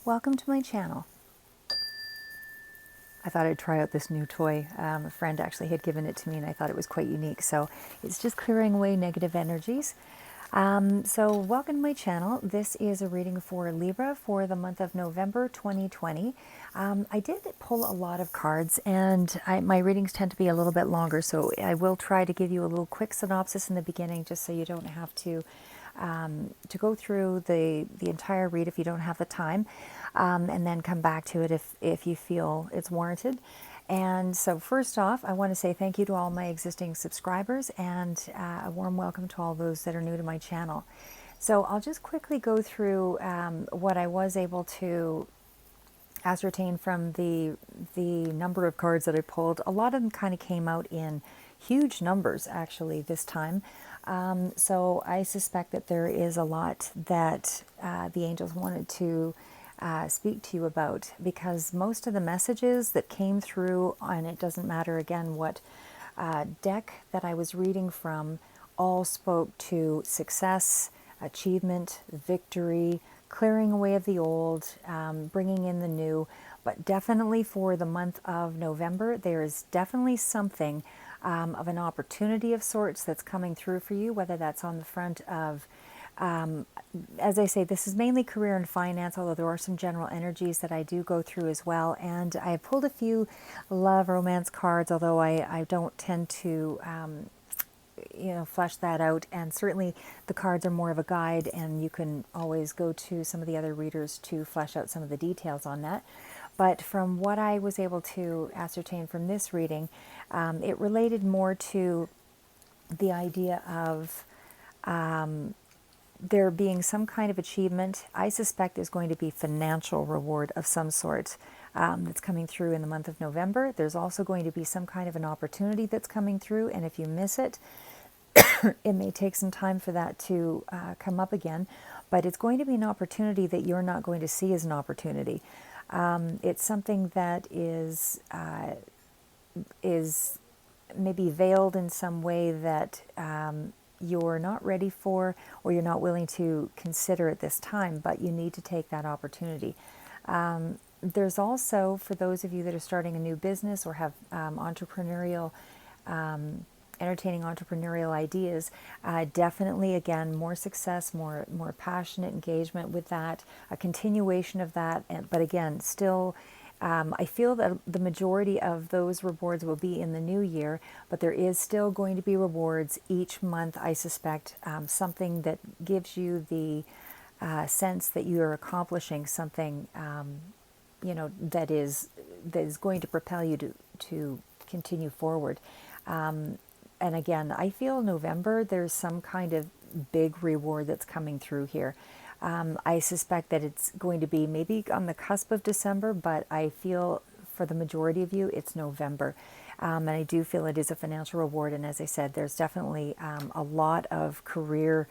Welcome to my channel. I thought I'd try out this new toy. A friend actually had given it to me and I thought it was quite unique. So it's just clearing away negative energies. So welcome to my channel. This is a reading for Libra for the month of November 2020. I did pull a lot of cards and my readings tend to be a little bit longer. So I will try to give you a little quick synopsis in the beginning just so you don't have to go through the entire read if you don't have the time, and then come back to it if you feel it's warranted. And so first off, I want to say thank you to all my existing subscribers and a warm welcome to all those that are new to my channel. So I'll just quickly go through what I was able to ascertain from the number of cards that I pulled. A lot of them kind of came out in huge numbers actually this time. So I suspect that there is a lot that the angels wanted to speak to you about, because most of the messages that came through, and it doesn't matter again what deck that I was reading from, all spoke to success, achievement, victory, clearing away of the old, bringing in the new. But definitely for the month of November, there is definitely something of an opportunity of sorts that's coming through for you, whether that's on the front of, as I say, this is mainly career and finance, although there are some general energies that I do go through as well. And I pulled a few love romance cards, although I don't tend to flesh that out, and certainly the cards are more of a guide, and you can always go to some of the other readers to flesh out some of the details on that. But from what I was able to ascertain from this reading, it related more to the idea of there being some kind of achievement. I suspect there's going to be financial reward of some sort that's coming through in the month of November. There's also going to be some kind of an opportunity that's coming through, and if you miss it, it may take some time for that to come up again, but it's going to be an opportunity that you're not going to see as an opportunity. It's something that is maybe veiled in some way that you're not ready for, or you're not willing to consider at this time, but you need to take that opportunity. There's also, for those of you that are starting a new business or have entrepreneurial entertaining entrepreneurial ideas, definitely again more success, more passionate engagement with that, a continuation of that, but again still I feel that the majority of those rewards will be in the new year, but there is still going to be rewards each month, I suspect, something that gives you the sense that you are accomplishing something that is going to propel you to continue forward. And again, I feel November, there's some kind of big reward that's coming through here. I suspect that it's going to be maybe on the cusp of December, but I feel for the majority of you, it's November. And I do feel it is a financial reward. And as I said, there's definitely a lot of career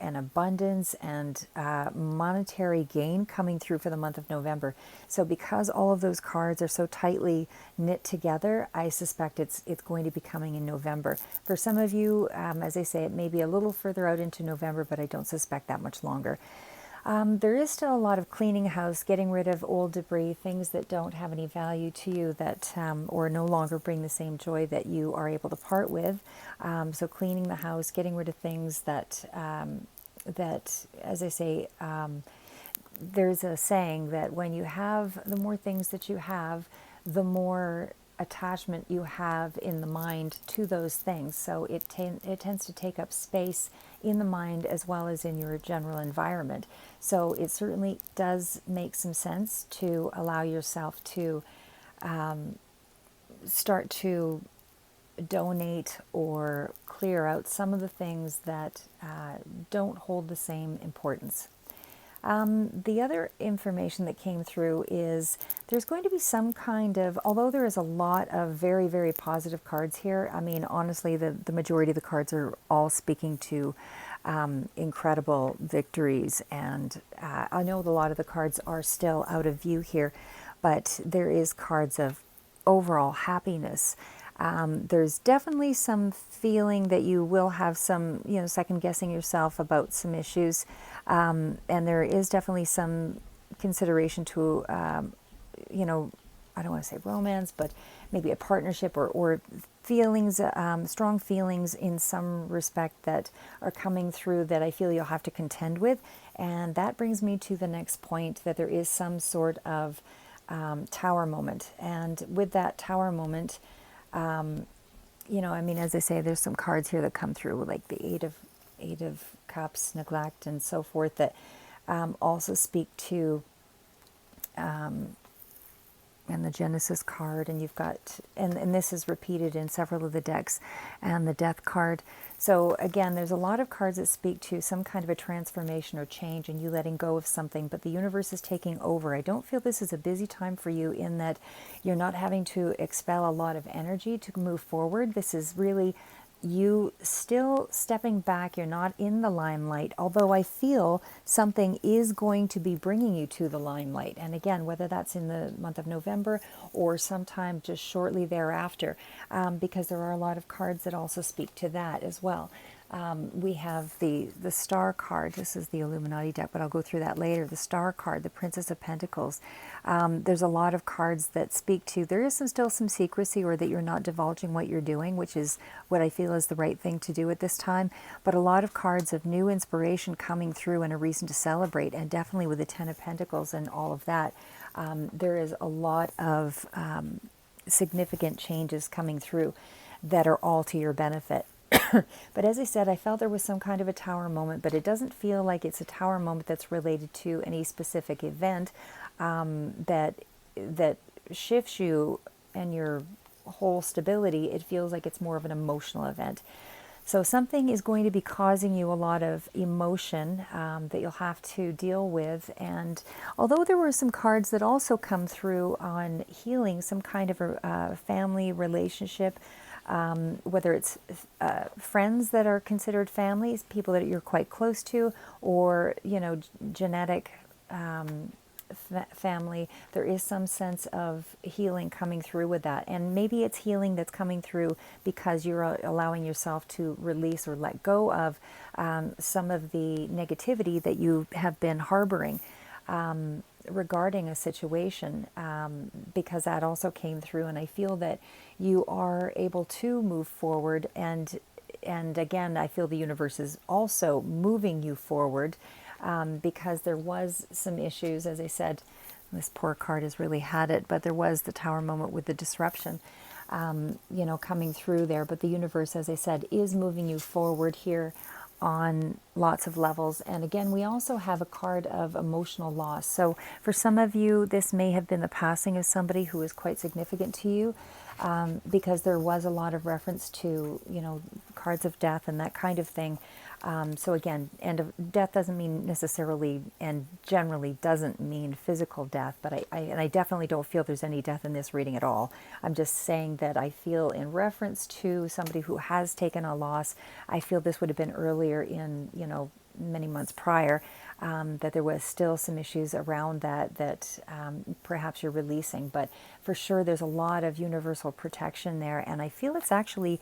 and abundance and monetary gain coming through for the month of November. So because all of those cards are so tightly knit together, I suspect it's going to be coming in November. For some of you, as I say, it may be a little further out into November, but I don't suspect that much longer. There is still a lot of cleaning house, getting rid of old debris, things that don't have any value to you, that or no longer bring the same joy that you are able to part with. So cleaning the house, getting rid of things that, as I say, there's a saying that when you have, the more things that you have, the more attachment you have in the mind to those things. So it tends to take up space in the mind as well as in your general environment. So it certainly does make some sense to allow yourself to start to donate or clear out some of the things that don't hold the same importance. The other information that came through is there's going to be some kind of, although there is a lot of very, very positive cards here, I mean, honestly, the majority of the cards are all speaking to incredible victories. And I know that a lot of the cards are still out of view here, but there is cards of overall happiness, There's definitely some feeling that you will have some, second guessing yourself about some issues. And there is definitely some consideration to, I don't want to say romance, but maybe a partnership or feelings, strong feelings in some respect that are coming through that I feel you'll have to contend with. And that brings me to the next point, that there is some sort of tower moment. And with that tower moment, as I say, there's some cards here that come through, like the Eight of Cups, neglect, and so forth, that also speak to, and the Genesis card, and you've got, and this is repeated in several of the decks, and the Death card. So again, there's a lot of cards that speak to some kind of a transformation or change, and you letting go of something, but the universe is taking over. I don't feel this is a busy time for you, in that you're not having to expel a lot of energy to move forward. This is really you still stepping back. You're not in the limelight, although I feel something is going to be bringing you to the limelight. And again, whether that's in the month of November or sometime just shortly thereafter, because there are a lot of cards that also speak to that as well. We have the Star card. This is the Illuminati deck, but I'll go through that later. The Star card, the Princess of Pentacles. There's a lot of cards that speak to, there is still some secrecy, or that you're not divulging what you're doing, which is what I feel is the right thing to do at this time. But a lot of cards of new inspiration coming through and a reason to celebrate. And definitely with the Ten of Pentacles and all of that, there is a lot of significant changes coming through that are all to your benefit. But as I said, I felt there was some kind of a tower moment, but it doesn't feel like it's a tower moment that's related to any specific event that shifts you and your whole stability. It feels like it's more of an emotional event. So something is going to be causing you a lot of emotion that you'll have to deal with. And although there were some cards that also come through on healing, some kind of a family relationship, whether it's friends that are considered families, people that you're quite close to, or, genetic family, there is some sense of healing coming through with that. And maybe it's healing that's coming through because you're allowing yourself to release or let go of some of the negativity that you have been harboring regarding a situation, because that also came through. And I feel that you are able to move forward, and again, I feel the universe is also moving you forward, because there was some issues, as I said. This poor card has really had it, but there was the tower moment with the disruption, coming through there. But the universe, as I said, is moving you forward here on lots of levels. And again, we also have a card of emotional loss. So for some of you, this may have been the passing of somebody who is quite significant to you, because there was a lot of reference to, cards of death and that kind of thing. So again, death doesn't mean necessarily, and generally doesn't mean physical death, but I definitely don't feel there's any death in this reading at all. I'm just saying that I feel, in reference to somebody who has taken a loss, I feel this would have been earlier in, many months prior, that there was still some issues around that perhaps you're releasing. But for sure, there's a lot of universal protection there. And I feel it's actually,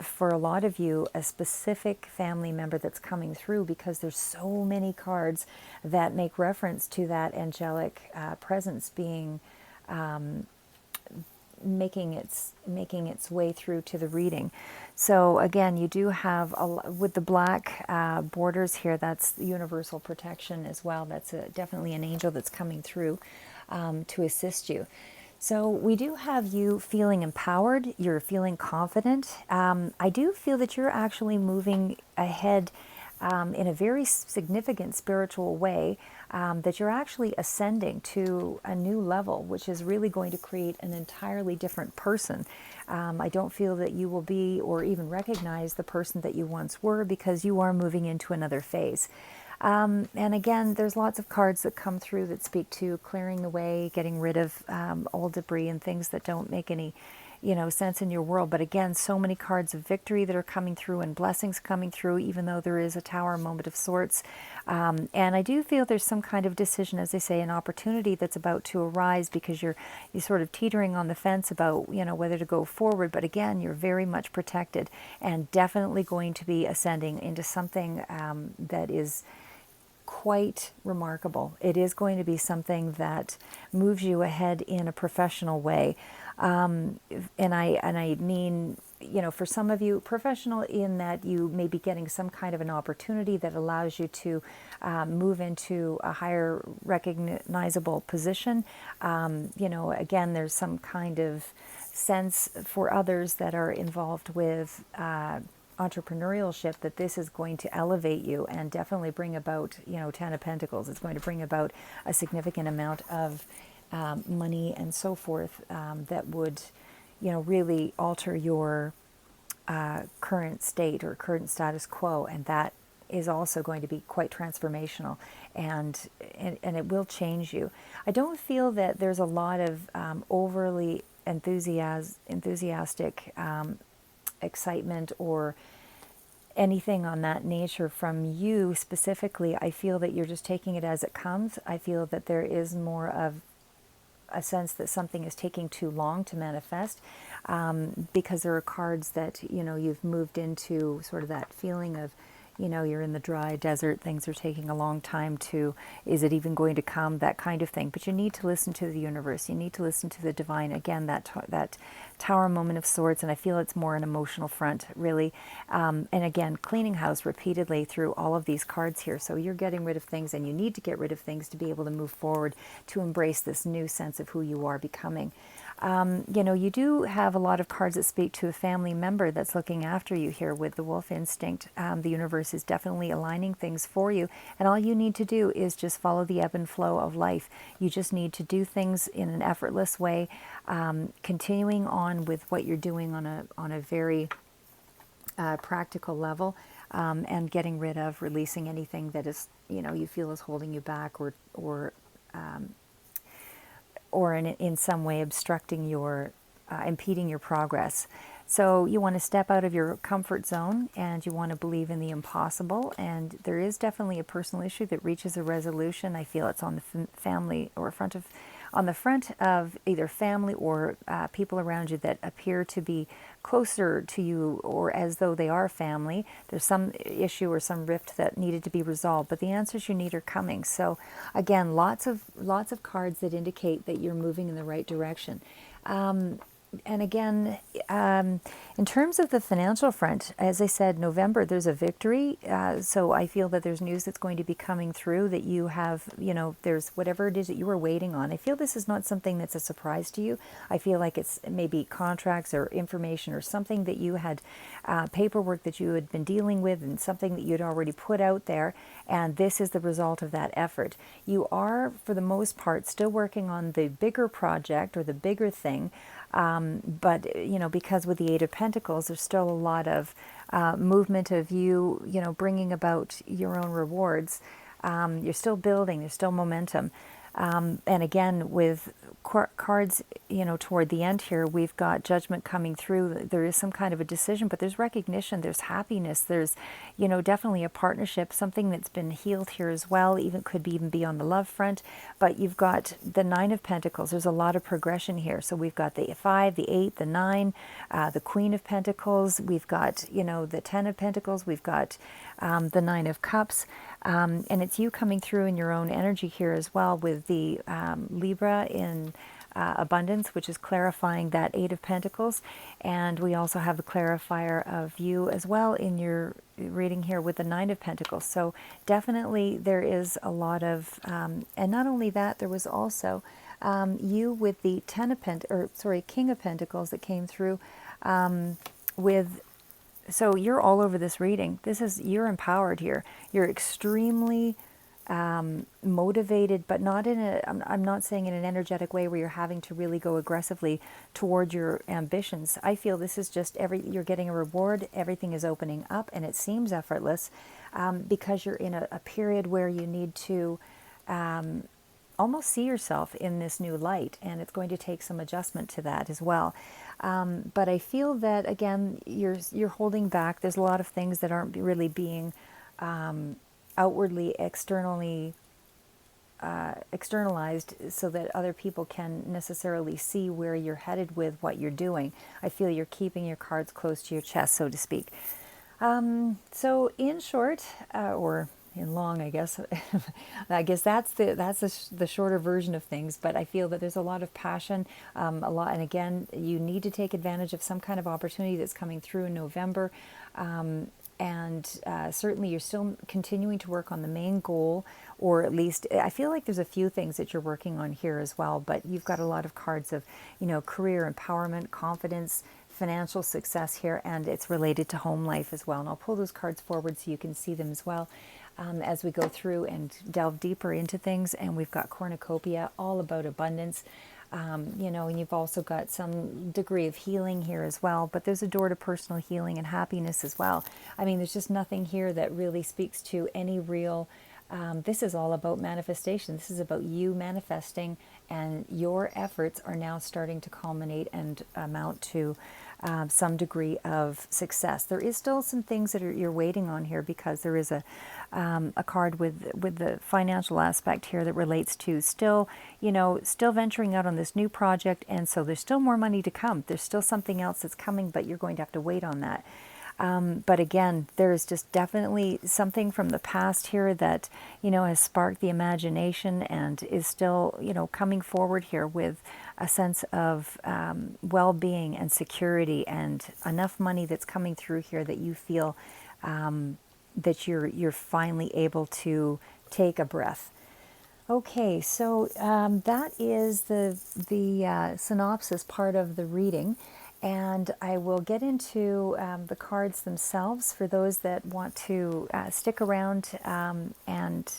for a lot of you, a specific family member that's coming through, because there's so many cards that make reference to that angelic presence being making its way through to the reading. So again, you do have with the black borders here, that's universal protection as well. That's definitely an angel that's coming through to assist you. So we do have you feeling empowered. You're feeling confident. I do feel that you're actually moving ahead in a very significant spiritual way, that you're actually ascending to a new level, which is really going to create an entirely different person. I don't feel that you will be, or even recognize, the person that you once were, because you are moving into another phase. And again, there's lots of cards that come through that speak to clearing the way, getting rid of old debris and things that don't make any sense in your world. But again, so many cards of victory that are coming through and blessings coming through, even though there is a Tower moment of sorts. And I do feel there's some kind of decision, as they say, an opportunity that's about to arise, because you're sort of teetering on the fence about, whether to go forward. But again, you're very much protected and definitely going to be ascending into something that is quite remarkable. It is going to be something that moves you ahead in a professional way. And I mean, for some of you, professional in that you may be getting some kind of an opportunity that allows you to move into a higher recognizable position. Again, there's some kind of sense for others that are involved with entrepreneurship that this is going to elevate you and definitely bring about, Ten of Pentacles. It's going to bring about a significant amount of money and so forth that would, really alter your current state or current status quo, and that is also going to be quite transformational, and it will change you. I don't feel that there's a lot of overly enthusiastic excitement or anything on that nature from you specifically. I feel that you're just taking it as it comes. I feel that there is more of a sense that something is taking too long to manifest, because there are cards that, you've moved into sort of that feeling of, you're in the dry desert, things are taking a long time to, is it even going to come, that kind of thing. But you need to listen to the universe. You need to listen to the divine. Again, that Tower moment of sorts, and I feel it's more an emotional front, really. And again, cleaning house repeatedly through all of these cards here. So you're getting rid of things, and you need to get rid of things to be able to move forward, to embrace this new sense of who you are becoming. You do have a lot of cards that speak to a family member that's looking after you here with the wolf instinct. The universe is definitely aligning things for you, and all you need to do is just follow the ebb and flow of life. You just need to do things in an effortless way, continuing on with what you're doing on a very practical level, and getting rid of, releasing anything that is, you feel is holding you back or in some way obstructing your, impeding your progress. So you want to step out of your comfort zone, and you want to believe in the impossible. And there is definitely a personal issue that reaches a resolution. I feel it's on the family or on the front of either family or people around you that appear to be closer to you, or as though they are family. There's some issue or some rift that needed to be resolved, but the answers you need are coming. So again, lots of cards that indicate that you're moving in the right direction. And again, in terms of the financial front, as I said, November, there's a victory. So I feel that there's news that's going to be coming through that you have, there's whatever it is that you were waiting on. I feel this is not something that's a surprise to you. I feel like it's maybe contracts or information or something that you had, paperwork that you had been dealing with, and something that you'd already put out there. And this is the result of that effort. You are, for the most part, still working on the bigger project or the bigger thing. But, because with the Eight of Pentacles, there's still a lot of movement of you, bringing about your own rewards. You're still building, there's still momentum. And again, with cards, toward the end here, we've got Judgment coming through. There is some kind of a decision, but there's recognition, there's happiness, there's, definitely a partnership, something that's been healed here as well. Could even be on the love front. But you've got the Nine of Pentacles. There's a lot of progression here. So we've got the 5, the 8, the 9, the Queen of Pentacles. We've got, the 10 of Pentacles. We've got the 9 of Cups. And it's you coming through in your own energy here as well, with the Libra in abundance, which is clarifying that 8 of Pentacles. And we also have the clarifier of you as well in your reading here with the 9 of Pentacles. So definitely there is a lot of, and not only that, there was also you with the King of Pentacles that came through with. So you're all over this reading. You're empowered here. You're extremely motivated, but not in I'm not saying in an energetic way where you're having to really go aggressively toward your ambitions. I feel this is just you're getting a reward. Everything is opening up, and it seems effortless, because you're in a period where you need to almost see yourself in this new light, and it's going to take some adjustment to that as well. But I feel that, again, you're holding back. There's a lot of things that aren't really being outwardly, externalized so that other people can necessarily see where you're headed with what you're doing. I feel you're keeping your cards close to your chest, so to speak. So in short, or in long, I guess, I guess that's the shorter version of things. But I feel that there's a lot of passion, a lot, and again, you need to take advantage of some kind of opportunity that's coming through in November. And certainly you're still continuing to work on the main goal, or at least I feel like there's a few things that you're working on here as well, but you've got a lot of cards of, career empowerment, confidence, financial success here, and it's related to home life as well. And I'll pull those cards forward so you can see them as well as we go through and delve deeper into things. And we've got cornucopia, all about abundance. And you've also got some degree of healing here as well, but there's a door to personal healing and happiness as well. I mean, there's just nothing here that really speaks to any real, this is all about manifestation. This is about you manifesting, and your efforts are now starting to culminate and amount to some degree of success. There is still some things that you're waiting on here, because there is a card with the financial aspect here that relates to still venturing out on this new project, and so there's still more money to come. There's still something else that's coming, but you're going to have to wait on that. But again, there is just definitely something from the past here that, has sparked the imagination and is still, coming forward here with a sense of well-being and security, and enough money that's coming through here that you feel that you're finally able to take a breath. Okay, so that is the synopsis part of the reading. And I will get into the cards themselves for those that want to stick around and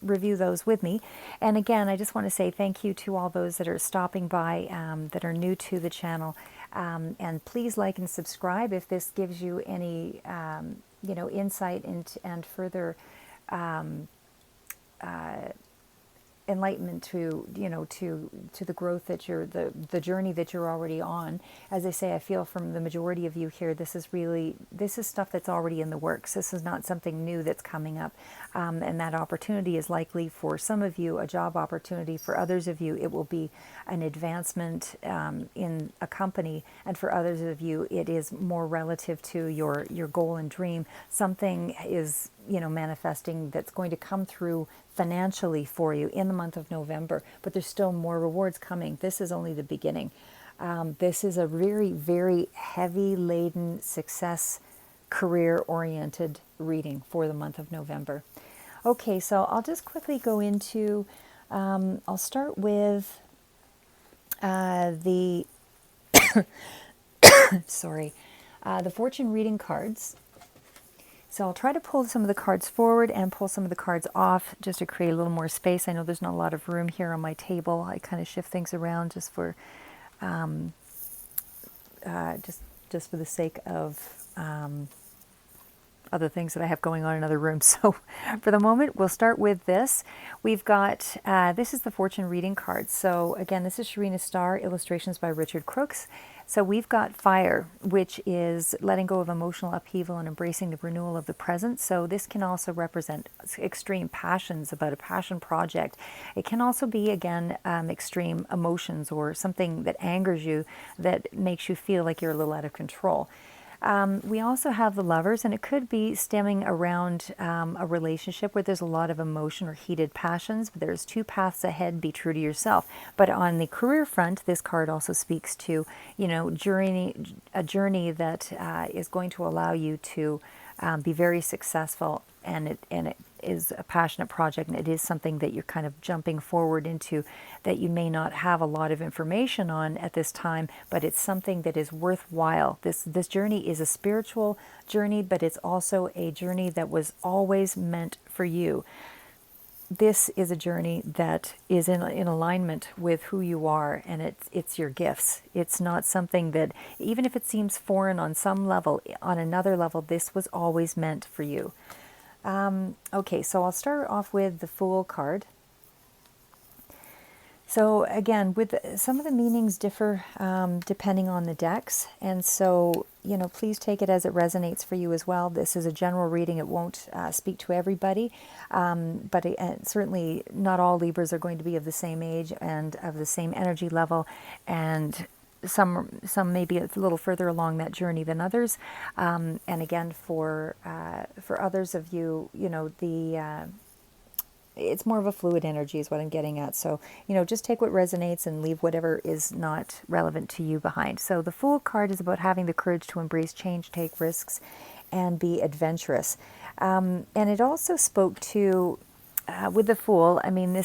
review those with me. And again, I just want to say thank you to all those that are stopping by, that are new to the channel. And please like and subscribe if this gives you any, insight into and further enlightenment to the growth that the journey that you're already on. As I say, I feel from the majority of you here, this is stuff that's already in the works. This is not something new that's coming up, and that opportunity is likely for some of you a job opportunity. For others of you, it will be an advancement in a company, and for others of you, it is more relative to your goal and dream. Something is manifesting that's going to come through financially for you in the month of November, but there's still more rewards coming. This is only the beginning. This is a very, very heavy laden, success, career-oriented reading for the month of November. Okay, so I'll just quickly go into, I'll start with the, the fortune reading cards. So I'll try to pull some of the cards forward and pull some of the cards off just to create a little more space. I know there's not a lot of room here on my table. I kind of shift things around just for just for the sake of other things that I have going on in other rooms. So for the moment, we'll start with this. We've got, this is the fortune reading cards. So again, this is Sharina Starr, illustrations by Richard Crooks. So we've got fire, which is letting go of emotional upheaval and embracing the renewal of the present. So this can also represent extreme passions about a passion project. It can also be, again, extreme emotions or something that angers you, that makes you feel like you're a little out of control. We also have the lovers, and it could be stemming around a relationship where there's a lot of emotion or heated passions. But there's two paths ahead. Be true to yourself. But on the career front, this card also speaks to, a journey that is going to allow you to be very successful, and it is a passionate project, and it is something that you're kind of jumping forward into that you may not have a lot of information on at this time, but it's something that is worthwhile. This journey is a spiritual journey, but it's also a journey that was always meant for you. This is a journey that is in alignment with who you are, and it's your gifts. It's not something that, even if it seems foreign on some level, on another level, this was always meant for you. Okay, so I'll start off with the Fool card. So again, with some of the meanings differ depending on the decks, and so please take it as it resonates for you as well. This is a general reading; it won't speak to everybody, but certainly not all Libras are going to be of the same age and of the same energy level, and some may be a little further along that journey than others. And again, for others of you, it's more of a fluid energy is what I'm getting at. So, just take what resonates and leave whatever is not relevant to you behind. So the Fool card is about having the courage to embrace change, take risks, and be adventurous. And it also spoke to, with the Fool, I mean,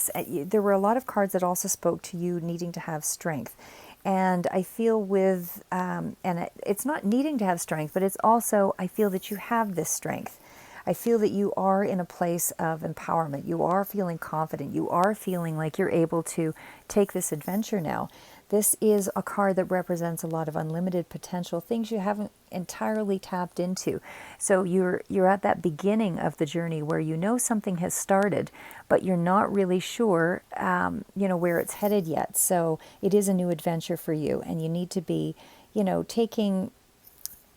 there were a lot of cards that also spoke to you needing to have strength. And I feel with, it's not needing to have strength, but it's also, I feel that you have this strength. I feel that you are in a place of empowerment. You are feeling confident. You are feeling like you're able to take this adventure now. This is a card that represents a lot of unlimited potential, things you haven't entirely tapped into. So you're at that beginning of the journey where something has started, but you're not really sure, where it's headed yet. So it is a new adventure for you, and you need to be,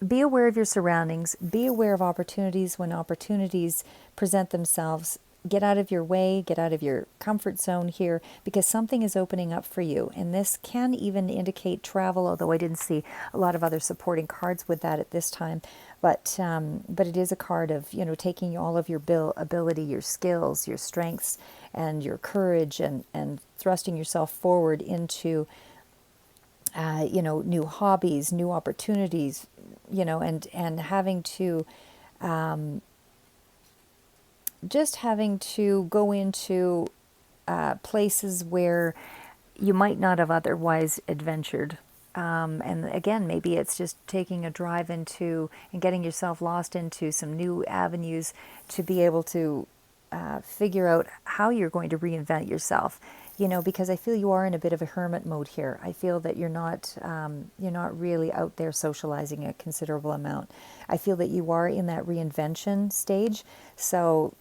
be aware of your surroundings, be aware of opportunities when opportunities present themselves. Get out of your way, get out of your comfort zone here, because something is opening up for you. And this can even indicate travel, although I didn't see a lot of other supporting cards with that at this time. But it is a card of, taking all of your ability, your skills, your strengths, and your courage, and thrusting yourself forward into new hobbies, new opportunities, and having to, just having to go into places where you might not have otherwise adventured. And again, maybe it's just taking a drive into and getting yourself lost into some new avenues to be able to figure out how you're going to reinvent yourself. Because I feel you are in a bit of a hermit mode here. I feel that you're not really out there socializing a considerable amount. I feel that you are in that reinvention stage. So,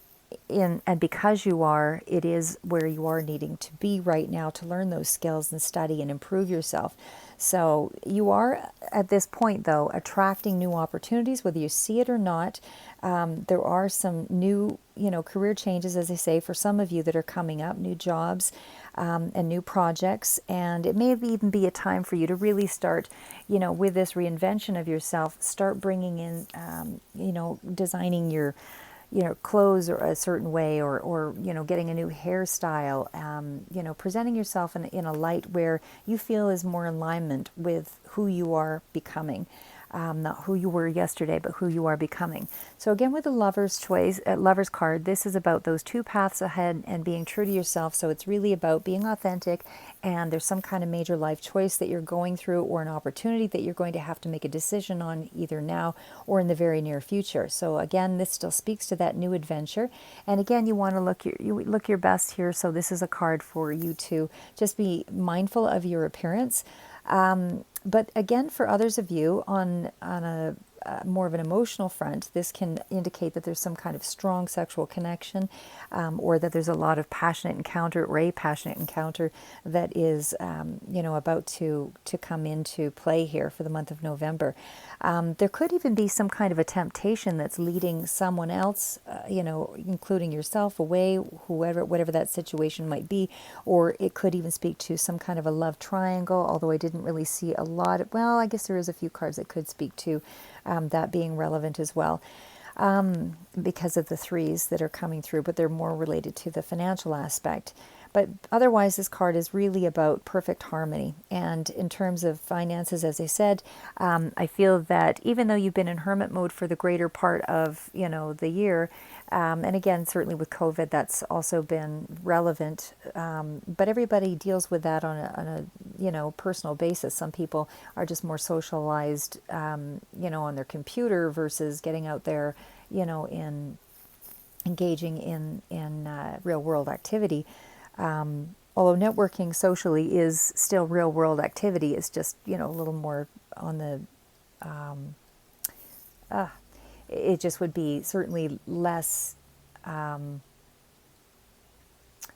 and because you are, it is where you are needing to be right now to learn those skills and study and improve yourself. So you are at this point, though, attracting new opportunities, whether you see it or not. There are some new, career changes, as I say, for some of you that are coming up, new jobs and new projects. And it may even be a time for you to really start, with this reinvention of yourself, start bringing in, designing your clothes or a certain way, or getting a new hairstyle, presenting yourself in a light where you feel is more in alignment with who you are becoming. Not who you were yesterday, but who you are becoming. So again, with the Lover's choice, Lover's card, this is about those two paths ahead and being true to yourself. So it's really about being authentic, and there's some kind of major life choice that you're going through, or an opportunity that you're going to have to make a decision on either now or in the very near future. So again, this still speaks to that new adventure. And again, you want to look your best here. So this is a card for you to just be mindful of your appearance. But again, for others of you on a more of an emotional front, this can indicate that there's some kind of strong sexual connection, or that there's a lot of passionate encounter, or a passionate encounter that is, about to come into play here for the month of November. There could even be some kind of a temptation that's leading someone else, including yourself, away, whatever that situation might be, or it could even speak to some kind of a love triangle, although I didn't really see a lot. Well, I guess there is a few cards that could speak to that being relevant as well, because of the threes that are coming through, but they're more related to the financial aspect. But otherwise, this card is really about perfect harmony. And in terms of finances, as I said, I feel that even though you've been in hermit mode for the greater part of, the year, and again, certainly with COVID, that's also been relevant. But everybody deals with that on a personal basis. Some people are just more socialized, on their computer versus getting out there, in engaging in real world activity. Although networking socially is still real world activity, it's just, a little more on the, it just would be certainly less,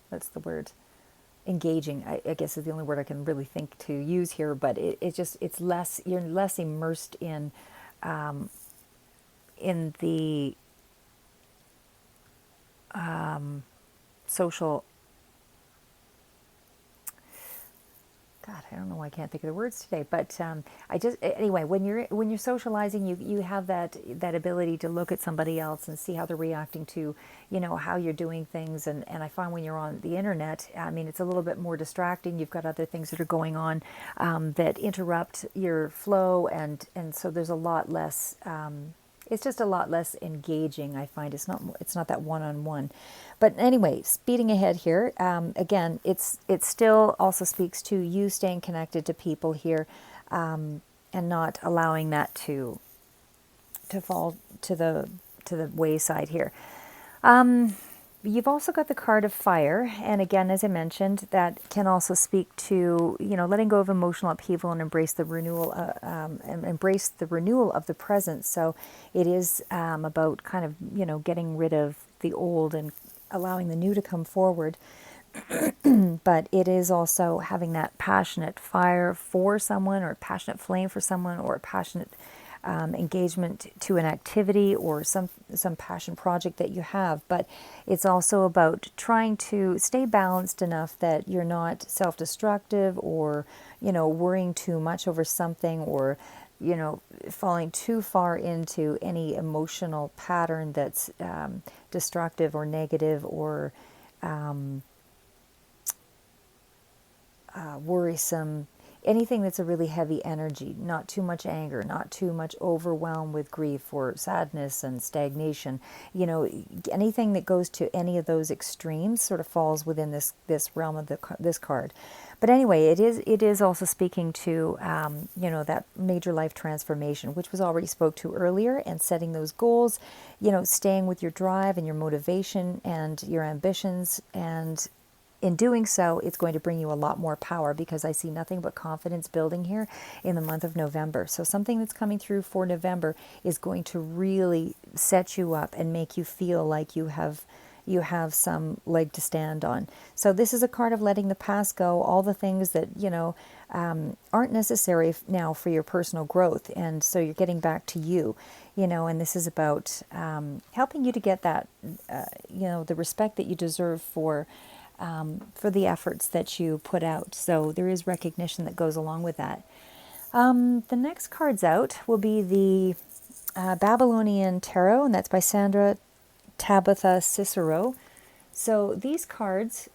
what's the word? engaging, I guess is the only word I can really think to use here, but it's less, you're less immersed in the social, God, I don't know why I can't think of the words today, but anyway, when you're socializing, you have that ability to look at somebody else and see how they're reacting to, how you're doing things, and I find when you're on the internet, I mean, it's a little bit more distracting. You've got other things that are going on that interrupt your flow, and so there's a lot less. It's just a lot less engaging. I find it's not that one-on-one. But anyway, speeding ahead here, again, it still also speaks to you staying connected to people here, and not allowing that to fall to the wayside here. You've also got the card of fire, and again, as I mentioned, that can also speak to letting go of emotional upheaval and embrace the renewal of the present. So it is about kind of getting rid of the old and allowing the new to come forward. But it is also having that passionate fire for someone, or passionate flame for someone, or passionate engagement to an activity or some passion project that you have. But it's also about trying to stay balanced enough that you're not self-destructive, or worrying too much over something, or falling too far into any emotional pattern that's destructive or negative, or worrisome, anything that's a really heavy energy. Not too much anger, not too much overwhelm with grief or sadness and stagnation. Anything that goes to any of those extremes sort of falls within this realm of this card. But anyway, it is also speaking to that major life transformation, which was already spoke to earlier, and setting those goals, staying with your drive and your motivation and your ambitions, and in doing so, it's going to bring you a lot more power, because I see nothing but confidence building here in the month of November. So something that's coming through for November is going to really set you up and make you feel like you have some leg to stand on. So this is a card of letting the past go, all the things that aren't necessary now for your personal growth, and so you're getting back to you. And this is about helping you to get that the respect that you deserve for the efforts that you put out. So there is recognition that goes along with that. The next cards out will be the Babylonian Tarot, and that's by Sandra Tabitha Cicero. So these cards,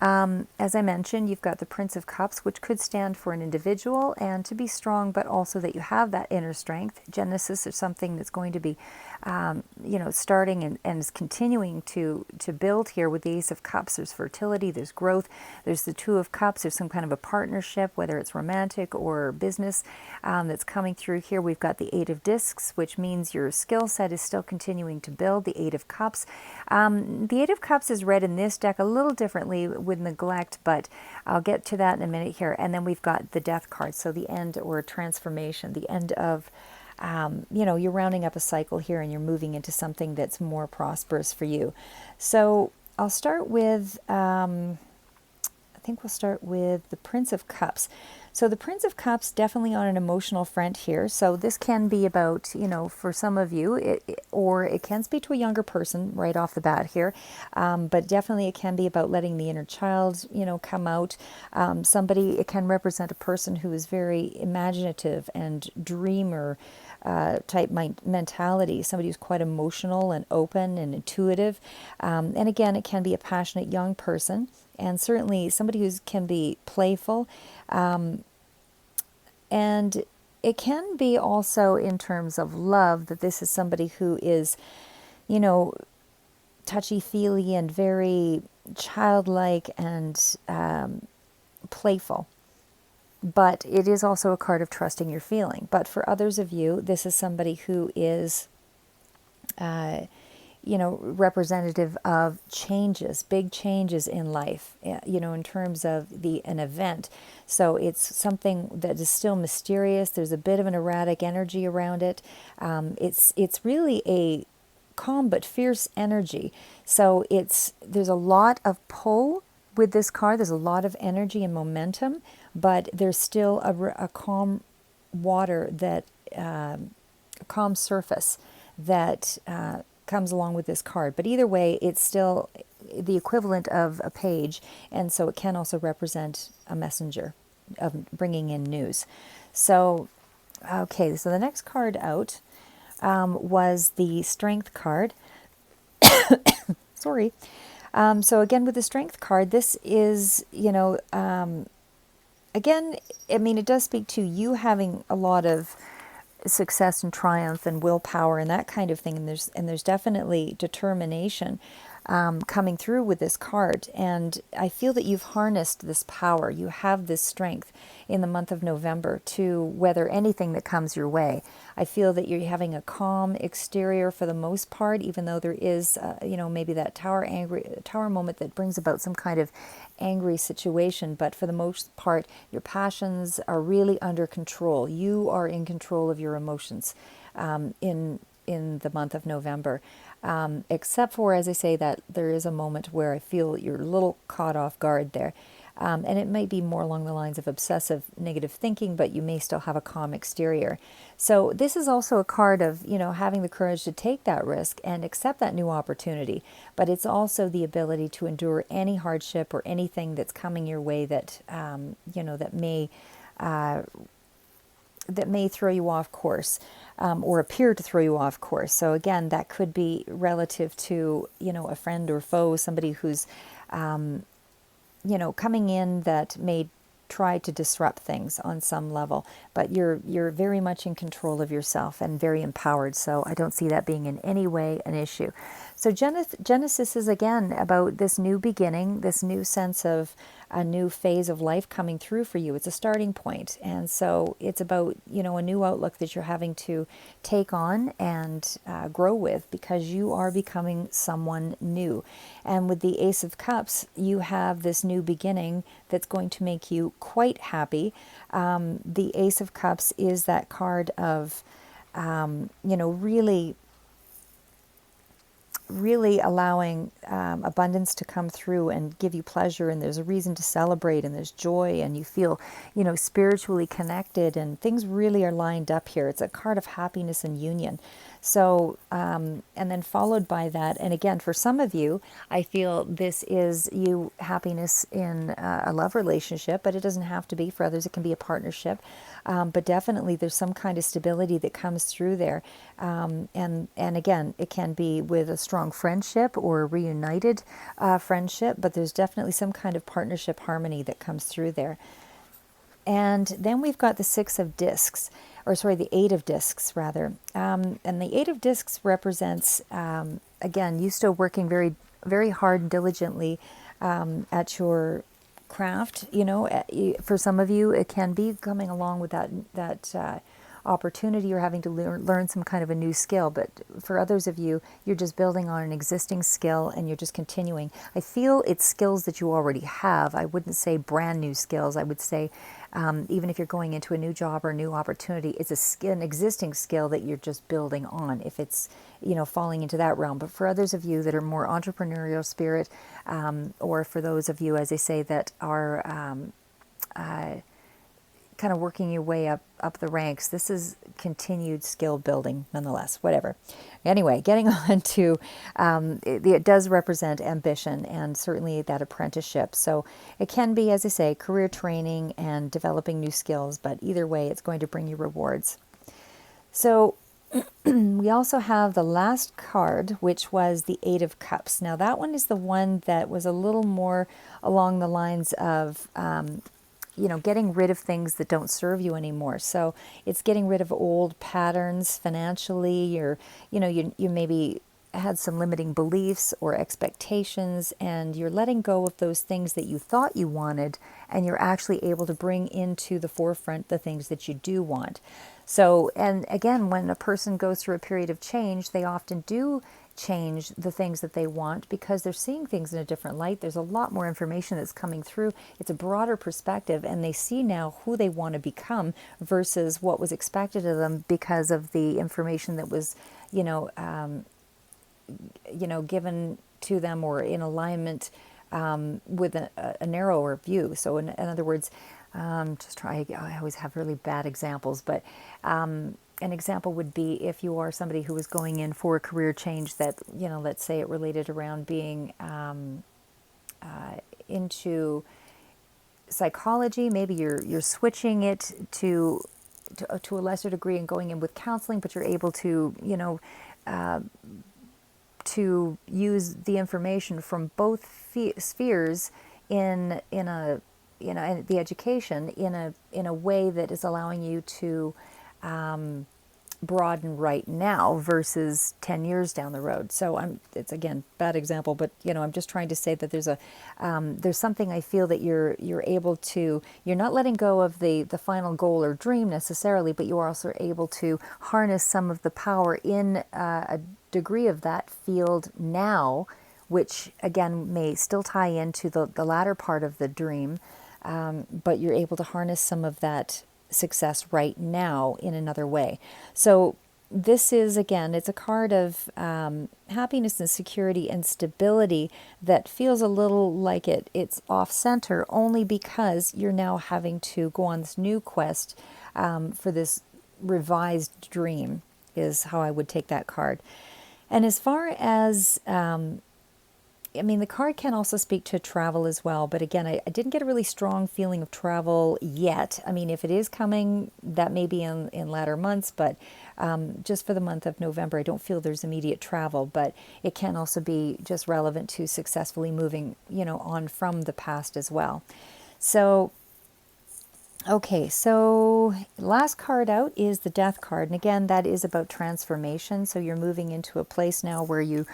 as I mentioned, you've got the Prince of Cups, which could stand for an individual and to be strong, but also that you have that inner strength. Genesis is something that's going to be, starting and is continuing to build here with the Ace of Cups. There's fertility, there's growth, there's the Two of Cups, there's some kind of a partnership, whether it's romantic or business, that's coming through here. We've got the Eight of Discs, which means your skill set is still continuing to build. The Eight of Cups. The Eight of Cups is read in this deck a little differently with neglect, but I'll get to that in a minute here. And then we've got the Death card, so the end or transformation, the end of, you're rounding up a cycle here and you're moving into something that's more prosperous for you. So I'll start with, I think we'll start with the Prince of Cups. So the Prince of Cups, definitely on an emotional front here. So this can be about, for some of you, or it can speak to a younger person right off the bat here. But definitely it can be about letting the inner child, come out. It can represent a person who is very imaginative and dreamer type mentality, somebody who's quite emotional and open and intuitive. And again, it can be a passionate young person, and certainly somebody who can be playful. And it can be also in terms of love, that this is somebody who is, touchy-feely and very childlike and playful. But it is also a card of trusting your feeling. But for others of you, this is somebody who is representative of changes, big changes in life, in terms of an event. So it's something that is still mysterious. There's a bit of an erratic energy around it. It's really a calm but fierce energy. So there's a lot of pull with this card. There's a lot of energy and momentum, but there's still a calm water that, a calm surface that comes along with this card. But either way, it's still the equivalent of a page, and so it can also represent a messenger of bringing in news. So, okay, so the next card out was the Strength card. Sorry. So again, with the Strength card, this is, again, I mean, it does speak to you having a lot of success and triumph and willpower and that kind of thing. And there's definitely determination coming through with this card. And I feel that you've harnessed this power. You have this strength in the month of November to weather anything that comes your way. I feel that you're having a calm exterior for the most part, even though there is, maybe that tower moment that brings about some kind of angry situation. But for the most part, your passions are really under control. You are in control of your emotions in the month of November. Except for, as I say, that there is a moment where I feel you're a little caught off guard there. And it might be more along the lines of obsessive negative thinking, but you may still have a calm exterior. So this is also a card of, having the courage to take that risk and accept that new opportunity. But it's also the ability to endure any hardship or anything that's coming your way that, that may throw you off course, or appear to throw you off course. So again, that could be relative to, a friend or foe, somebody who's, coming in that may try to disrupt things on some level, but you're very much in control of yourself and very empowered. So I don't see that being in any way an issue. So Genesis is again about this new beginning, this new sense of a new phase of life coming through for you. It's a starting point. And so it's about, a new outlook that you're having to take on and grow with, because you are becoming someone new. And with the Ace of Cups, you have this new beginning that's going to make you quite happy. The Ace of Cups is that card of, really allowing abundance to come through and give you pleasure, and there's a reason to celebrate, and there's joy, and you feel, spiritually connected, and things really are lined up here. It's a card of happiness and union. So, and then followed by that, and again, for some of you, I feel this is you happiness in a love relationship, but it doesn't have to be. For others, it can be a partnership. But definitely there's some kind of stability that comes through there. And again, it can be with a strong friendship or a reunited friendship, but there's definitely some kind of partnership harmony that comes through there. And then we've got the the Eight of Discs, rather. And the Eight of Discs represents, again, you still working very, very hard and diligently at your craft. For some of you, it can be coming along with that opportunity or having to learn some kind of a new skill. But for others of you, you're just building on an existing skill and you're just continuing. I feel it's skills that you already have. I wouldn't say brand new skills. I would say even if you're going into a new job or a new opportunity, it's an existing skill that you're just building on, if it's falling into that realm. But for others of you that are more entrepreneurial spirit, or for those of you, as I say, that are kind of working your way up the ranks, this is continued skill building nonetheless, whatever. Anyway, getting on to, it does represent ambition and certainly that apprenticeship. So it can be, as I say, career training and developing new skills, but either way, it's going to bring you rewards. So we also have the last card, which was the Eight of Cups. Now that one is the one that was a little more along the lines of, getting rid of things that don't serve you anymore. So it's getting rid of old patterns financially, or, you maybe had some limiting beliefs or expectations, and you're letting go of those things that you thought you wanted, and you're actually able to bring into the forefront the things that you do want. So, and again, when a person goes through a period of change, they often do change the things that they want because they're seeing things in a different light. There's a lot more information that's coming through. It's a broader perspective, and they see now who they want to become versus what was expected of them because of the information that was, given to them or in alignment with a narrower view. So in other words, I always have really bad examples, but an example would be if you are somebody who is going in for a career change that, let's say it related around being into psychology. Maybe you're switching it to a lesser degree and going in with counseling, but you're able to, to use the information from both spheres in the education in a way that is allowing you to broaden right now versus 10 years down the road. So it's again bad example, but I'm just trying to say that there's something I feel that you're able to, you're not letting go of the final goal or dream necessarily, but you are also able to harness some of the power in a degree of that field now, which again may still tie into the latter part of the dream, but you're able to harness some of that success right now in another way. So this is, again, it's a card of happiness and security and stability that feels a little like it's off center, only because you're now having to go on this new quest for this revised dream, is how I would take that card. And as far as the card can also speak to travel as well, but again, I didn't get a really strong feeling of travel yet. I mean, if it is coming, that may be in latter months, but just for the month of November, I don't feel there's immediate travel, but it can also be just relevant to successfully moving, on from the past as well. So, okay, so last card out is the Death card, and again, that is about transformation. So you're moving into a place now where you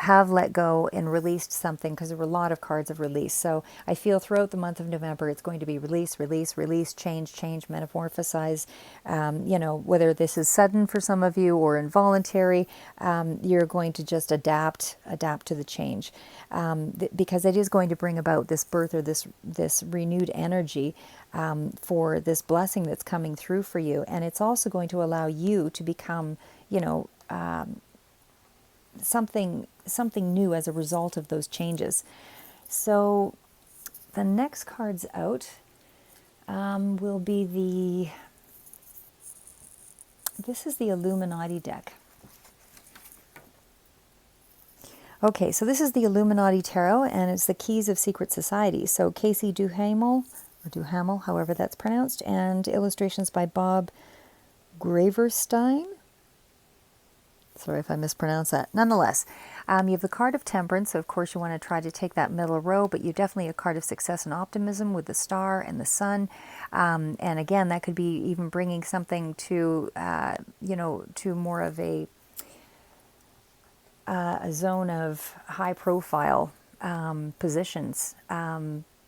have let go and released something, because there were a lot of cards of release. So I feel throughout the month of November, it's going to be release, release, release, change, change, metamorphosize. Whether this is sudden for some of you or involuntary, you're going to just adapt to the change, because it is going to bring about this birth or this renewed energy for this blessing that's coming through for you. And it's also going to allow you to become, something new as a result of those changes. So the next cards out will be this is the Illuminati deck. Okay, so this is the Illuminati Tarot, and it's the Keys of Secret Society. So Casey Duhamel, however that's pronounced, and illustrations by Bob Graverstein. Sorry if I mispronounce that. Nonetheless, you have the card of Temperance. So of course you want to try to take that middle row, but you definitely a card of success and optimism with the star and the sun. And again, that could be even bringing something to, to more of a zone of high profile positions.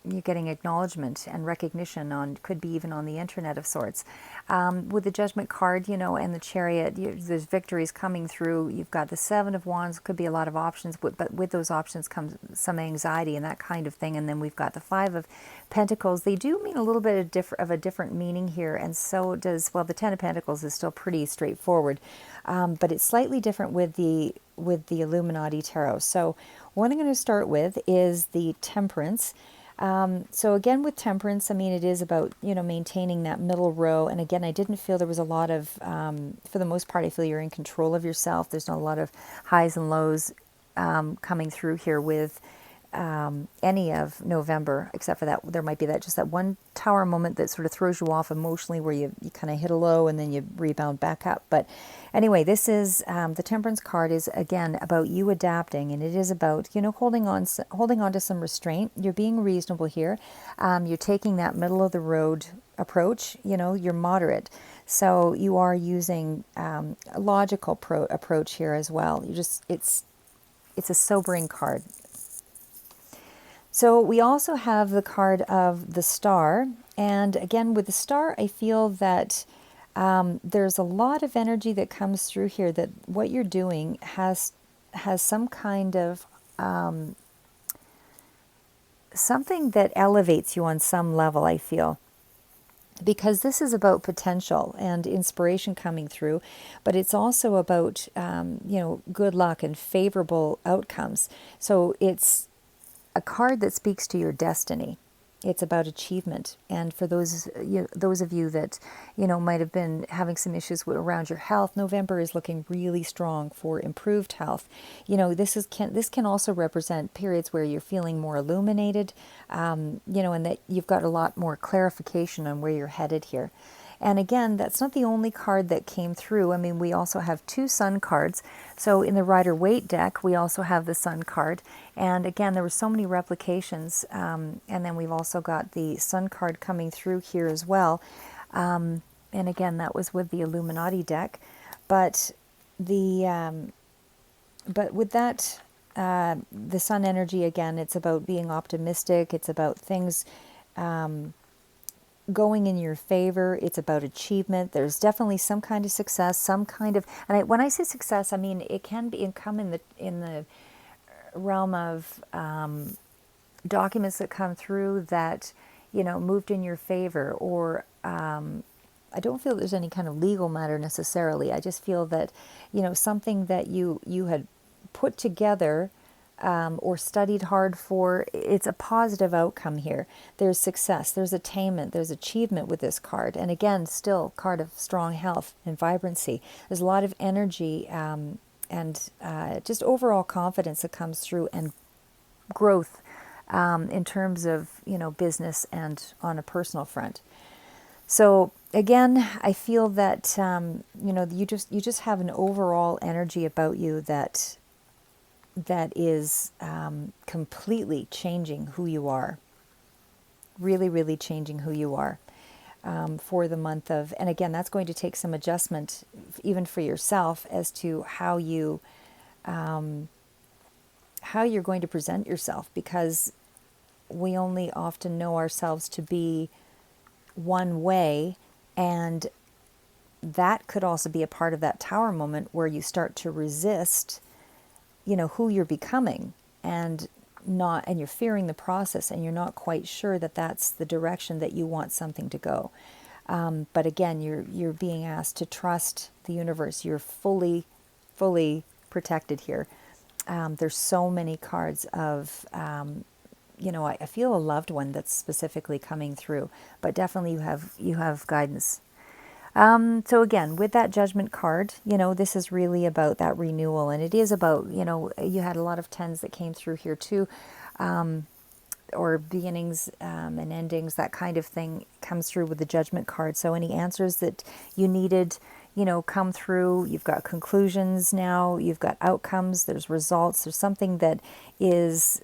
You're getting acknowledgement and recognition could be even on the internet of sorts. With the Judgment card, and the Chariot, there's victories coming through. You've got the Seven of Wands, could be a lot of options, but with those options comes some anxiety and that kind of thing. And then we've got the Five of Pentacles. They do mean a little bit of a different meaning here, and so does, the Ten of Pentacles is still pretty straightforward, but it's slightly different with the Illuminati Tarot. So what I'm going to start with is the Temperance. So again, with Temperance, it is about, maintaining that middle row. And again, I didn't feel there was a lot of, for the most part, I feel you're in control of yourself. There's not a lot of highs and lows coming through here with any of November, except for that there might be that one tower moment that sort of throws you off emotionally, where you kind of hit a low and then you rebound back up. But anyway, this is the Temperance card is again about you adapting, and it is about holding on to some restraint. You're being reasonable here. You're taking that middle of the road approach. You're moderate, so you are using a logical approach here as well. It's a sobering card. So we also have the card of the Star, and again with the Star, I feel that there's a lot of energy that comes through here, that what you're doing has some kind of something that elevates you on some level, I feel. Because this is about potential and inspiration coming through, but it's also about good luck and favorable outcomes. So it's a card that speaks to your destiny. It's about achievement. And for those those of you that might have been having some issues around your health, November is looking really strong for improved health. This can also represent periods where you're feeling more illuminated, and that you've got a lot more clarification on where you're headed here. And again, that's not the only card that came through. I mean, we also have 2 Sun cards. So in the Rider-Waite deck, we also have the Sun card. And again, there were so many replications. And then we've also got the Sun card coming through here as well. And again, that was with the Illuminati deck. But with that, the Sun energy, again, it's about being optimistic. It's about things going in your favor. It's about achievement. There's definitely some kind of success, some kind of, and when I say success, I mean it can come in the realm of documents that come through that moved in your favor, or I don't feel there's any kind of legal matter necessarily. I just feel that something that you had put together or studied hard for, it's a positive outcome here. There's success, there's attainment, there's achievement with this card. And again, still card of strong health and vibrancy. There's a lot of energy and just overall confidence that comes through, and growth in terms of business and on a personal front. So again, I feel that you just have an overall energy about you that is completely changing who you are. Really, really changing who you are for the month of, and again, that's going to take some adjustment even for yourself as to how you're going to present yourself, because we only often know ourselves to be one way, and that could also be a part of that tower moment where you start to resist who you're becoming, and you're fearing the process, and you're not quite sure that that's the direction that you want something to go. But again, you're being asked to trust the universe. You're fully protected here. There's so many cards of I feel a loved one that's specifically coming through, but definitely you have guidance. So again, with that Judgment card, this is really about that renewal, and it is about, you had a lot of 10s that came through here too, or beginnings and endings, that kind of thing comes through with the Judgment card. So any answers that you needed, come through. You've got conclusions now, you've got outcomes, there's results, there's something that is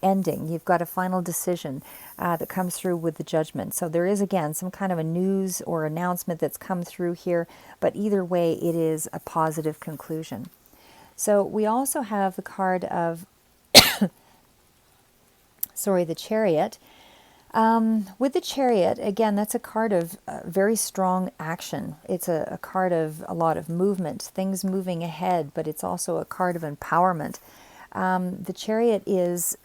ending. You've got a final decision that comes through with the Judgment. So there is, again, some kind of a news or announcement that's come through here, but either way, it is a positive conclusion. So we also have the card of, the Chariot. With the Chariot, again, that's a card of very strong action. It's a card of a lot of movement, things moving ahead, but it's also a card of empowerment. The Chariot is,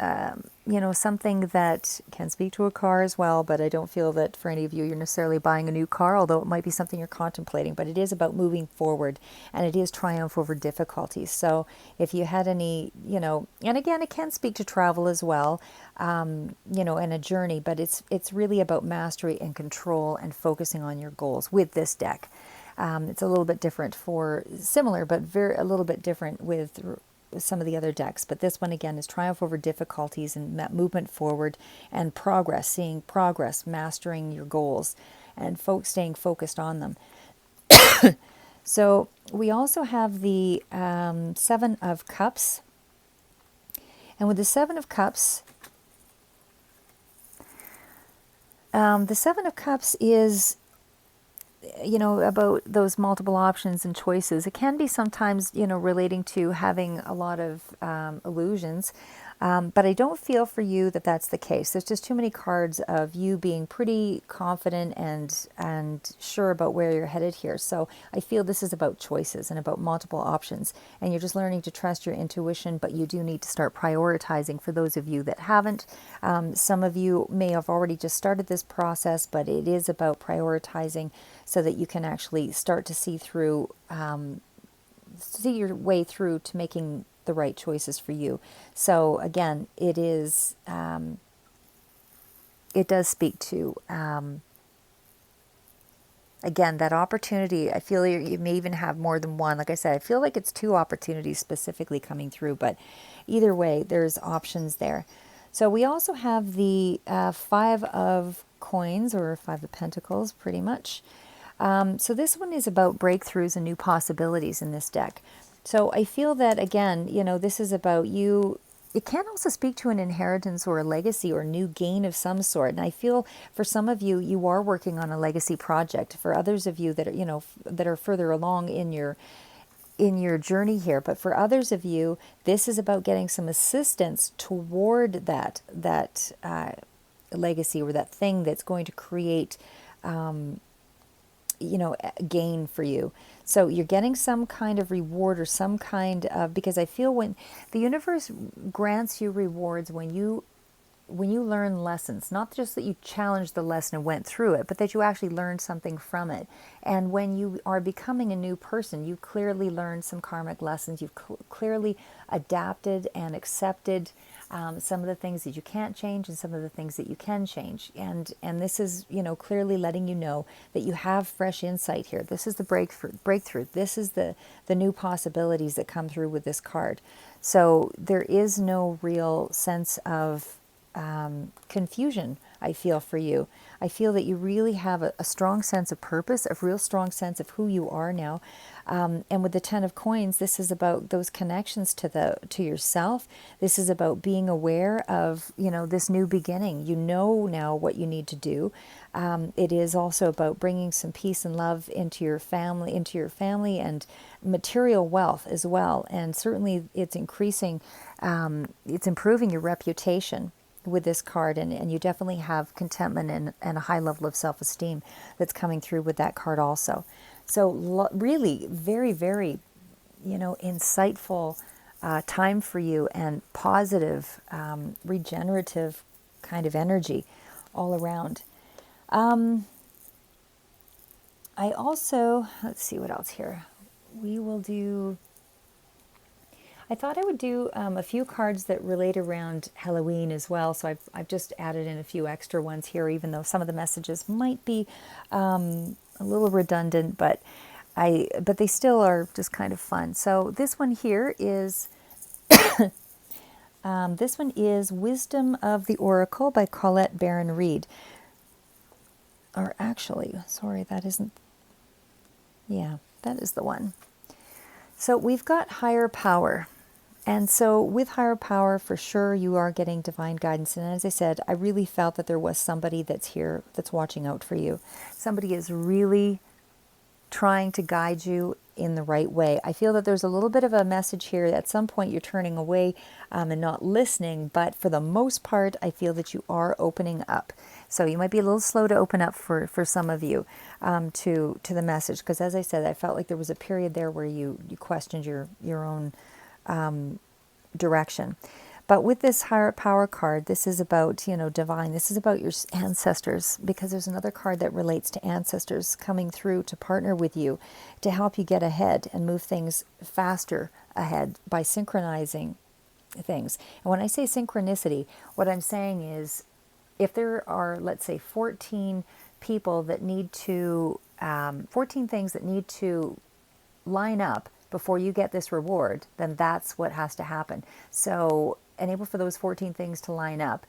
something that can speak to a car as well, but I don't feel that for any of you, you're necessarily buying a new car, although it might be something you're contemplating, but it is about moving forward, and it is triumph over difficulties. So if you had any, and again, it can speak to travel as well, and a journey, but it's really about mastery and control and focusing on your goals with this deck. It's a little bit different similar, but a little bit different with some of the other decks, but this one again is triumph over difficulties and movement forward and progress, seeing progress, mastering your goals, and staying focused on them. So we also have the 7 of Cups, and with the 7 of Cups, the 7 of Cups is about those multiple options and choices. It can be sometimes, relating to having a lot of illusions, but I don't feel for you that that's the case. There's just too many cards of you being pretty confident and sure about where you're headed here. So I feel this is about choices and about multiple options, and you're just learning to trust your intuition, but you do need to start prioritizing for those of you that haven't. Some of you may have already just started this process, but it is about prioritizing so that you can actually start to see your way through to making the right choices for you. So again, it is, it does speak to, again, that opportunity. I feel you may even have more than one. Like I said, I feel like it's two opportunities specifically coming through, but either way, there's options there. So we also have the Five of Coins, or Five of Pentacles, pretty much. So this one is about breakthroughs and new possibilities in this deck. So I feel that, again, this is about you. It can also speak to an inheritance or a legacy or new gain of some sort. And I feel for some of you, you are working on a legacy project. For others of you that are, that are further along in your journey here. But for others of you, this is about getting some assistance toward that legacy, or that thing that's going to create gain for you. So you're getting some kind of reward, or some kind of, because I feel when the universe grants you rewards, when you learn lessons, not just that you challenged the lesson and went through it, but that you actually learned something from it. And when you are becoming a new person, you clearly learned some karmic lessons. You've clearly adapted and accepted some of the things that you can't change, and some of the things that you can change. And this is, clearly letting you know that you have fresh insight here. This is the breakthrough. This is the new possibilities that come through with this card. So there is no real sense of confusion, I feel, for you. I feel that you really have a strong sense of purpose, a real strong sense of who you are now. And with the Ten of Coins, this is about those connections to yourself. This is about being aware of, this new beginning. You know now what you need to do. It is also about bringing some peace and love into your family, and material wealth as well. And certainly it's increasing, it's improving your reputation with this card, and you definitely have contentment and a high level of self-esteem that's coming through with that card also. So really very, very, insightful time for you, and positive, regenerative kind of energy all around. I also, let's see what else here. I thought I would do a few cards that relate around Halloween as well. So I've just added in a few extra ones here, even though some of the messages might be a little redundant, but they still are just kind of fun. So this one here is Wisdom of the Oracle by Colette Baron Reid. Or actually, sorry, that isn't. Yeah, that is the one. So we've got higher power. And so with higher power, for sure, you are getting divine guidance. And as I said, I really felt that there was somebody that's here, that's watching out for you. Somebody is really trying to guide you in the right way. I feel that there's a little bit of a message here. At some point, you're turning away and not listening. But for the most part, I feel that you are opening up. So you might be a little slow to open up for some of you to the message. Because as I said, I felt like there was a period there where you questioned your own direction. But with this higher power card, this is about, divine. This is about your ancestors, because there's another card that relates to ancestors coming through to partner with you to help you get ahead and move things faster ahead by synchronizing things. And when I say synchronicity, what I'm saying is, if there are, let's say, 14 people that need to, 14 things that need to line up before you get this reward, then that's what has to happen. So, enable for those 14 things to line up,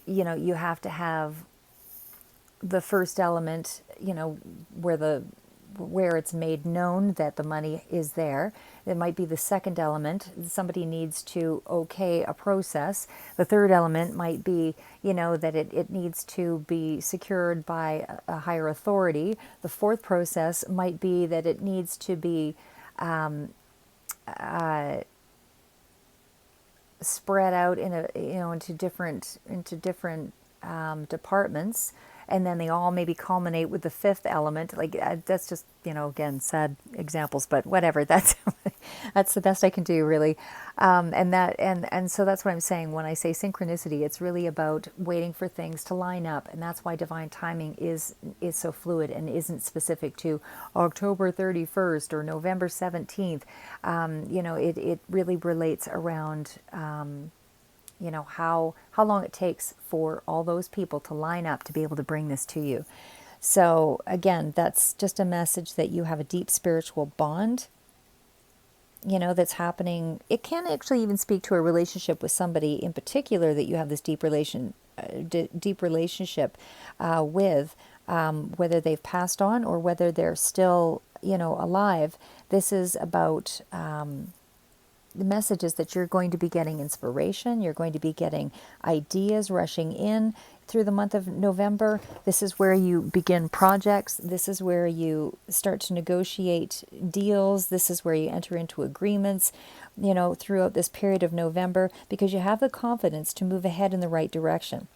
you have to have the first element, where it's made known that the money is there. It might be the second element. Somebody needs to okay a process. The third element might be, that it needs to be secured by a higher authority. The fourth process might be that it needs to be spread out into different departments. and then they all maybe culminate with the fifth element. Like that's just, again, sad examples, but whatever. That's that's the best I can do, really. And so that's what I'm saying when I say synchronicity. It's really about waiting for things to line up, and that's why divine timing is so fluid and isn't specific to October 31st or November 17th. It really relates around how long it takes for all those people to line up to be able to bring this to you. So again, that's just a message that you have a deep spiritual bond, that's happening. It can actually even speak to a relationship with somebody in particular that you have this deep relationship with, whether they've passed on or whether they're still, alive. This is about the message is that you're going to be getting inspiration. You're going to be getting ideas rushing in through the month of November. This is where you begin projects. This is where you start to negotiate deals. This is where you enter into agreements, throughout this period of November, because you have the confidence to move ahead in the right direction.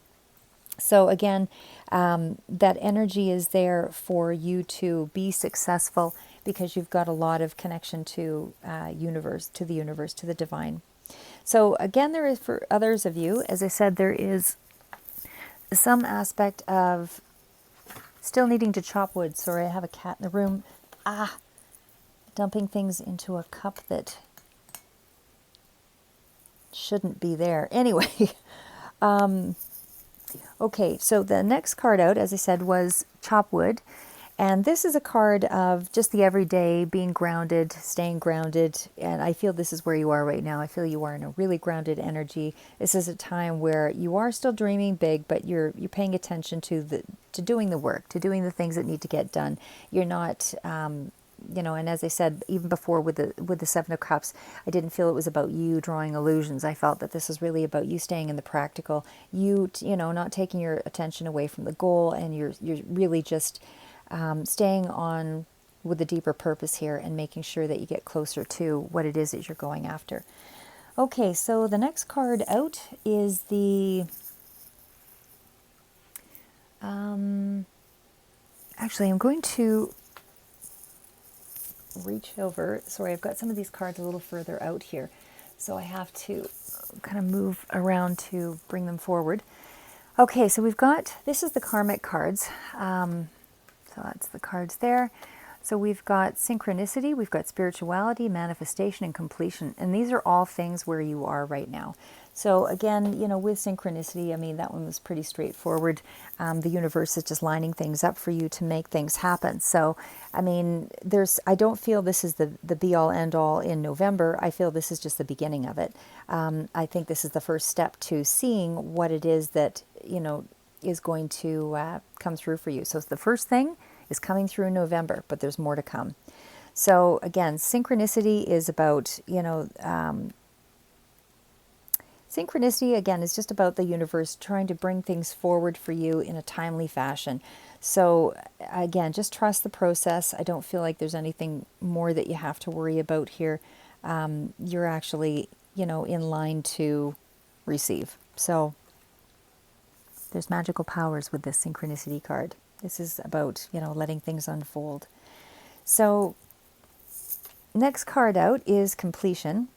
So again, that energy is there for you to be successful because you've got a lot of connection to the universe, to the divine. So again, there is, for others of you, as I said, there is some aspect of still needing to chop wood. Sorry, I have a cat in the room. Dumping things into a cup that shouldn't be there. Anyway, okay, so the next card out, as I said, was chop wood. And this is a card of just the everyday, being grounded, staying grounded. And I feel this is where you are right now. I feel you are in a really grounded energy. This is a time where you are still dreaming big, but you're paying attention to doing the work, to doing the things that need to get done. You're not, and as I said, even before with the Seven of Cups, I didn't feel it was about you drawing illusions. I felt that this is really about you staying in the practical, not taking your attention away from the goal, and you're really just staying on with a deeper purpose here and making sure that you get closer to what it is that you're going after. Okay, so the next card out is the... actually, I'm going to reach over. Sorry, I've got some of these cards a little further out here, so I have to kind of move around to bring them forward. Okay, so we've got... this is the karmic cards. So that's the cards there. So we've got synchronicity, we've got spirituality, manifestation, and completion. And these are all things where you are right now. So again, with synchronicity, I mean, that one was pretty straightforward. The universe is just lining things up for you to make things happen. So, I mean, I don't feel this is the be-all, end-all in November. I feel this is just the beginning of it. I think this is the first step to seeing what it is that, is going to come through for you. So the first thing is coming through in November, but there's more to come. So again, synchronicity is about, synchronicity again is just about the universe trying to bring things forward for you in a timely fashion. So again, just trust the process. I don't feel like there's anything more that you have to worry about here. You're actually, in line to receive. So there's magical powers with this synchronicity card. This is about, letting things unfold. So next card out is completion.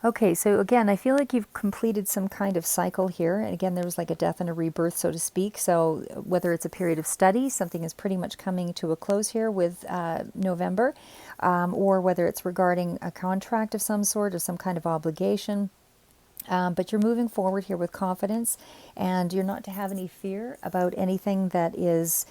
Okay, so again, I feel like you've completed some kind of cycle here. And again, there was like a death and a rebirth, so to speak. So whether it's a period of study, something is pretty much coming to a close here with November, or whether it's regarding a contract of some sort or some kind of obligation. But you're moving forward here with confidence, and you're not to have any fear about anything that is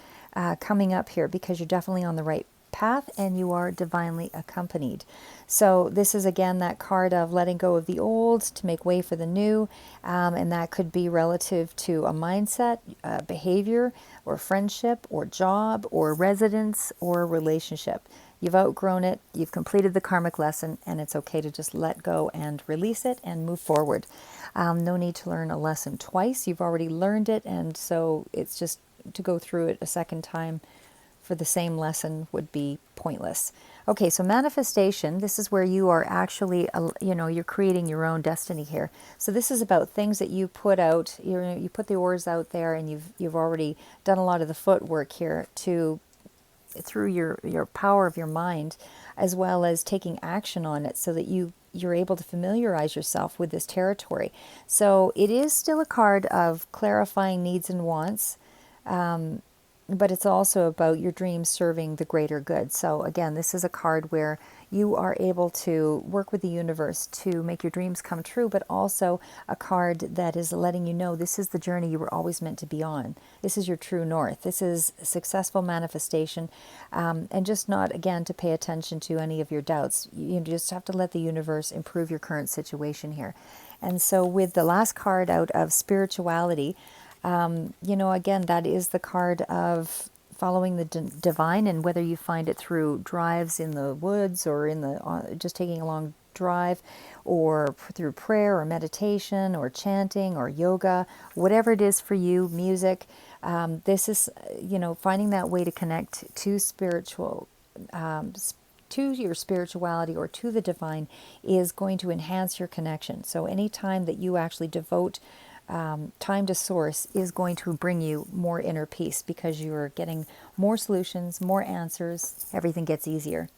coming up here, because you're definitely on the right path and you are divinely accompanied. So this is again that card of letting go of the old to make way for the new, and that could be relative to a mindset, behavior, or friendship, or job, or residence, or relationship. You've outgrown it, you've completed the karmic lesson, and it's okay to just let go and release it and move forward. No need to learn a lesson twice. You've already learned it, and so it's just to go through it a second time for the same lesson would be pointless. Okay, so manifestation, this is where you are actually, you're creating your own destiny here. So this is about things that you put out, you put the oars out there, and you've already done a lot of the footwork here to through your power of your mind, as well as taking action on it, so that you're able to familiarize yourself with this territory. So it is still a card of clarifying needs and wants, but it's also about your dreams serving the greater good. So again, this is a card where you are able to work with the universe to make your dreams come true, but also a card that is letting you know this is the journey you were always meant to be on. This is your true north. This is successful manifestation, and just not, again, to pay attention to any of your doubts. You just have to let the universe improve your current situation here. And so with the last card out of spirituality, again, that is the card of following the divine, and whether you find it through drives in the woods or in the just taking a long drive, or through prayer or meditation or chanting or yoga, whatever it is for you, music. This is, finding that way to connect to to your spirituality or to the divine is going to enhance your connection. So anytime that you actually devote time to source is going to bring you more inner peace, because you're getting more solutions, more answers. Everything gets easier.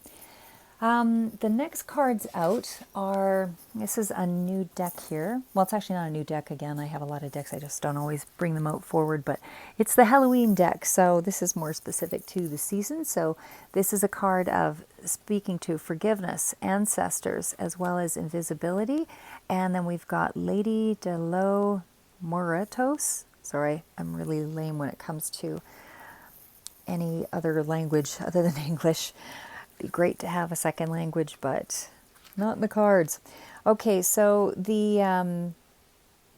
The next cards out are, this is a new deck here. Well, it's actually not a new deck again. I have a lot of decks. I just don't always bring them out forward, but it's the Halloween deck. So this is more specific to the season. So this is a card of speaking to forgiveness, ancestors, as well as invisibility. And then we've got Lady de los Muertos. Sorry, I'm really lame when it comes to any other language other than English. Be great to have a second language, but not in the cards. Okay, so the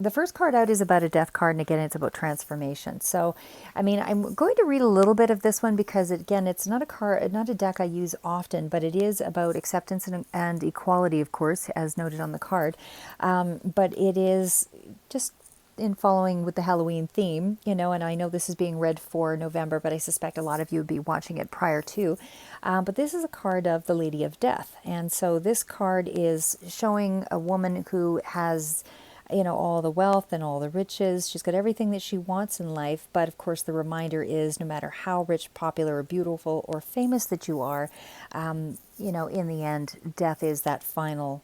first card out is about a death card, and again, it's about transformation. So, I'm going to read a little bit of this one because, again, it's not a card, not a deck I use often, but it is about acceptance and equality, of course, as noted on the card. But it is just in following with the Halloween theme, and I know this is being read for November, but I suspect a lot of you would be watching it prior to. But this is a card of the Lady of Death. And so this card is showing a woman who has, all the wealth and all the riches. She's got everything that she wants in life. But of course, the reminder is no matter how rich, popular, or beautiful, or famous that you are, in the end, death is that final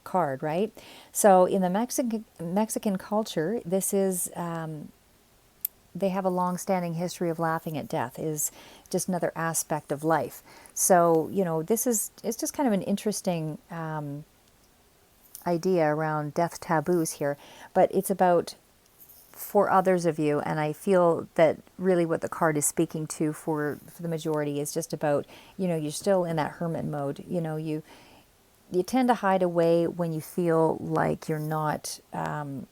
card, right? So in the Mexican culture, this is, they have a long-standing history of laughing at death, is just another aspect of life. So, it's just kind of an interesting idea around death taboos here, but it's about for others of you, and I feel that really what the card is speaking to for the majority is just about, you're still in that hermit mode. You tend to hide away when you feel like you're not a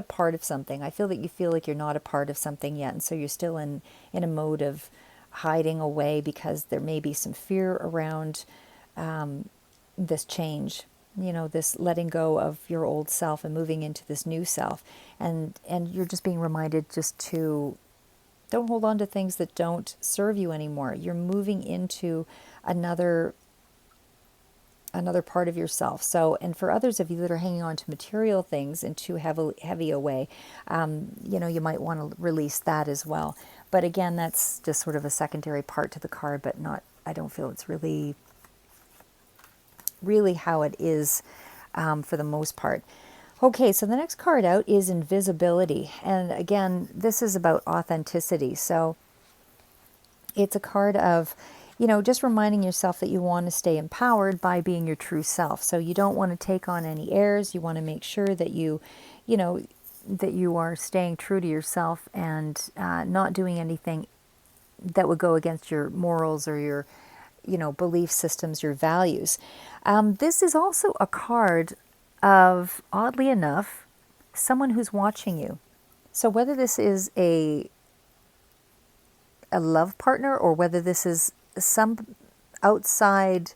part of something. I feel that you feel like you're not a part of something yet, and so you're still in a mode of hiding away because there may be some fear around this change. This letting go of your old self and moving into this new self, and you're just being reminded just to don't hold on to things that don't serve you anymore. You're moving into another part of yourself. So, and for others of you that are hanging on to material things in too heavy a way, you might want to release that as well. But again, that's just sort of a secondary part to the card, but I don't feel it's really how it is for the most part. Okay, so the next card out is invisibility. And again, this is about authenticity. So it's a card of, just reminding yourself that you want to stay empowered by being your true self. So you don't want to take on any airs. You want to make sure that that you are staying true to yourself and not doing anything that would go against your morals or your, belief systems, your values. This is also a card of, oddly enough, someone who's watching you. So whether this is a love partner or whether this is some outside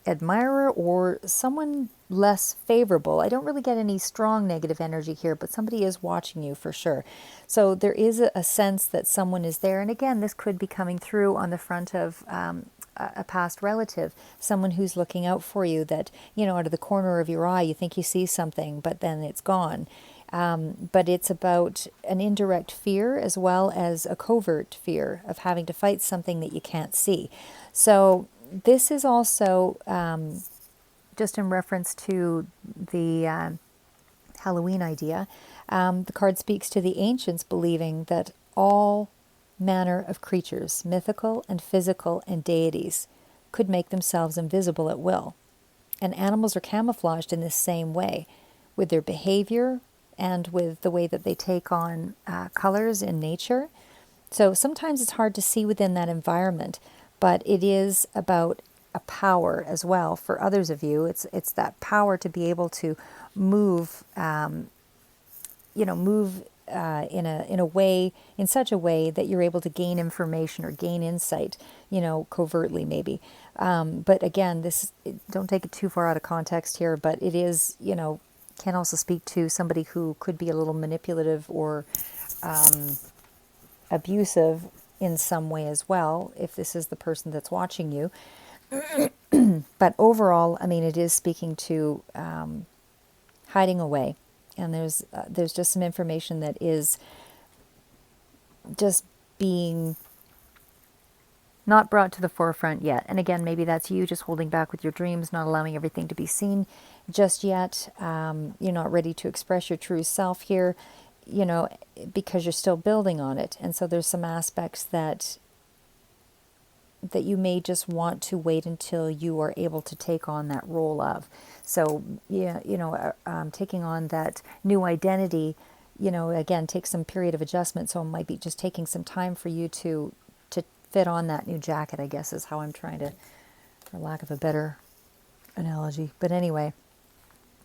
admirer or someone less favorable. I don't really get any strong negative energy here, but somebody is watching you for sure. So there is a sense that someone is there. And again, this could be coming through on the front of a past relative, someone who's looking out for you that, out of the corner of your eye, you think you see something, but then it's gone. But it's about an indirect fear as well as a covert fear of having to fight something that you can't see. So this is also just in reference to the Halloween idea. The card speaks to the ancients believing that all manner of creatures, mythical and physical and deities, could make themselves invisible at will. And animals are camouflaged in this same way with their behavior and with the way that they take on colors in nature. So sometimes it's hard to see within that environment, but it is about a power as well for others of you. It's that power to be able to move, move in such a way that you're able to gain information or gain insight, covertly maybe. But again, don't take it too far out of context here, but it is, can also speak to somebody who could be a little manipulative or abusive in some way as well, if this is the person that's watching you. But overall, I mean, it is speaking to hiding away. And there's just some information that is just being not brought to the forefront yet. And again, maybe that's you just holding back with your dreams, not allowing everything to be seen just yet. You're not ready to express your true self here, because you're still building on it. And so there's some aspects that you may just want to wait until you are able to take on that role of. So, taking on that new identity, again, takes some period of adjustment. So it might be just taking some time for you to fit on that new jacket, I guess, is how I'm trying to, for lack of a better analogy. But anyway,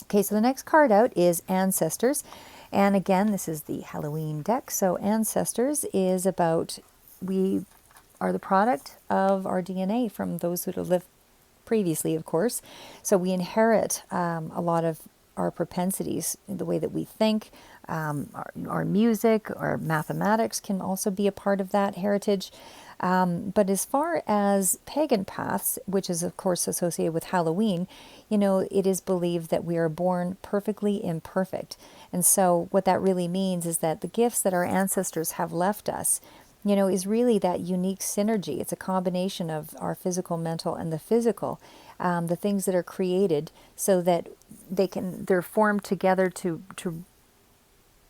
okay, so the next card out is Ancestors. And again, this is the Halloween deck. So Ancestors is about, we are the product of our DNA from those who have lived previously, of course. So we inherit a lot of our propensities in the way that we think. Our music, our mathematics can also be a part of that heritage. But as far as pagan paths, which is of course associated with Halloween, it is believed that we are born perfectly imperfect. And so what that really means is that the gifts that our ancestors have left us, is really that unique synergy. It's a combination of our physical, mental, and the physical, the things that are created so that they're formed together to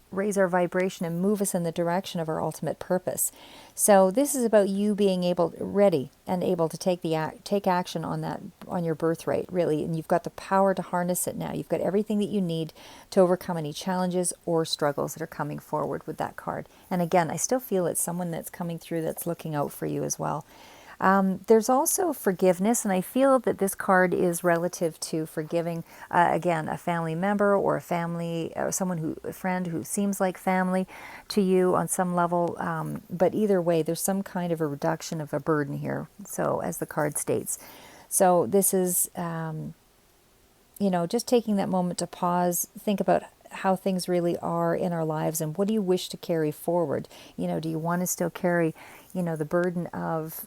raise our vibration and move us in the direction of our ultimate purpose. So this is about you being ready and able to take action on your birthright, really. And you've got the power to harness it now. You've got everything that you need to overcome any challenges or struggles that are coming forward with that card. And again, I still feel it's someone that's coming through that's looking out for you as well. There's also forgiveness, and I feel that this card is relative to forgiving, again, a family member or a friend who seems like family to you on some level. But either way, there's some kind of a reduction of a burden here. So, as the card states, so this is, just taking that moment to pause, think about how things really are in our lives and what do you wish to carry forward. Do you want to still carry the burden of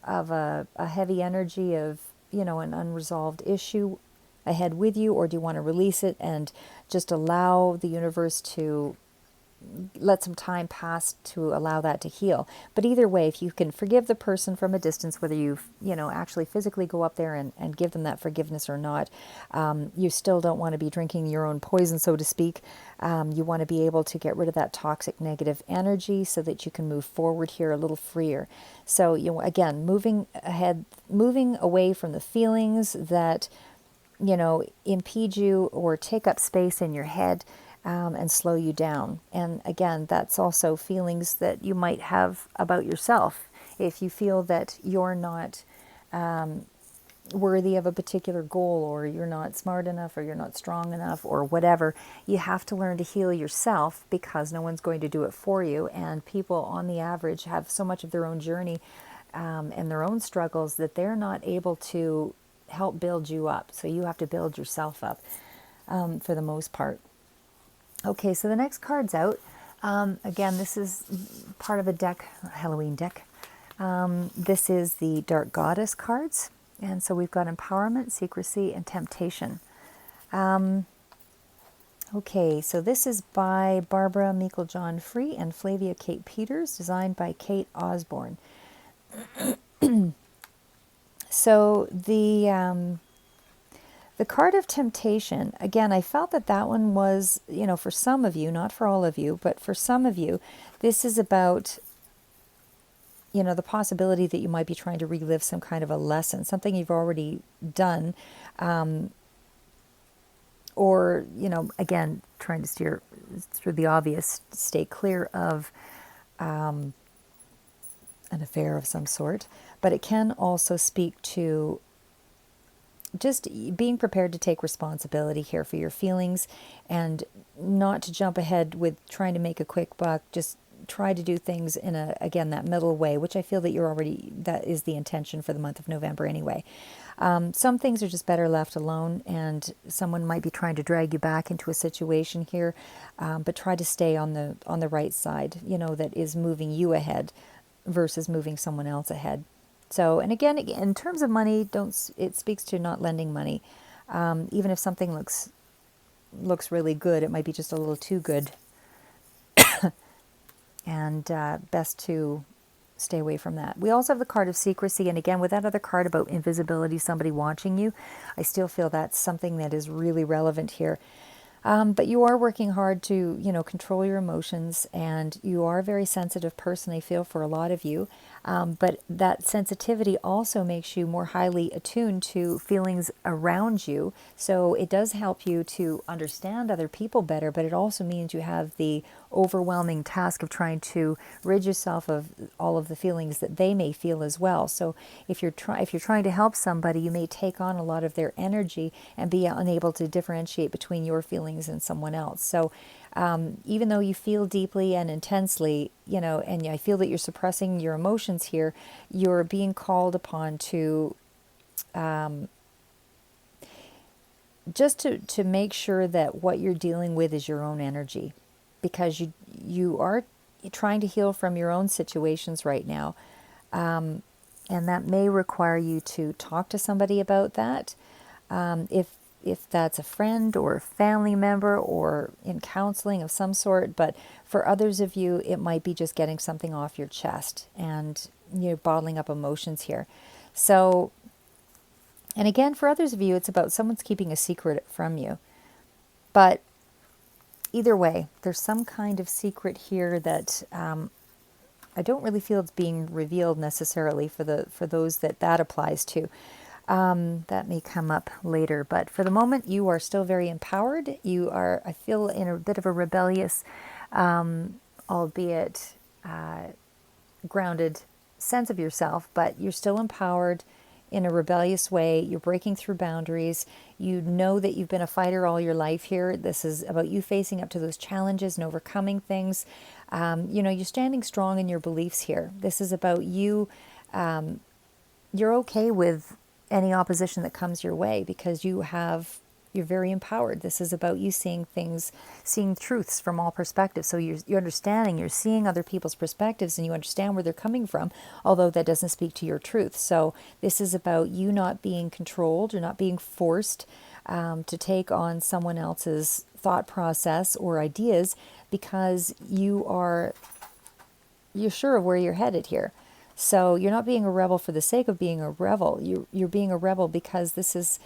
a heavy energy of an unresolved issue ahead with you, or do you want to release it and just allow the universe to let some time pass to allow that to heal? But either way, if you can forgive the person from a distance, whether you actually physically go up there and give them that forgiveness or not, you still don't want to be drinking your own poison, so to speak. You want to be able to get rid of that toxic negative energy so that you can move forward here a little freer. So again, moving away from the feelings that impede you or take up space in your head, and slow you down. And again, that's also feelings that you might have about yourself. If you feel that you're not worthy of a particular goal, or you're not smart enough, or you're not strong enough, or whatever, you have to learn to heal yourself, because no one's going to do it for you. And people on the average have so much of their own journey and their own struggles, that they're not able to help build you up. So you have to build yourself up for the most part. Okay, so the next card's out. Again, this is part of a deck, a Halloween deck. This is the Dark Goddess cards. And so we've got empowerment, secrecy, and temptation. Okay, so this is by Barbara Meikle-John Free and Flavia Kate Peters, designed by Kate Osborne. So the card of temptation, again, I felt that that one was, for some of you, not for all of you, but for some of you, this is about, the possibility that you might be trying to relive some kind of a lesson, something you've already done, or, again, trying to steer through the obvious, stay clear of an affair of some sort. But it can also speak to just being prepared to take responsibility here for your feelings and not to jump ahead with trying to make a quick buck. Just try to do things in again, that middle way, which I feel that that is the intention for the month of November anyway. Some things are just better left alone, and someone might be trying to drag you back into a situation here, but try to stay on the right side, that is moving you ahead versus moving someone else ahead. So, and again, in terms of money, it speaks to not lending money. Even if something looks really good, it might be just a little too good, and best to stay away from that. We also have the card of secrecy, and again, with that other card about invisibility, somebody watching you, I still feel that's something that is really relevant here. But you are working hard to, control your emotions, and you are a very sensitive person, I feel, for a lot of you. But that sensitivity also makes you more highly attuned to feelings around you. So it does help you to understand other people better, but it also means you have the overwhelming task of trying to rid yourself of all of the feelings that they may feel as well. So if you're trying to help somebody, you may take on a lot of their energy and be unable to differentiate between your feelings and someone else. So even though you feel deeply and intensely, and I feel that you're suppressing your emotions here, you're being called upon to just to make sure that what you're dealing with is your own energy, because you are trying to heal from your own situations right now, and that may require you to talk to somebody about that. If that's a friend or a family member or in counseling of some sort. But for others of you, it might be just getting something off your chest and bottling up emotions here. So, and again, for others of you, it's about someone's keeping a secret from you. But either way, there's some kind of secret here that I don't really feel it's being revealed necessarily for those that applies to. That may come up later, but for the moment, you are still very empowered. You are, I feel, in a bit of a rebellious, albeit grounded sense of yourself, but you're still empowered in a rebellious way. You're breaking through boundaries. You know that you've been a fighter all your life here. This is about you facing up to those challenges and overcoming things. You're standing strong in your beliefs here. This is about you. You're okay with any opposition that comes your way because you're very empowered. This is about you seeing things, seeing truths from all perspectives. So you're understanding, you're seeing other people's perspectives, and you understand where they're coming from, although that doesn't speak to your truth. So this is about you not being controlled, you're not being forced to take on someone else's thought process or ideas, because you're sure of where you're headed here. So you're not being a rebel for the sake of being a rebel. You're being a rebel because this is,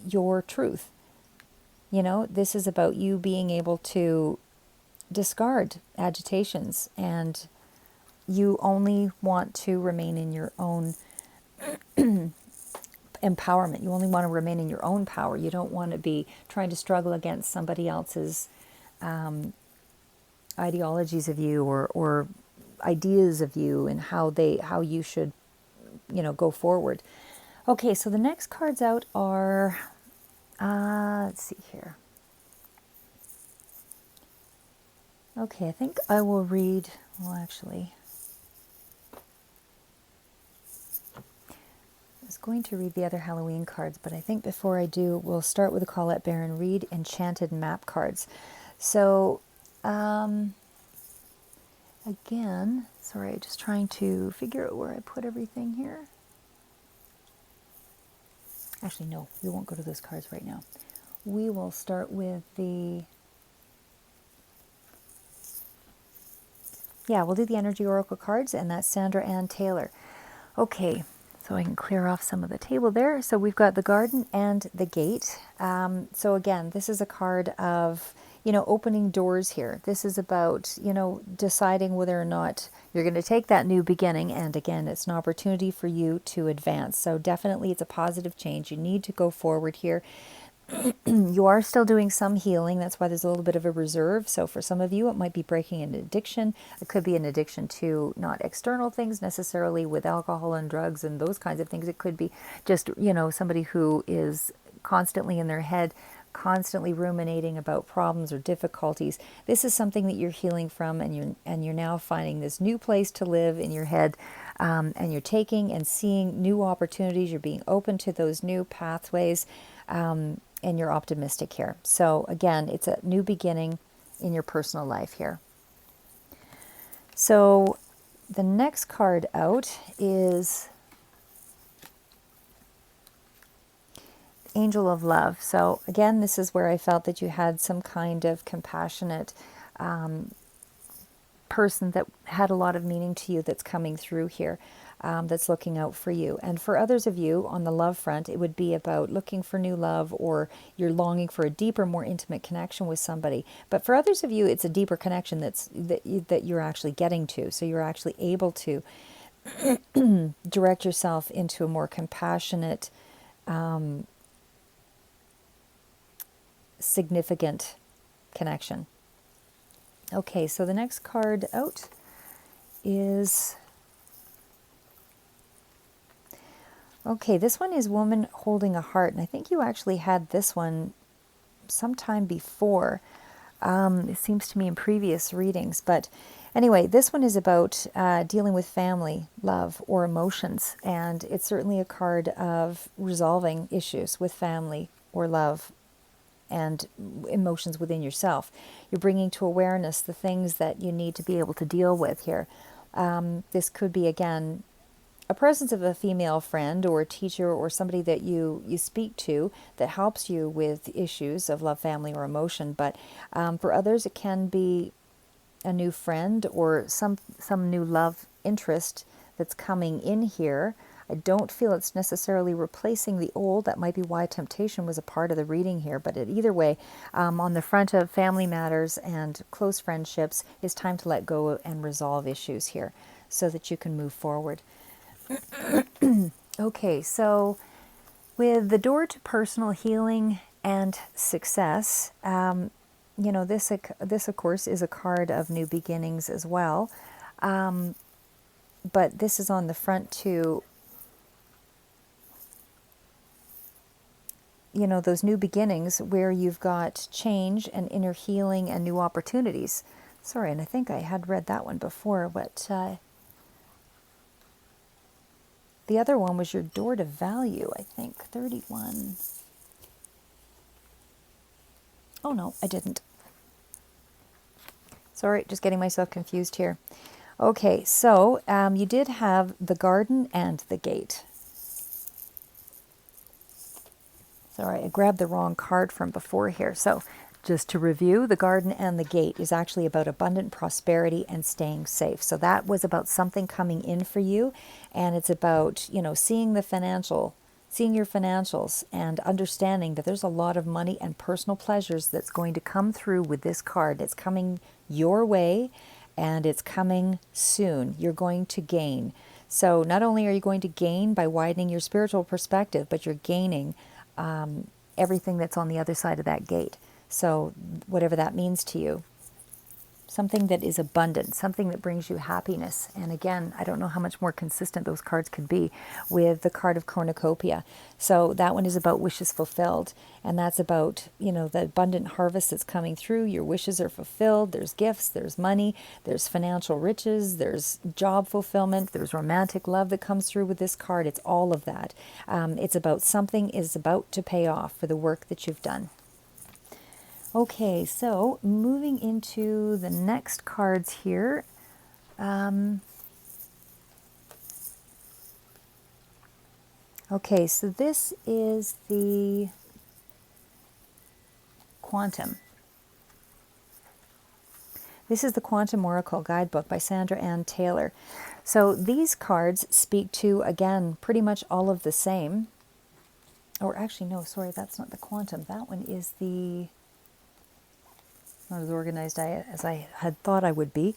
your truth. This is about you being able to discard agitations, and you only want to remain in your own empowerment. You only want to remain in your own power. You don't want to be trying to struggle against somebody else's ideologies of you or ideas of you and how you should go forward. Okay, so the next cards out are let's see here. Okay, I think I will read, well, actually, going to read the other Halloween cards, but I think before I do, we'll start with the Colette Baron Reed Enchanted Map cards. So, again, sorry, just trying to figure out where I put everything here. Actually, no, we won't go to those cards right now. We will start with the... Yeah, we'll do the Energy Oracle cards, and that's Sandra Ann Taylor. Okay, so I can clear off some of the table there. So we've got the Garden and the Gate. So again, this is a card of, opening doors here. This is about, deciding whether or not you're going to take that new beginning. And again, it's an opportunity for you to advance. So definitely it's a positive change. You need to go forward here. You are still doing some healing. That's why there's a little bit of a reserve. So for some of you, it might be breaking an addiction. It could be an addiction to not external things necessarily with alcohol and drugs and those kinds of things. It could be just, somebody who is constantly in their head, constantly ruminating about problems or difficulties. This is something that you're healing from, and you're now finding this new place to live in your head, and you're taking and seeing new opportunities. You're being open to those new pathways. And you're optimistic here. So again, it's a new beginning in your personal life here. So the next card out is Angel of Love. So again, this is where I felt that you had some kind of compassionate person that had a lot of meaning to you that's coming through here. That's looking out for you. And for others of you on the love front, it would be about looking for new love, or you're longing for a deeper, more intimate connection with somebody. But for others of you, it's a deeper connection that you're actually getting to. So you're actually able to direct yourself into a more compassionate, significant connection. Okay, so the next card out is... Okay, this one is Woman Holding a Heart, and I think you actually had this one sometime before. It seems to me in previous readings, but anyway, this one is about dealing with family, love, or emotions, and it's certainly a card of resolving issues with family or love and emotions within yourself. You're bringing to awareness the things that you need to be able to deal with here. This could be, again, a presence of a female friend or a teacher or somebody that you speak to that helps you with issues of love, family, or emotion. But for others, it can be a new friend or some new love interest that's coming in here. I don't feel it's necessarily replacing the old. That might be why temptation was a part of the reading here. But either way, on the front of family matters and close friendships, it's time to let go and resolve issues here so that you can move forward. Okay, so with the door to personal healing and success, this of course is a card of new beginnings as well. But this is on the front to, those new beginnings where you've got change and inner healing and new opportunities. Sorry, and I think I had read that one before, but the other one was your door to value, I think, 31. Oh, no, I didn't. Sorry, just getting myself confused here. Okay, so you did have the Garden and the Gate. Sorry, I grabbed the wrong card from before here. So just to review, the Garden and the Gate is actually about abundant prosperity and staying safe. So that was about something coming in for you, and it's about, seeing your financials and understanding that there's a lot of money and personal pleasures that's going to come through with this card. It's coming your way, and it's coming soon. You're going to gain. So not only are you going to gain by widening your spiritual perspective, but you're gaining everything that's on the other side of that gate. So whatever that means to you. something that is abundant, something that brings you happiness. And again, I don't know how much more consistent those cards could be with the card of cornucopia. So that one is about wishes fulfilled. And that's about, the abundant harvest that's coming through. Your wishes are fulfilled. There's gifts, there's money, there's financial riches, there's job fulfillment, there's romantic love that comes through with this card. It's all of that. It's about something is about to pay off for the work that you've done. Okay, so moving into the next cards here. Okay, so this is the Quantum. This is the Quantum Oracle Guidebook by Sandra Ann Taylor. So these cards speak to, again, pretty much all of the same. Or actually, no, sorry, that's not the Quantum. That one is the... not as organized as I had thought I would be.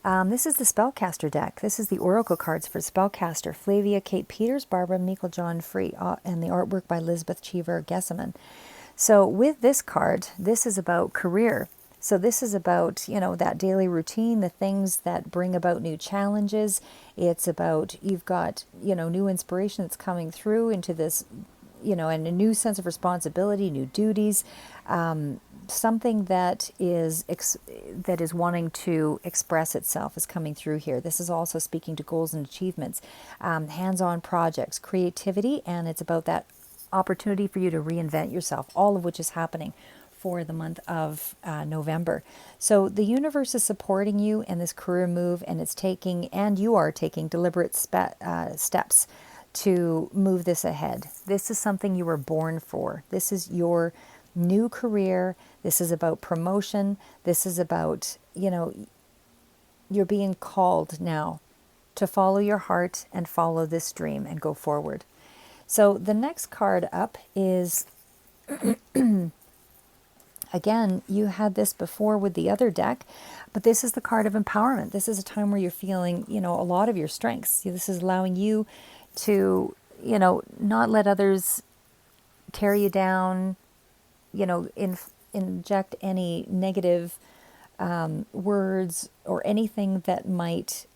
This is the Spellcaster deck. This is the Oracle cards for Spellcaster. Flavia Kate Peters, Barbara Meikle-John Free, and the artwork by Lisbeth Cheever-Gesseman. So with this card, this is about career. So this is about, that daily routine, the things that bring about new challenges. It's about, you've got, new inspiration that's coming through into this, and a new sense of responsibility, new duties. Something that is wanting to express itself is coming through here. This is also speaking to goals and achievements, hands-on projects, creativity, and it's about that opportunity for you to reinvent yourself, all of which is happening for the month of November. So the universe is supporting you in this career move, and you are taking deliberate steps to move this ahead. This is something you were born for. This is your new career. This is about promotion. This is about, you're being called now to follow your heart and follow this dream and go forward. So the next card up is, again, you had this before with the other deck, but this is the card of empowerment. This is a time where you're feeling, a lot of your strengths. This is allowing you to, not let others tear you down, inject any negative words or anything that might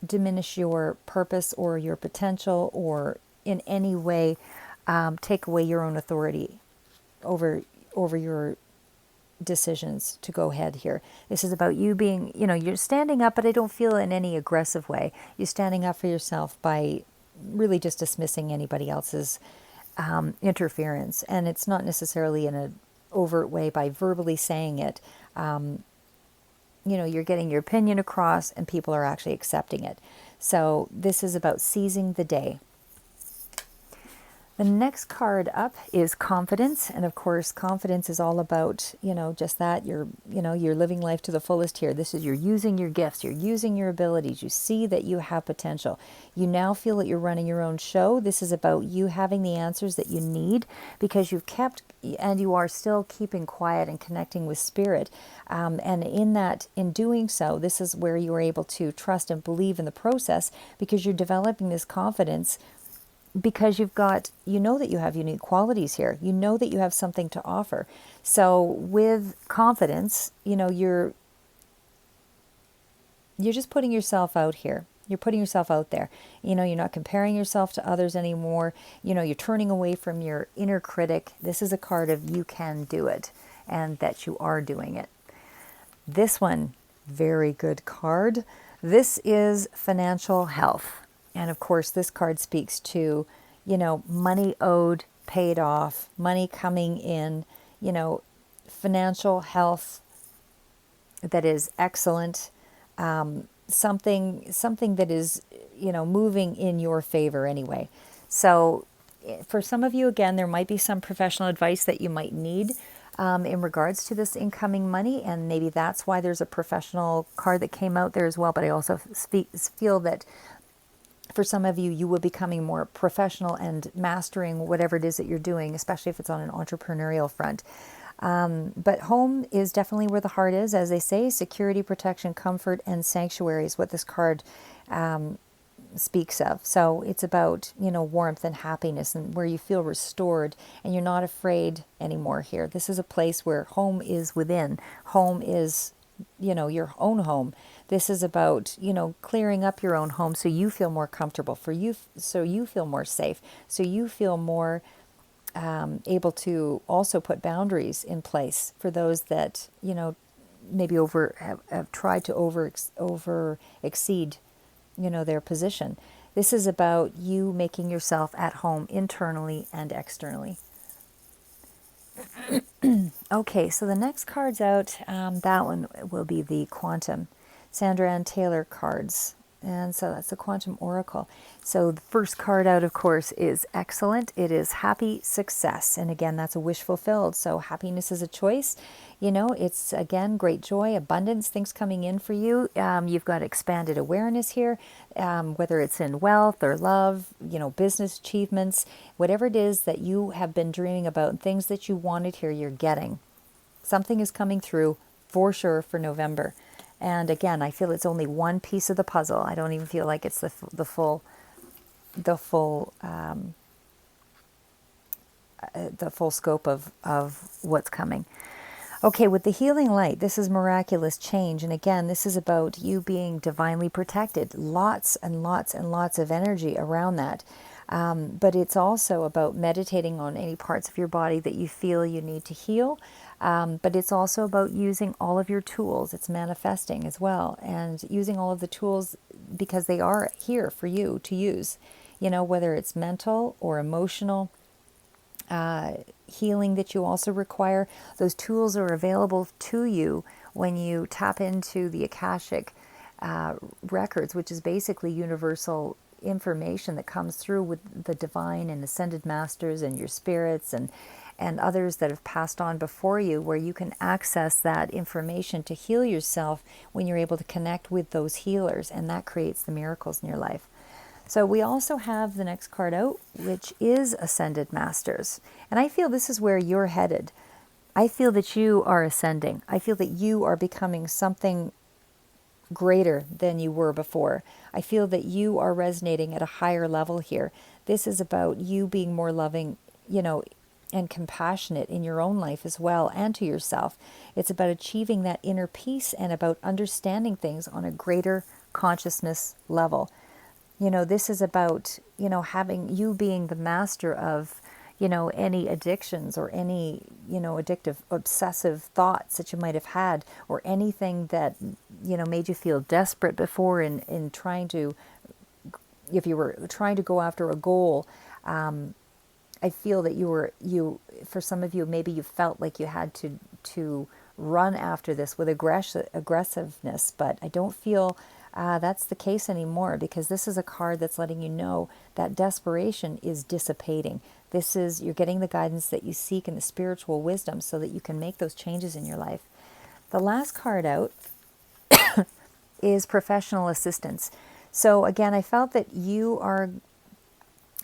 diminish your purpose or your potential, or in any way take away your own authority over your decisions to go ahead here. This is about you being, you're standing up, but I don't feel in any aggressive way. You're standing up for yourself by really just dismissing anybody else's interference. And it's not necessarily in an overt way by verbally saying it. You're getting your opinion across and people are actually accepting it. So this is about seizing the day. The next card up is confidence. And of course, confidence is all about, just that you're living life to the fullest here. This is, you're using your gifts, you're using your abilities. You see that you have potential. You now feel that you're running your own show. This is about you having the answers that you need because you've kept, and you are still keeping quiet and connecting with spirit. And in doing so, this is where you are able to trust and believe in the process because you're developing this confidence. Because that you have unique qualities here. You know that you have something to offer. So with confidence, you're just putting yourself out here. You're putting yourself out there. You're not comparing yourself to others anymore. You're turning away from your inner critic. This is a card of you can do it and that you are doing it. This one, very good card. This is financial health. And of course, this card speaks to, money owed, paid off, money coming in, financial health that is excellent, something that is, moving in your favor anyway. So for some of you, again, there might be some professional advice that you might need in regards to this incoming money. And maybe that's why there's a professional card that came out there as well. But I also feel that for some of you, you will be becoming more professional and mastering whatever it is that you're doing, especially if it's on an entrepreneurial front. But home is definitely where the heart is, as they say. Security, protection, comfort, and sanctuary is what this card speaks of. So it's about, warmth and happiness, and where you feel restored and you're not afraid anymore here. This is a place where home is within. Home is, your own home. This is about, clearing up your own home so you feel more comfortable, so you feel more safe, so you feel more able to also put boundaries in place for those that, maybe have tried to over exceed, their position. This is about you making yourself at home internally and externally. Okay, so the next card's out. That one will be the Quantum Sandra Ann Taylor cards. And so that's the Quantum Oracle. So the first card out, of course, is excellent. It is happy success. And again, that's a wish fulfilled. So happiness is a choice. It's, again, great joy, abundance, things coming in for you. You've got expanded awareness here, whether it's in wealth or love, business achievements, whatever it is that you have been dreaming about and things that you wanted here, you're getting. Something is coming through for sure for November. And again, I feel it's only one piece of the puzzle. I don't even feel like it's the full scope of what's coming. Okay, with the healing light, this is miraculous change. And again, this is about you being divinely protected. Lots and lots and lots of energy around that. But it's also about meditating on any parts of your body that you feel you need to heal. But it's also about using all of your tools. It's manifesting as well. And using all of the tools because they are here for you to use. Whether it's mental or emotional healing that you also require. Those tools are available to you when you tap into the Akashic records, which is basically universal information that comes through with the divine and ascended masters and your spirits and others that have passed on before you, where you can access that information to heal yourself when you're able to connect with those healers, and that creates the miracles in your life. So we also have the next card out, which is Ascended Masters. And I feel this is where you're headed. I feel that you are ascending. I feel that you are becoming something greater than you were before. I feel that you are resonating at a higher level here. This is about you being more loving, and compassionate in your own life as well, and to yourself. It's about achieving that inner peace and about understanding things on a greater consciousness level. This is about, having you being the master of, any addictions or any, addictive, obsessive thoughts that you might have had, or anything that, made you feel desperate before in trying to, if you were trying to go after a goal. I feel that for some of you, maybe you felt like you had to run after this with aggressiveness, but I don't feel that's the case anymore, because this is a card that's letting you know that desperation is dissipating. You're getting the guidance that you seek and the spiritual wisdom so that you can make those changes in your life. The last card out is professional assistance. So again, I felt that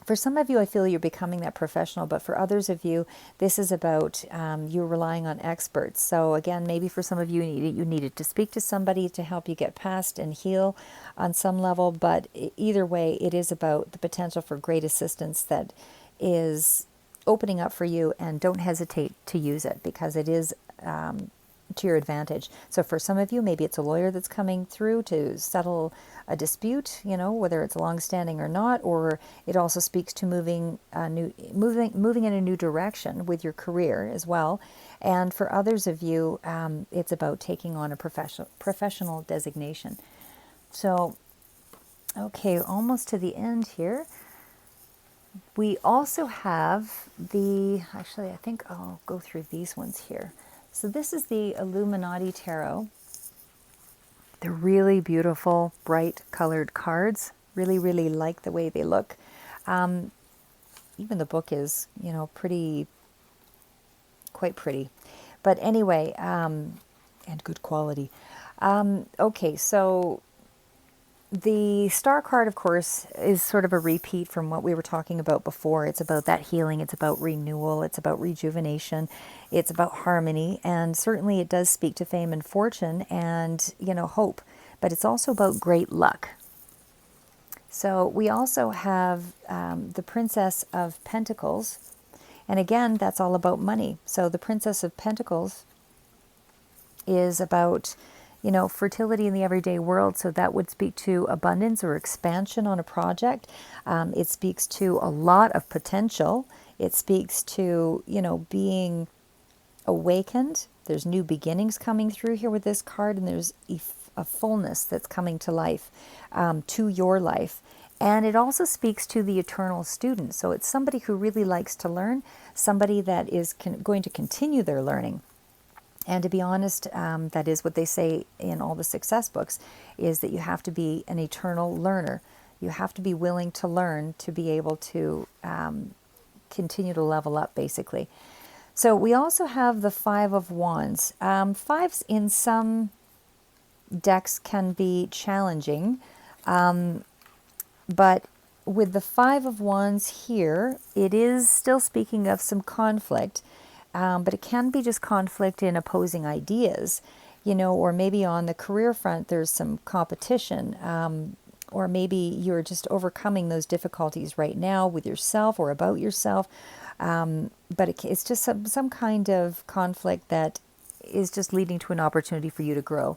for some of you, I feel you're becoming that professional, but for others of you, this is about you relying on experts. So again, maybe for some of you, you needed to speak to somebody to help you get past and heal on some level. But either way, it is about the potential for great assistance that is opening up for you, and don't hesitate to use it, because it is to your advantage. So for some of you, maybe it's a lawyer that's coming through to settle a dispute, whether it's long-standing or not, or it also speaks to moving in a new direction with your career as well. And for others of you, it's about taking on a professional designation. So, okay, almost to the end here. We also have actually, I think I'll go through these ones here. So this is the Illuminati Tarot. They're really beautiful, bright colored cards. Really, really like the way they look. Even the book is, quite pretty. But anyway, and good quality. Okay, so the star card, of course, is sort of a repeat from what we were talking about before. It's about that healing. It's about renewal. It's about rejuvenation. It's about harmony. And certainly it does speak to fame and fortune and, hope. But it's also about great luck. So we also have the Princess of Pentacles. And again, that's all about money. So the Princess of Pentacles is about, you know, fertility in the everyday world. So that would speak to abundance or expansion on a project. It speaks to a lot of potential. It speaks to, you know, being awakened. There's new beginnings coming through here with this card, and there's a fullness that's coming to life, to your life. And it also speaks to the eternal student. So it's somebody who really likes to learn, somebody that is going to continue their learning. And to be honest, that is what they say in all the success books, is that you have to be an eternal learner. You have to be willing to learn to be able to continue to level up, basically. So we also have the Five of Wands. Fives in some decks can be challenging, but with the Five of Wands here, it is still speaking of some conflict, but it can be just conflict in opposing ideas, you know, or maybe on the career front there's some competition, or maybe you're just overcoming those difficulties right now with yourself or about yourself. But it's just some kind of conflict that is just leading to an opportunity for you to grow.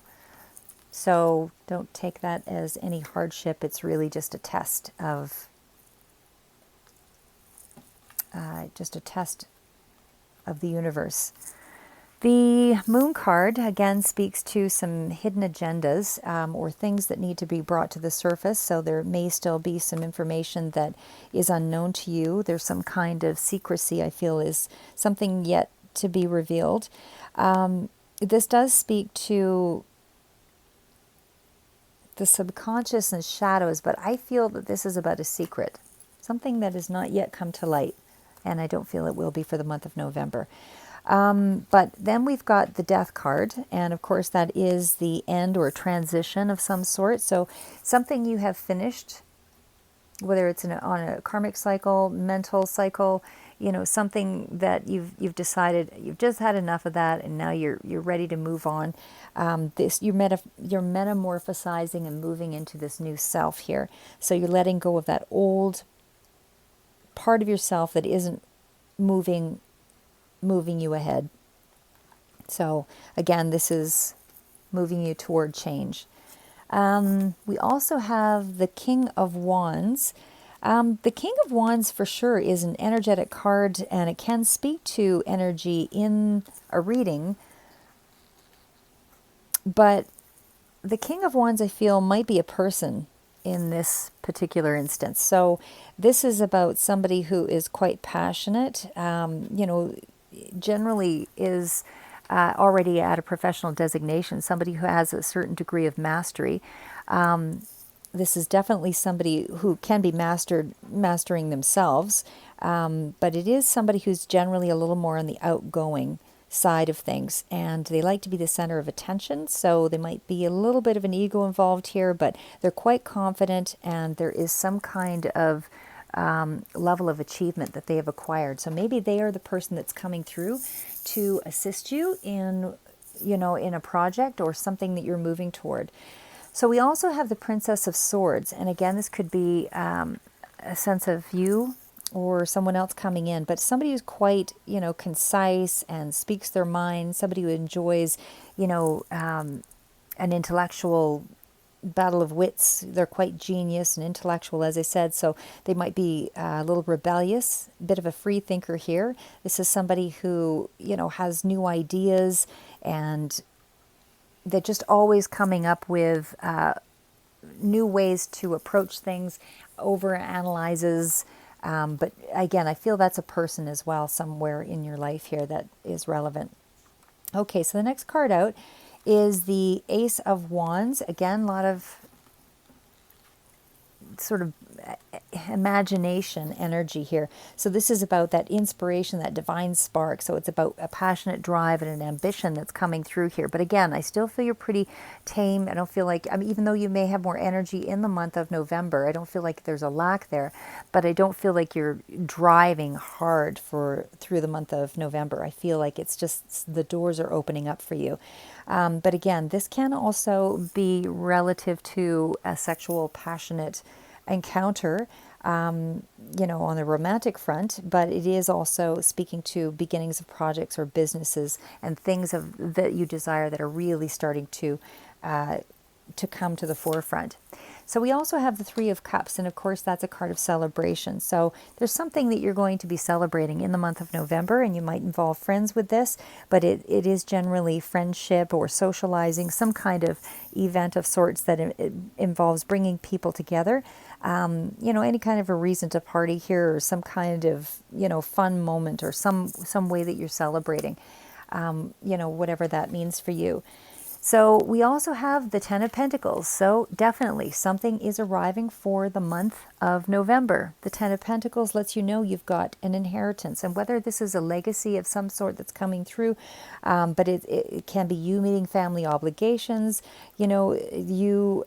So don't take that as any hardship. It's really just a test of the universe. The Moon card, again, speaks to some hidden agendas, or things that need to be brought to the surface. So there may still be some information that is unknown to you. There's some kind of secrecy, I feel, is something yet to be revealed. This does speak to the subconscious and shadows, but I feel that this is about a secret, something that has not yet come to light, and I don't feel it will be for the month of November. But then we've got the Death card, and of course that is the end or transition of some sort. So something you have finished, whether it's on a karmic cycle, mental cycle, you know, something that you've decided you've just had enough of that, and now you're ready to move on. You're metamorphosizing and moving into this new self here. So you're letting go of that old part of yourself that isn't moving you ahead. So again, this is moving you toward change. We also have the King of Wands. The King of Wands for sure is an energetic card, and it can speak to energy in a reading. But the King of Wands, I feel, might be a person in this particular instance. So this is about somebody who is quite passionate, you know, generally is already at a professional designation, somebody who has a certain degree of mastery. This is definitely somebody who can be mastering themselves, but it is somebody who's generally a little more on the outgoing side of things, and they like to be the center of attention, so there might be a little bit of an ego involved here, but they're quite confident, and there is some kind of level of achievement that they have acquired. So maybe they are the person that's coming through to assist you in, you know, in a project or something that you're moving toward. So we also have the Princess of Swords, and again, this could be a sense of you or someone else coming in, but somebody who's quite, you know, concise and speaks their mind, somebody who enjoys, you know, an intellectual battle of wits. They're quite genius and intellectual, as I said, so they might be a little rebellious, a bit of a free thinker here. This is somebody who, you know, has new ideas, and they're just always coming up with new ways to approach things, overanalyzes. But again, I feel that's a person as well somewhere in your life here that is relevant. Okay, so the next card out is the Ace of Wands. Again, a lot of sort of imagination energy here. So this is about that inspiration, that divine spark. So it's about a passionate drive and an ambition that's coming through here. But again, I still feel you're pretty tame. I don't feel like, I mean, even though you may have more energy in the month of November, I don't feel like there's a lack there, but I don't feel like you're driving hard through the month of November. I feel like it's just the doors are opening up for you. But again, this can also be relative to a sexual, passionate encounter, you know, on the romantic front, but it is also speaking to beginnings of projects or businesses and things that you desire that are really starting to come to the forefront. So we also have the Three of Cups, and of course that's a card of celebration. So there's something that you're going to be celebrating in the month of November, and you might involve friends with this, but it is generally friendship or socializing, some kind of event of sorts that it involves bringing people together. You know, any kind of a reason to party here, or some kind of, you know, fun moment, or some way that you're celebrating, you know, whatever that means for you. So we also have the Ten of Pentacles. So definitely something is arriving for the month of November. The Ten of Pentacles lets you know you've got an inheritance, and whether this is a legacy of some sort that's coming through, but it can be you meeting family obligations, you know, you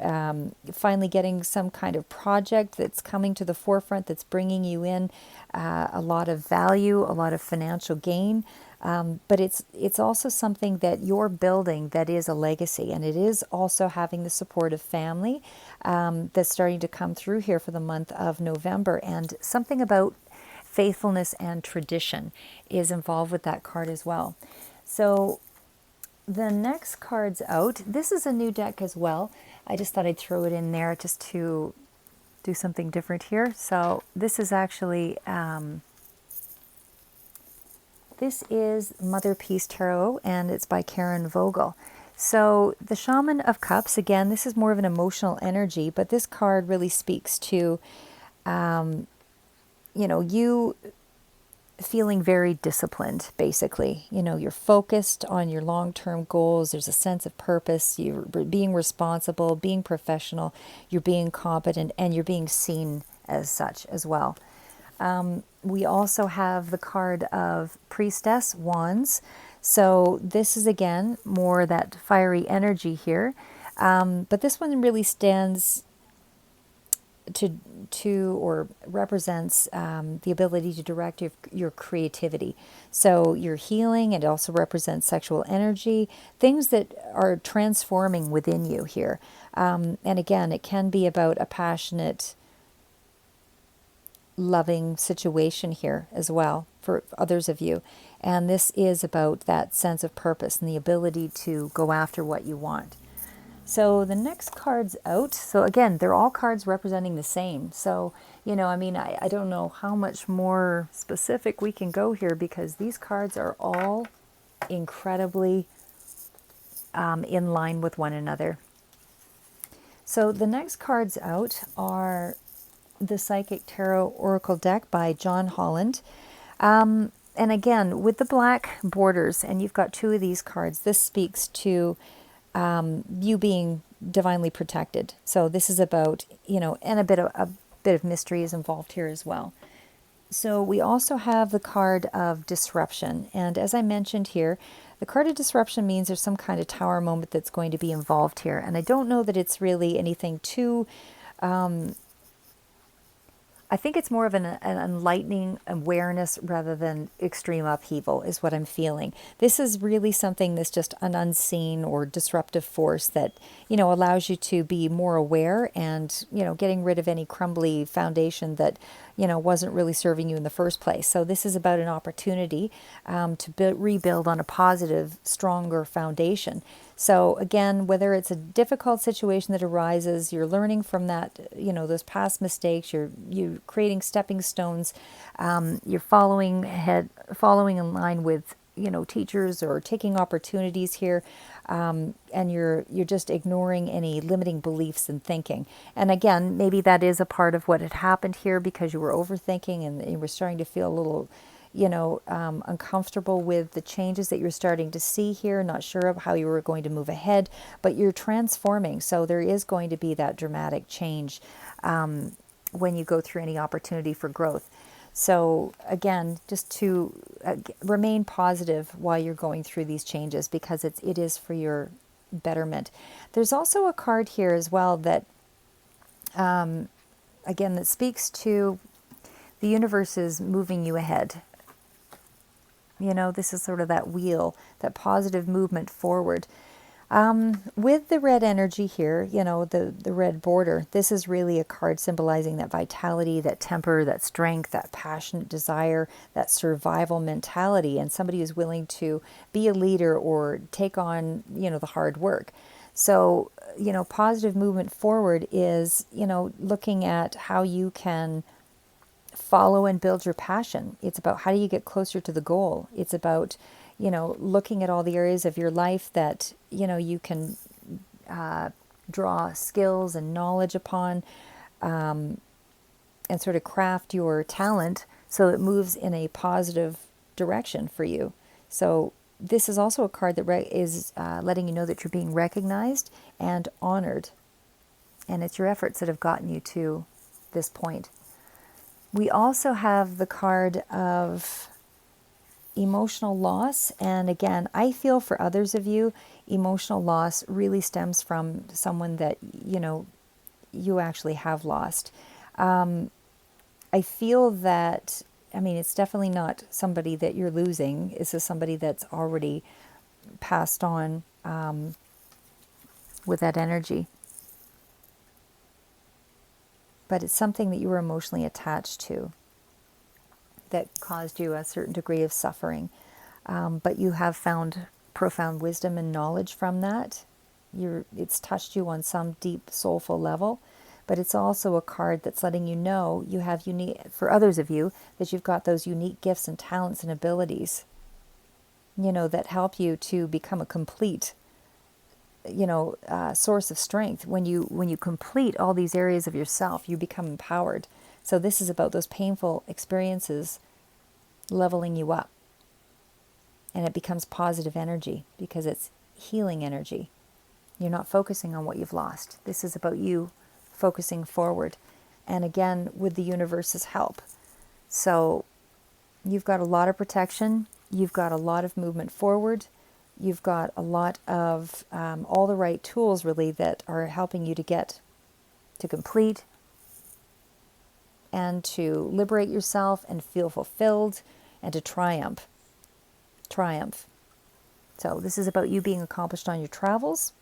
finally getting some kind of project that's coming to the forefront that's bringing you in a lot of value, a lot of financial gain. But it's also something that you're building that is a legacy, and it is also having the support of family that's starting to come through here for the month of November. And something about faithfulness and tradition is involved with that card as well. So the next card's out. This is a new deck as well. I just thought I'd throw it in there just to do something different here. So this is actually... this is Mother Peace Tarot, and it's by Karen Vogel. So the Shaman of Cups, again, this is more of an emotional energy, but this card really speaks to, you know, you feeling very disciplined, basically. You know, you're focused on your long-term goals. There's a sense of purpose. You're being responsible, being professional, you're being competent, and you're being seen as such as well. We also have the card of Priestess, Wands. So this is, again, more that fiery energy here. But this one really stands to or represents the ability to direct your creativity. So your healing, it also represents sexual energy, things that are transforming within you here. And again, it can be about a passionate, loving situation here as well for others of you. And this is about that sense of purpose and the ability to go after what you want. So the next card's out. So again, they're all cards representing the same. So, you know, I mean, I don't know how much more specific we can go here, because these cards are all incredibly in line with one another. So the next cards out are the Psychic Tarot Oracle deck by John Holland. And again, with the black borders, and you've got two of these cards, this speaks to you being divinely protected. So this is about, you know, and a bit of mystery is involved here as well. So we also have the card of disruption. And as I mentioned here, the card of disruption means there's some kind of tower moment that's going to be involved here. And I don't know that it's really anything too... I think it's more of an enlightening awareness rather than extreme upheaval is what I'm feeling. This is really something that's just an unseen or disruptive force that, you know, allows you to be more aware and, you know, getting rid of any crumbly foundation that, you know, wasn't really serving you in the first place. So this is about an opportunity to rebuild on a positive, stronger foundation. So again, whether it's a difficult situation that arises, you're learning from that, you know, those past mistakes, you're creating stepping stones, you're following in line with, you know, teachers, or taking opportunities here, and you're just ignoring any limiting beliefs and thinking. And again, maybe that is a part of what had happened here, because you were overthinking and you were starting to feel a little, you know, uncomfortable with the changes that you're starting to see here, not sure of how you were going to move ahead, but you're transforming. So there is going to be that dramatic change when you go through any opportunity for growth. So again, just to remain positive while you're going through these changes, because it is for your betterment. There's also a card here as well that, again, that speaks to the universe is moving you ahead. You know, this is sort of that wheel, that positive movement forward. With the red energy here, you know, the red border, this is really a card symbolizing that vitality, that temper, that strength, that passionate desire, that survival mentality, and somebody who's willing to be a leader or take on, you know, the hard work. So, you know, positive movement forward is, you know, looking at how you can follow and build your passion. It's about how do you get closer to the goal. It's about, you know, looking at all the areas of your life that, you know, you can draw skills and knowledge upon, and sort of craft your talent so it moves in a positive direction for you. So this is also a card that is letting you know that you're being recognized and honored. And it's your efforts that have gotten you to this point. We also have the card of emotional loss. And again, I feel for others of you, emotional loss really stems from someone that, you know, you actually have lost. I feel that, I mean, it's definitely not somebody that you're losing. This is somebody that's already passed on with that energy. But it's something that you were emotionally attached to that caused you a certain degree of suffering. But you have found profound wisdom and knowledge from that. It's touched you on some deep, soulful level. But it's also a card that's letting you know you have unique, for others of you, that you've got those unique gifts and talents and abilities, you know, that help you to become a complete, you know, source of strength. When you complete all these areas of yourself, you become empowered. So this is about those painful experiences leveling you up. And it becomes positive energy because it's healing energy. You're not focusing on what you've lost. This is about you focusing forward. And again, with the universe's help. So you've got a lot of protection. You've got a lot of movement forward. You've got a lot of all the right tools, really, that are helping you to get to complete and to liberate yourself and feel fulfilled and to triumph. Triumph. So this is about you being accomplished on your travels.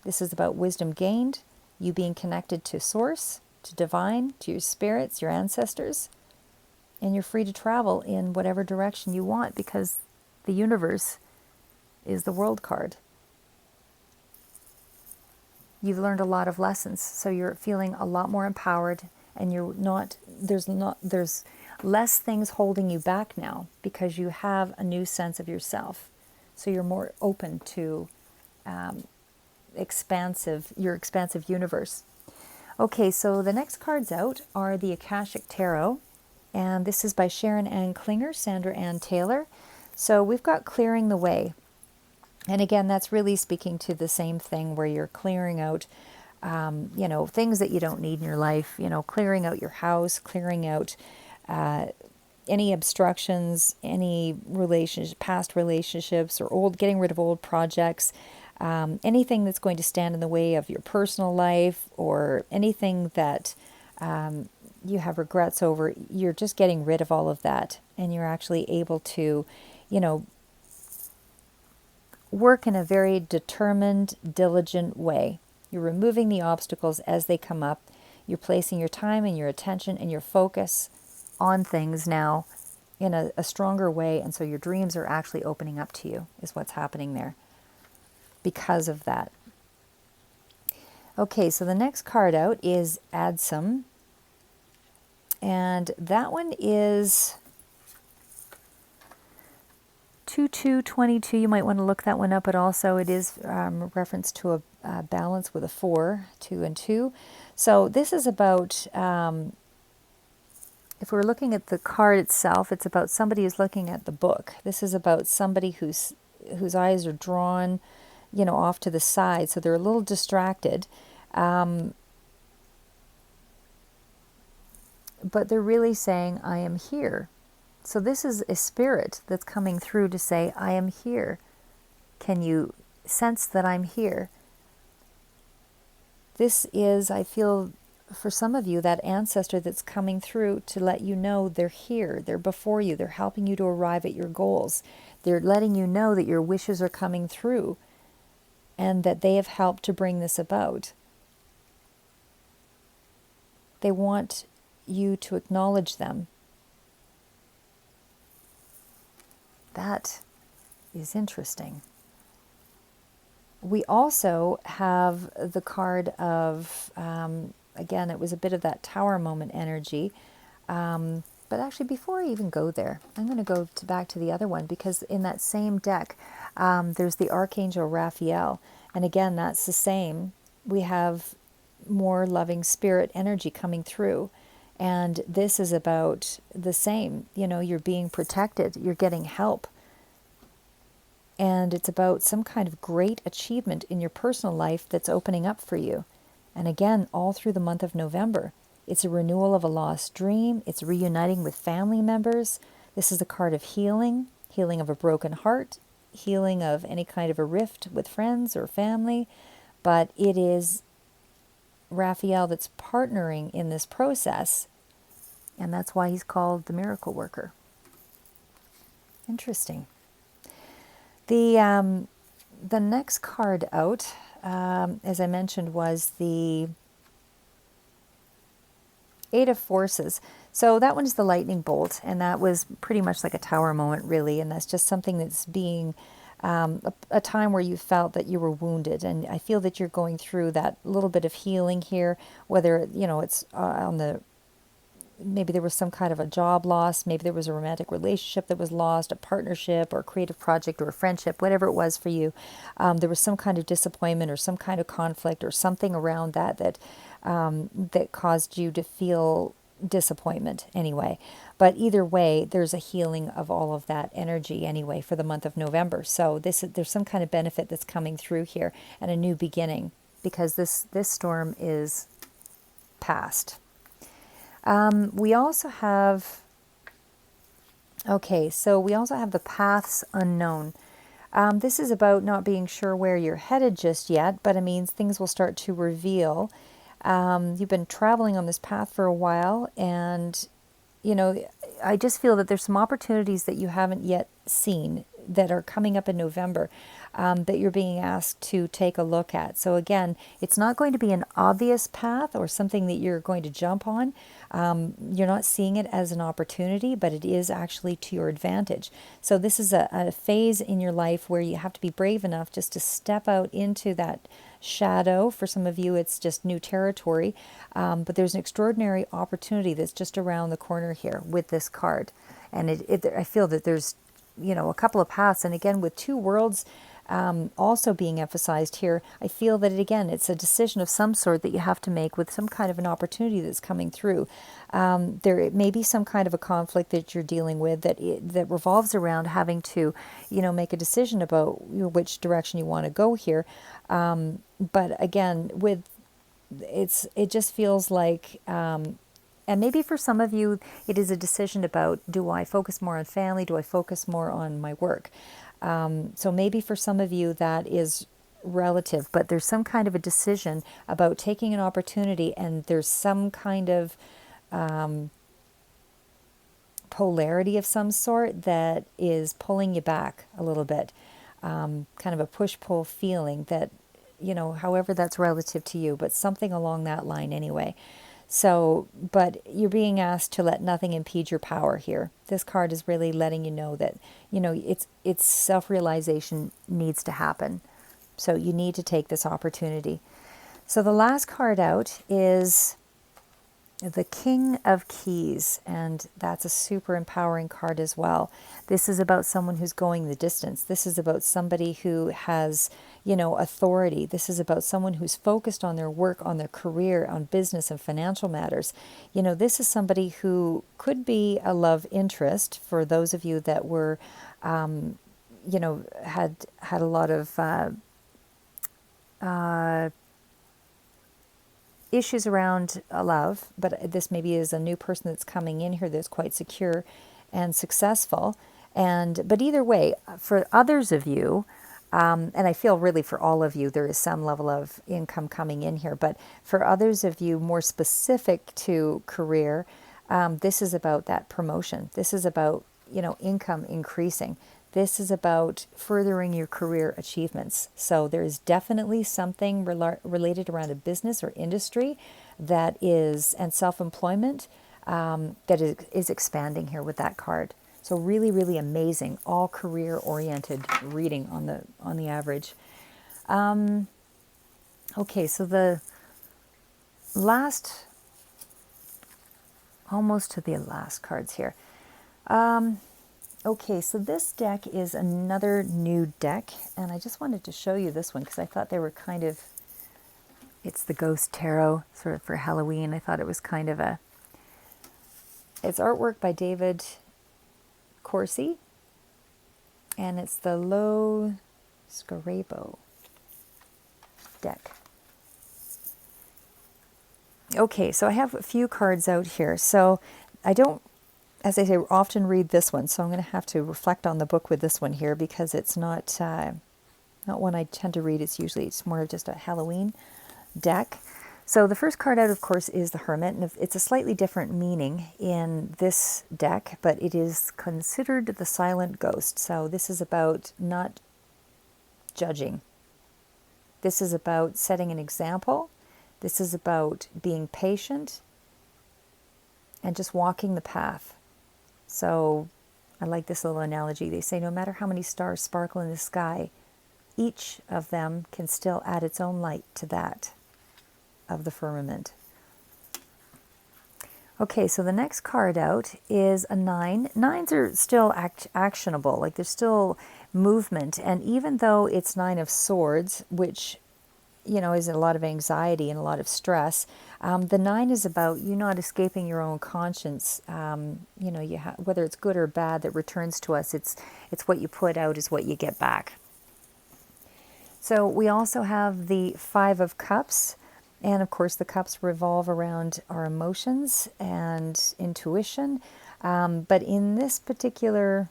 This is about wisdom gained, you being connected to source, to divine, to your spirits, your ancestors. And you're free to travel in whatever direction you want because the universe is the world card. You've learned a lot of lessons, so you're feeling a lot more empowered, and there's less things holding you back now because you have a new sense of yourself. So you're more open to your expansive universe. Okay, so the next cards out are the Akashic Tarot, and this is by Sharon Ann Klinger, Sandra Ann Taylor. So we've got clearing the way. And again, that's really speaking to the same thing where you're clearing out, you know, things that you don't need in your life, you know, clearing out your house, clearing out any obstructions, any past relationships, or getting rid of old projects, anything that's going to stand in the way of your personal life, or anything that you have regrets over. You're just getting rid of all of that, and you're actually able to, you know, work in a very determined, diligent way. You're removing the obstacles as they come up. You're placing your time and your attention and your focus on things now in a stronger way. And so your dreams are actually opening up to you, is what's happening there because of that. Okay, so the next card out is Adsum. And that one is 2222. You might want to look that one up, but also it is reference to a balance with a 4, 2 and 2. So this is about, if we're looking at the card itself, it's about somebody who's looking at the book. This is about somebody whose eyes are drawn, you know, off to the side, so they're a little distracted. But they're really saying, I am here. So this is a spirit that's coming through to say, I am here. Can you sense that I'm here? This is, I feel, for some of you, that ancestor that's coming through to let you know they're here. They're before you. They're helping you to arrive at your goals. They're letting you know that your wishes are coming through. and that they have helped to bring this about. They want you to acknowledge them. That is interesting. We also have the card of, again, it was a bit of that tower moment energy. But actually, before I even go there, I'm going to go back to the other one, because in that same deck, there's the Archangel Raphael. And again, that's the same. We have more loving spirit energy coming through. And this is about the same. You know, you're being protected, you're getting help. And it's about some kind of great achievement in your personal life that's opening up for you. And again, all through the month of November. It's a renewal of a lost dream. It's reuniting with family members. This is a card of healing, healing of a broken heart, healing of any kind of a rift with friends or family. But it is Raphael that's partnering in this process. And that's why he's called the miracle worker. Interesting. The next card out, as I mentioned, was the Eight of Forces. So that one's the lightning bolt, and that was pretty much like a tower moment, really. And that's just something that's being a time where you felt that you were wounded. And I feel that you're going through that little bit of healing here, whether, you know, it's on the, maybe there was some kind of a job loss, maybe there was a romantic relationship that was lost, a partnership or a creative project or a friendship, whatever it was for you. There was some kind of disappointment or some kind of conflict or something around that caused you to feel disappointment anyway. But either way, there's a healing of all of that energy anyway for the month of November. So there's some kind of benefit that's coming through here and a new beginning, because this storm is past. We also have, we also have the paths unknown. This is about not being sure where you're headed just yet, but it means things will start to reveal. You've been traveling on this path for a while, and, you know, I just feel that there's some opportunities that you haven't yet seen that are coming up in November, that you're being asked to take a look at. So again, it's not going to be an obvious path or something that you're going to jump on. You're not seeing it as an opportunity, but it is actually to your advantage. So this is a phase in your life where you have to be brave enough just to step out into that shadow. For some of you, it's just new territory. But there's an extraordinary opportunity that's just around the corner here with this card. And I feel that there's, you know, a couple of paths. And again, with two worlds also being emphasized here, I feel that it's a decision of some sort that you have to make with some kind of an opportunity that's coming through. There may be some kind of a conflict that you're dealing with that revolves around having to, you know, make a decision about which direction you want to go here. But again, it just feels like, and maybe for some of you, it is a decision about, do I focus more on family? Do I focus more on my work? So maybe for some of you that is relative, but there's some kind of a decision about taking an opportunity, and there's some kind of polarity of some sort that is pulling you back a little bit. Kind of a push-pull feeling that, you know, however that's relative to you, but something along that line anyway. So, but you're being asked to let nothing impede your power here. This card is really letting you know that, you know, it's self-realization needs to happen. So you need to take this opportunity. So the last card out is the King of Keys, and that's a super empowering card as well. This is about someone who's going the distance. This is about somebody who has, you know, authority. This is about someone who's focused on their work, on their career, on business and financial matters. You know, this is somebody who could be a love interest for those of you that were, you know, had a lot of issues around love, but this maybe is a new person that's coming in here that's quite secure and successful. But either way, for others of you, and I feel really for all of you, there is some level of income coming in here. But for others of you, more specific to career, this is about that promotion. This is about, you know, income increasing. This is about furthering your career achievements. So there's definitely something related around a business or industry that is, and self-employment, that is expanding here with that card. So really, really amazing, all career-oriented reading on the average. Okay, so the last, almost to the last cards here. Okay, so this deck is another new deck, and I just wanted to show you this one because I thought they were kind of, it's the Ghost Tarot, sort of for Halloween. I thought it was kind of it's artwork by David Corsi, and it's the Lo Scarabo deck. Okay, so I have a few cards out here. So I don't, as I say, often read this one, so I'm going to have to reflect on the book with this one here because it's not one I tend to read. It's more of just a Halloween deck. So the first card out, of course, is the Hermit, and it's a slightly different meaning in this deck, but it is considered the silent ghost. So this is about not judging. This is about setting an example. This is about being patient and just walking the path. So I like this little analogy. They say no matter how many stars sparkle in the sky, each of them can still add its own light to that of the firmament. Okay, so the next card out is a 9. 9s are still actionable, like there's still movement. And even though it's 9 of Swords, which is a lot of anxiety and a lot of stress. The 9 is about you not escaping your own conscience. Whether it's good or bad that returns to us, it's what you put out is what you get back. So we also have the 5 of Cups, and of course the cups revolve around our emotions and intuition. But in this particular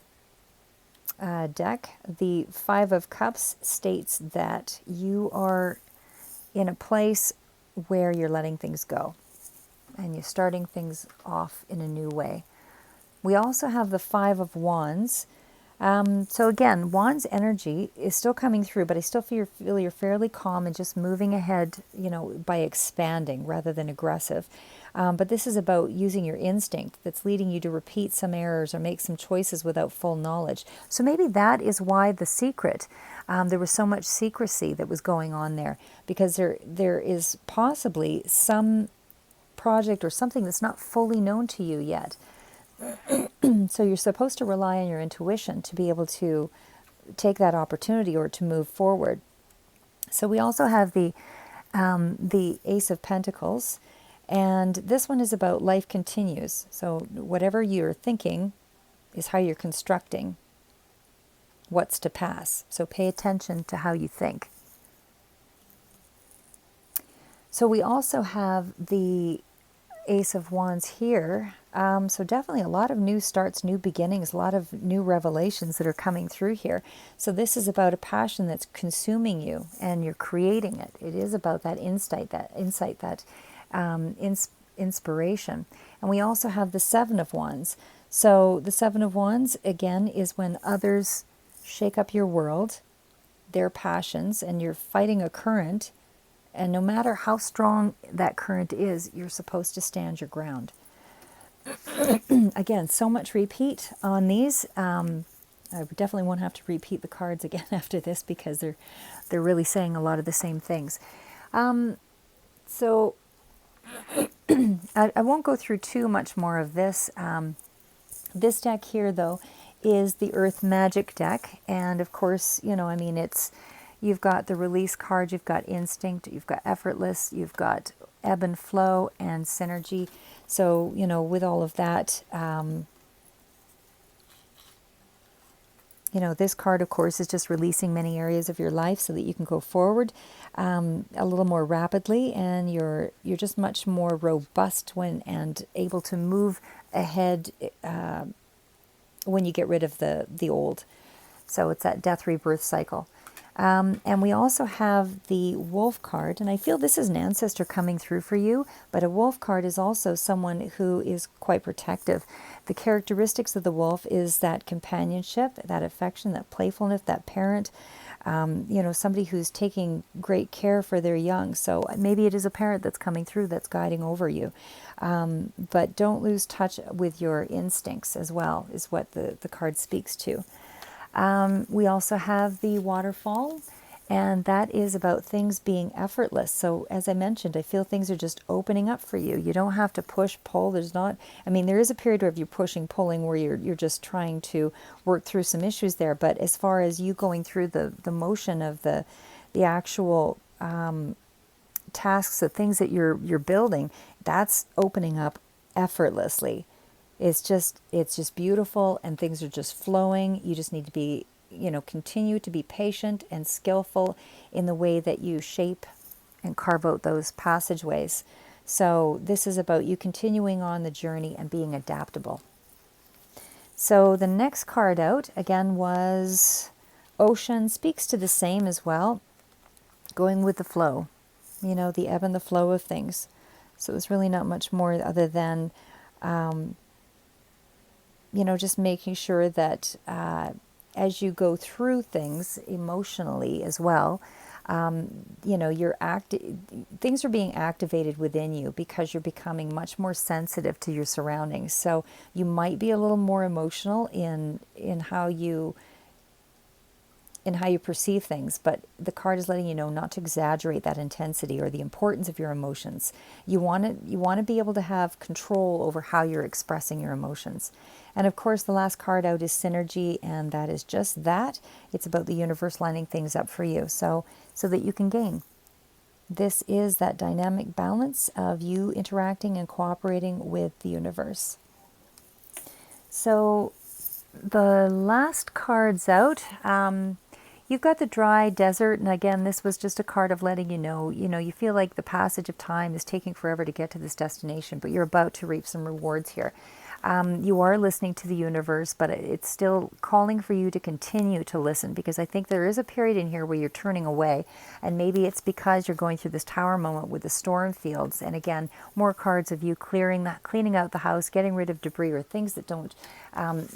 deck, the 5 of Cups states that you are in a place where you're letting things go and you're starting things off in a new way. We also have the 5 of Wands. So again, Wands energy is still coming through, but I still feel you're fairly calm and just moving ahead, by expanding rather than aggressive. But this is about using your instinct that's leading you to repeat some errors or make some choices without full knowledge. So maybe that is why The Secret, there was so much secrecy that was going on there, because there is possibly some project or something that's not fully known to you yet. So you're supposed to rely on your intuition to be able to take that opportunity or to move forward. So we also have the Ace of Pentacles, and this one is about life continues. So whatever you're thinking is how you're constructing what's to pass. So pay attention to how you think. So we also have the Ace of Wands here. So definitely a lot of new starts, new beginnings, a lot of new revelations that are coming through here. So this is about a passion that's consuming you and you're creating it. It is about that insight, that inspiration. And we also have the 7 of Wands. So the 7 of Wands, again, is when others shake up your world, their passions, and you're fighting a current. And no matter how strong that current is, you're supposed to stand your ground. Again, so much repeat on these. I definitely won't have to repeat the cards again after this because they're really saying a lot of the same things. So I won't go through too much more of this. This deck here, though, is the Earth Magic deck. And of course, you've got the Release card, you've got Instinct, you've got Effortless, you've got Ebb and Flow and Synergy. So, with all of that, this card, of course, is just releasing many areas of your life so that you can go forward a little more rapidly, and you're just much more robust and able to move ahead when you get rid of the old. So it's that death rebirth cycle. And we also have the Wolf card, and I feel this is an ancestor coming through for you, but a Wolf card is also someone who is quite protective. The characteristics of the Wolf is that companionship, that affection, that playfulness, that parent, somebody who's taking great care for their young. So maybe it is a parent that's coming through that's guiding over you. But don't lose touch with your instincts as well, is what the card speaks to. We also have the Waterfall, and that is about things being effortless. So as I mentioned, I feel things are just opening up for you. You don't have to push, pull. There is a period where you're pushing, pulling, where you're just trying to work through some issues there. But as far as you going through the motion of the actual tasks, the things that you're building, that's opening up effortlessly. It's just beautiful, and things are just flowing. You just need to be, continue to be patient and skillful in the way that you shape and carve out those passageways. So this is about you continuing on the journey and being adaptable. So the next card out, again, was Ocean. Speaks to the same as well. Going with the flow, the ebb and the flow of things. So it's really not much more other than just making sure that as you go through things emotionally as well, things are being activated within you because you're becoming much more sensitive to your surroundings. So you might be a little more emotional in how you perceive things, but the card is letting you know not to exaggerate that intensity or the importance of your emotions. You want to be able to have control over how you're expressing your emotions. And of course, the last card out is Synergy, and that is just that. It's about the universe lining things up for you, so that you can gain. This is that dynamic balance of you interacting and cooperating with the universe. So the last cards out, you've got the Dry Desert, and again, this was just a card of letting you know, you feel like the passage of time is taking forever to get to this destination, but you're about to reap some rewards here. You are listening to the universe, but it's still calling for you to continue to listen, because I think there is a period in here where you're turning away, and maybe it's because you're going through this Tower moment with the storm fields. And again, more cards of you cleaning out the house, getting rid of debris or things that don't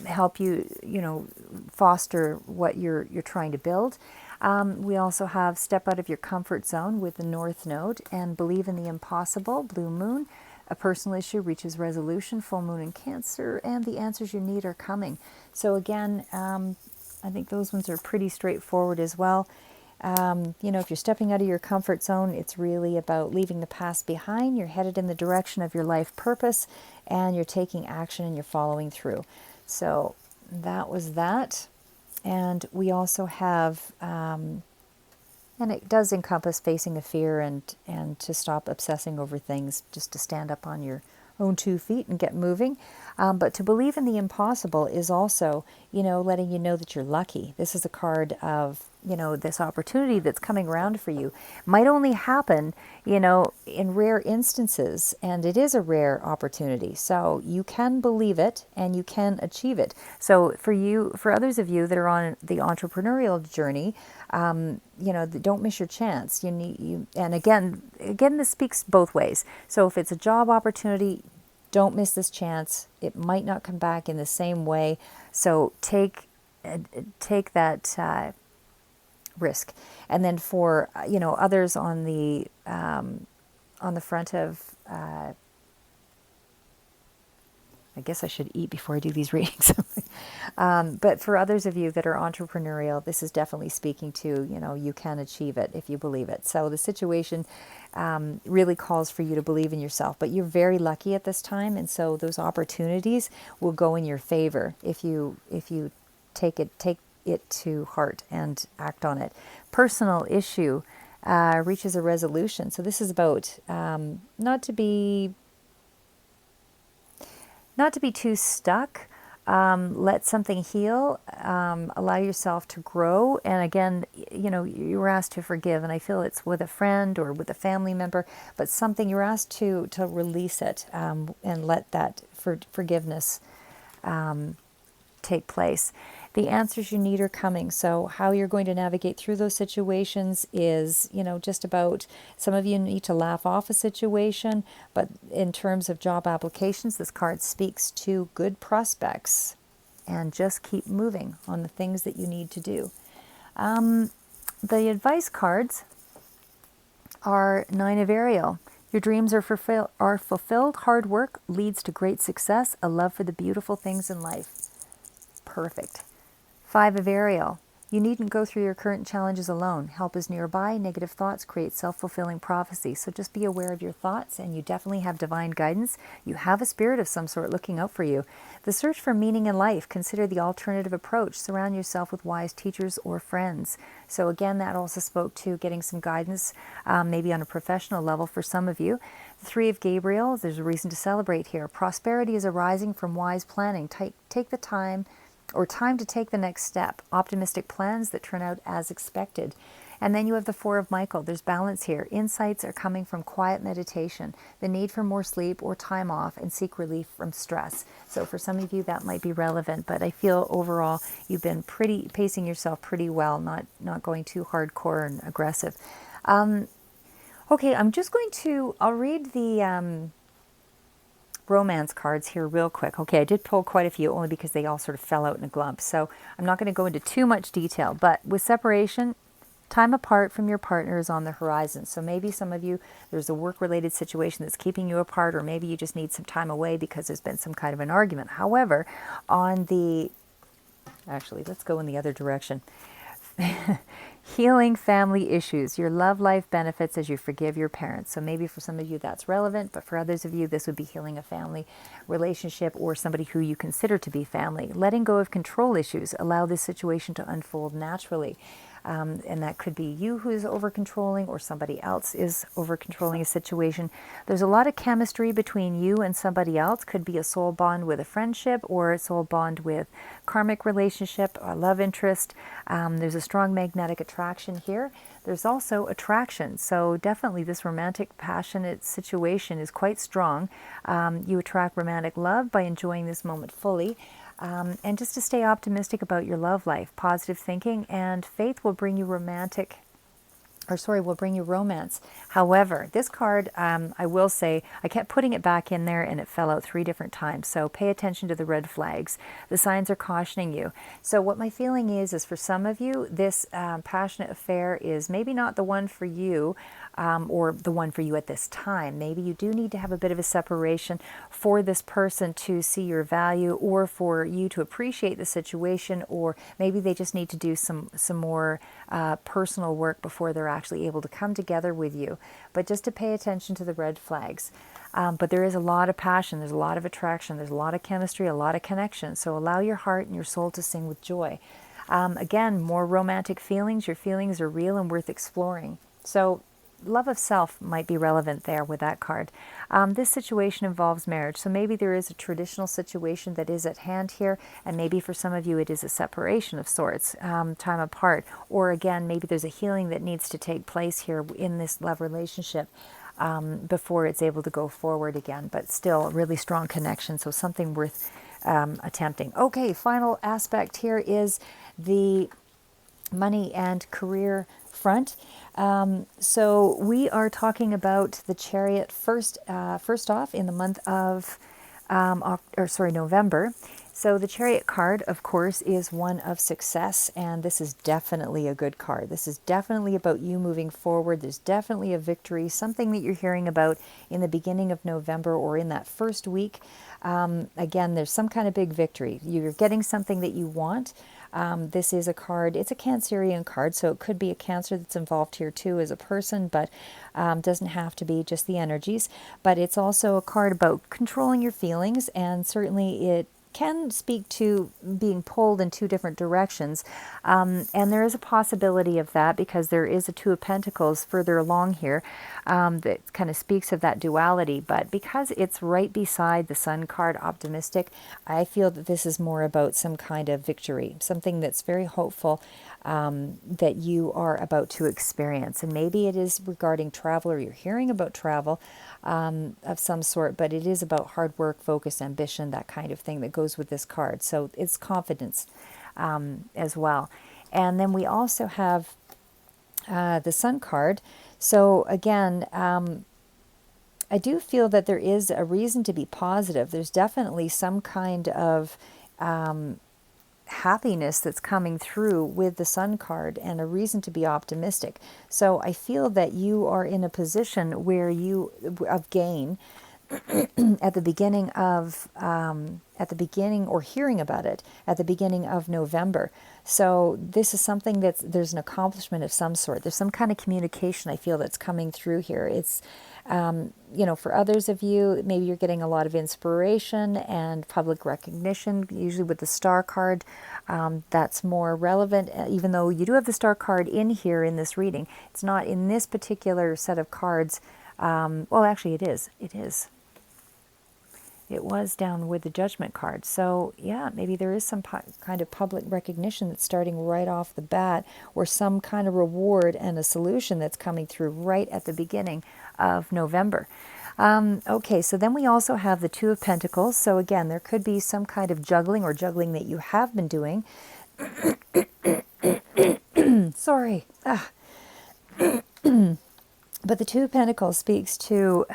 help you, foster what you're trying to build. We also have Step Out of Your Comfort Zone with the North Node, and Believe in the Impossible, Blue Moon. A personal issue reaches resolution, full moon in Cancer, and the answers you need are coming. So again, I think those ones are pretty straightforward as well. If you're stepping out of your comfort zone, it's really about leaving the past behind. You're headed in the direction of your life purpose, and you're taking action and you're following through. So that was that. And we also have... and it does encompass facing a fear and to stop obsessing over things, just to stand up on your own 2 feet and get moving. But to believe in the impossible is also, letting you know that you're lucky. This is a card of, this opportunity that's coming around for you. Might only happen, in rare instances, and it is a rare opportunity. So you can believe it and you can achieve it. So for others of you that are on the entrepreneurial journey, don't miss your chance. And again, this speaks both ways. So if it's a job opportunity, don't miss this chance. It might not come back in the same way. So take that risk. And then for others on the front of I guess I should eat before I do these readings. But for others of you that are entrepreneurial, this is definitely speaking to, you can achieve it if you believe it. So the situation really calls for you to believe in yourself. But you're very lucky at this time, and so those opportunities will go in your favor if you take it to heart and act on it. Personal issue reaches a resolution. So this is about not to be too stuck. Let something heal. Allow yourself to grow. And again, you were asked to forgive, and I feel it's with a friend or with a family member, but something you're asked to release it and let that forgiveness take place. The answers you need are coming. So how you're going to navigate through those situations is, just about, some of you need to laugh off a situation, but in terms of job applications, this card speaks to good prospects, and just keep moving on the things that you need to do. The advice cards are Nine of Ariel. Your dreams are fulfilled. Hard work leads to great success. A love for the beautiful things in life. Perfect. Five of Ariel. You needn't go through your current challenges alone. Help is nearby. Negative thoughts create self-fulfilling prophecy. So just be aware of your thoughts, and you definitely have divine guidance. You have a spirit of some sort looking out for you. The search for meaning in life. Consider the alternative approach. Surround yourself with wise teachers or friends. So again, that also spoke to getting some guidance, maybe on a professional level for some of you. The Three of Gabriel. There's a reason to celebrate here. Prosperity is arising from wise planning. Take the time to take the next step. Optimistic plans that turn out as expected. And then you have the Four of Michael. There's balance here. Insights are coming from quiet meditation, the need for more sleep or time off, and seek relief from stress. So for some of you, that might be relevant, but I feel overall you've been pacing yourself pretty well, not going too hardcore and aggressive. Okay, I'll read the romance cards here real quick. Okay, I did pull quite a few only because they all sort of fell out in a glump. So I'm not going to go into too much detail, but with separation, time apart from your partner is on the horizon. So maybe some of you, there's a work-related situation that's keeping you apart, or maybe you just need some time away because there's been some kind of an argument. However, actually, let's go in the other direction. Healing family issues. Your love life benefits as you forgive your parents. So maybe for some of you that's relevant, but for others of you, this would be healing a family relationship or somebody who you consider to be family. Letting go of control issues. Allow this situation to unfold naturally. And that could be you who's over-controlling, or somebody else is over-controlling a situation. There's a lot of chemistry between you and somebody else. Could be a soul bond with a friendship, or a soul bond with karmic relationship, a love interest. There's a strong magnetic attraction here. There's also attraction. So definitely this romantic, passionate situation is quite strong. You attract romantic love by enjoying this moment fully. And just to stay optimistic about your love life, positive thinking and faith will bring you will bring you romance. However, this card, I will say, I kept putting it back in there and it fell out 3 different times. So pay attention to the red flags. The signs are cautioning you. So what my feeling is for some of you, this passionate affair is maybe not the one for you, or the one for you at this time. Maybe you do need to have a bit of a separation for this person to see your value, or for you to appreciate the situation, or maybe they just need to do some more personal work before they're actually able to come together with you. But just to pay attention to the red flags. But there is a lot of passion, there's a lot of attraction, there's a lot of chemistry, a lot of connection. So allow your heart and your soul to sing with joy. Again, more romantic feelings. Your feelings are real and worth exploring. So love of self might be relevant there with that card. This situation involves marriage, so maybe there is a traditional situation that is at hand here, and maybe for some of you it is a separation of sorts, time apart, or again, maybe there's a healing that needs to take place here in this love relationship before it's able to go forward again, but still a really strong connection, so something worth attempting. Okay, final aspect here is the money and career front. So we are talking about the Chariot first off in the month of November. So the Chariot card, of course, is one of success, and this is definitely a good card. This is definitely about you moving forward. There's definitely a victory, something that you're hearing about in the beginning of November or in that first week. Again, there's some kind of big victory. You're getting something that you want. This is a card, it's a Cancerian card, so it could be a Cancer that's involved here too as a person, but doesn't have to be just the energies. But it's also a card about controlling your feelings, and certainly it can speak to being pulled in 2 different directions. And there is a possibility of that because there is a 2 of Pentacles further along here that kind of speaks of that duality. But because it's right beside the Sun card, optimistic, I feel that this is more about some kind of victory, something that's very hopeful that you are about to experience. And maybe it is regarding travel, or you're hearing about travel of some sort, but it is about hard work, focus, ambition, that kind of thing that goes with this card. So it's confidence. as well. And then we also have the Sun card. So again, I do feel that there is a reason to be positive. There's definitely some kind of happiness that's coming through with the Sun card and a reason to be optimistic. So I feel that you are in a position where of gain at the beginning or hearing about it at the beginning of November. So this is something there's an accomplishment of some sort. There's some kind of communication I feel that's coming through here. It's, for others of you, maybe you're getting a lot of inspiration and public recognition, usually with the Star card. That's more relevant, even though you do have the Star card in here in this reading. It's not in this particular set of cards. Well, actually it is. It was down with the Judgment card. So yeah, maybe there is some kind of public recognition that's starting right off the bat, or some kind of reward and a solution that's coming through right at the beginning of November. Okay, so then we also have the Two of Pentacles. So again, there could be some kind of juggling that you have been doing. Sorry. But the Two of Pentacles speaks to,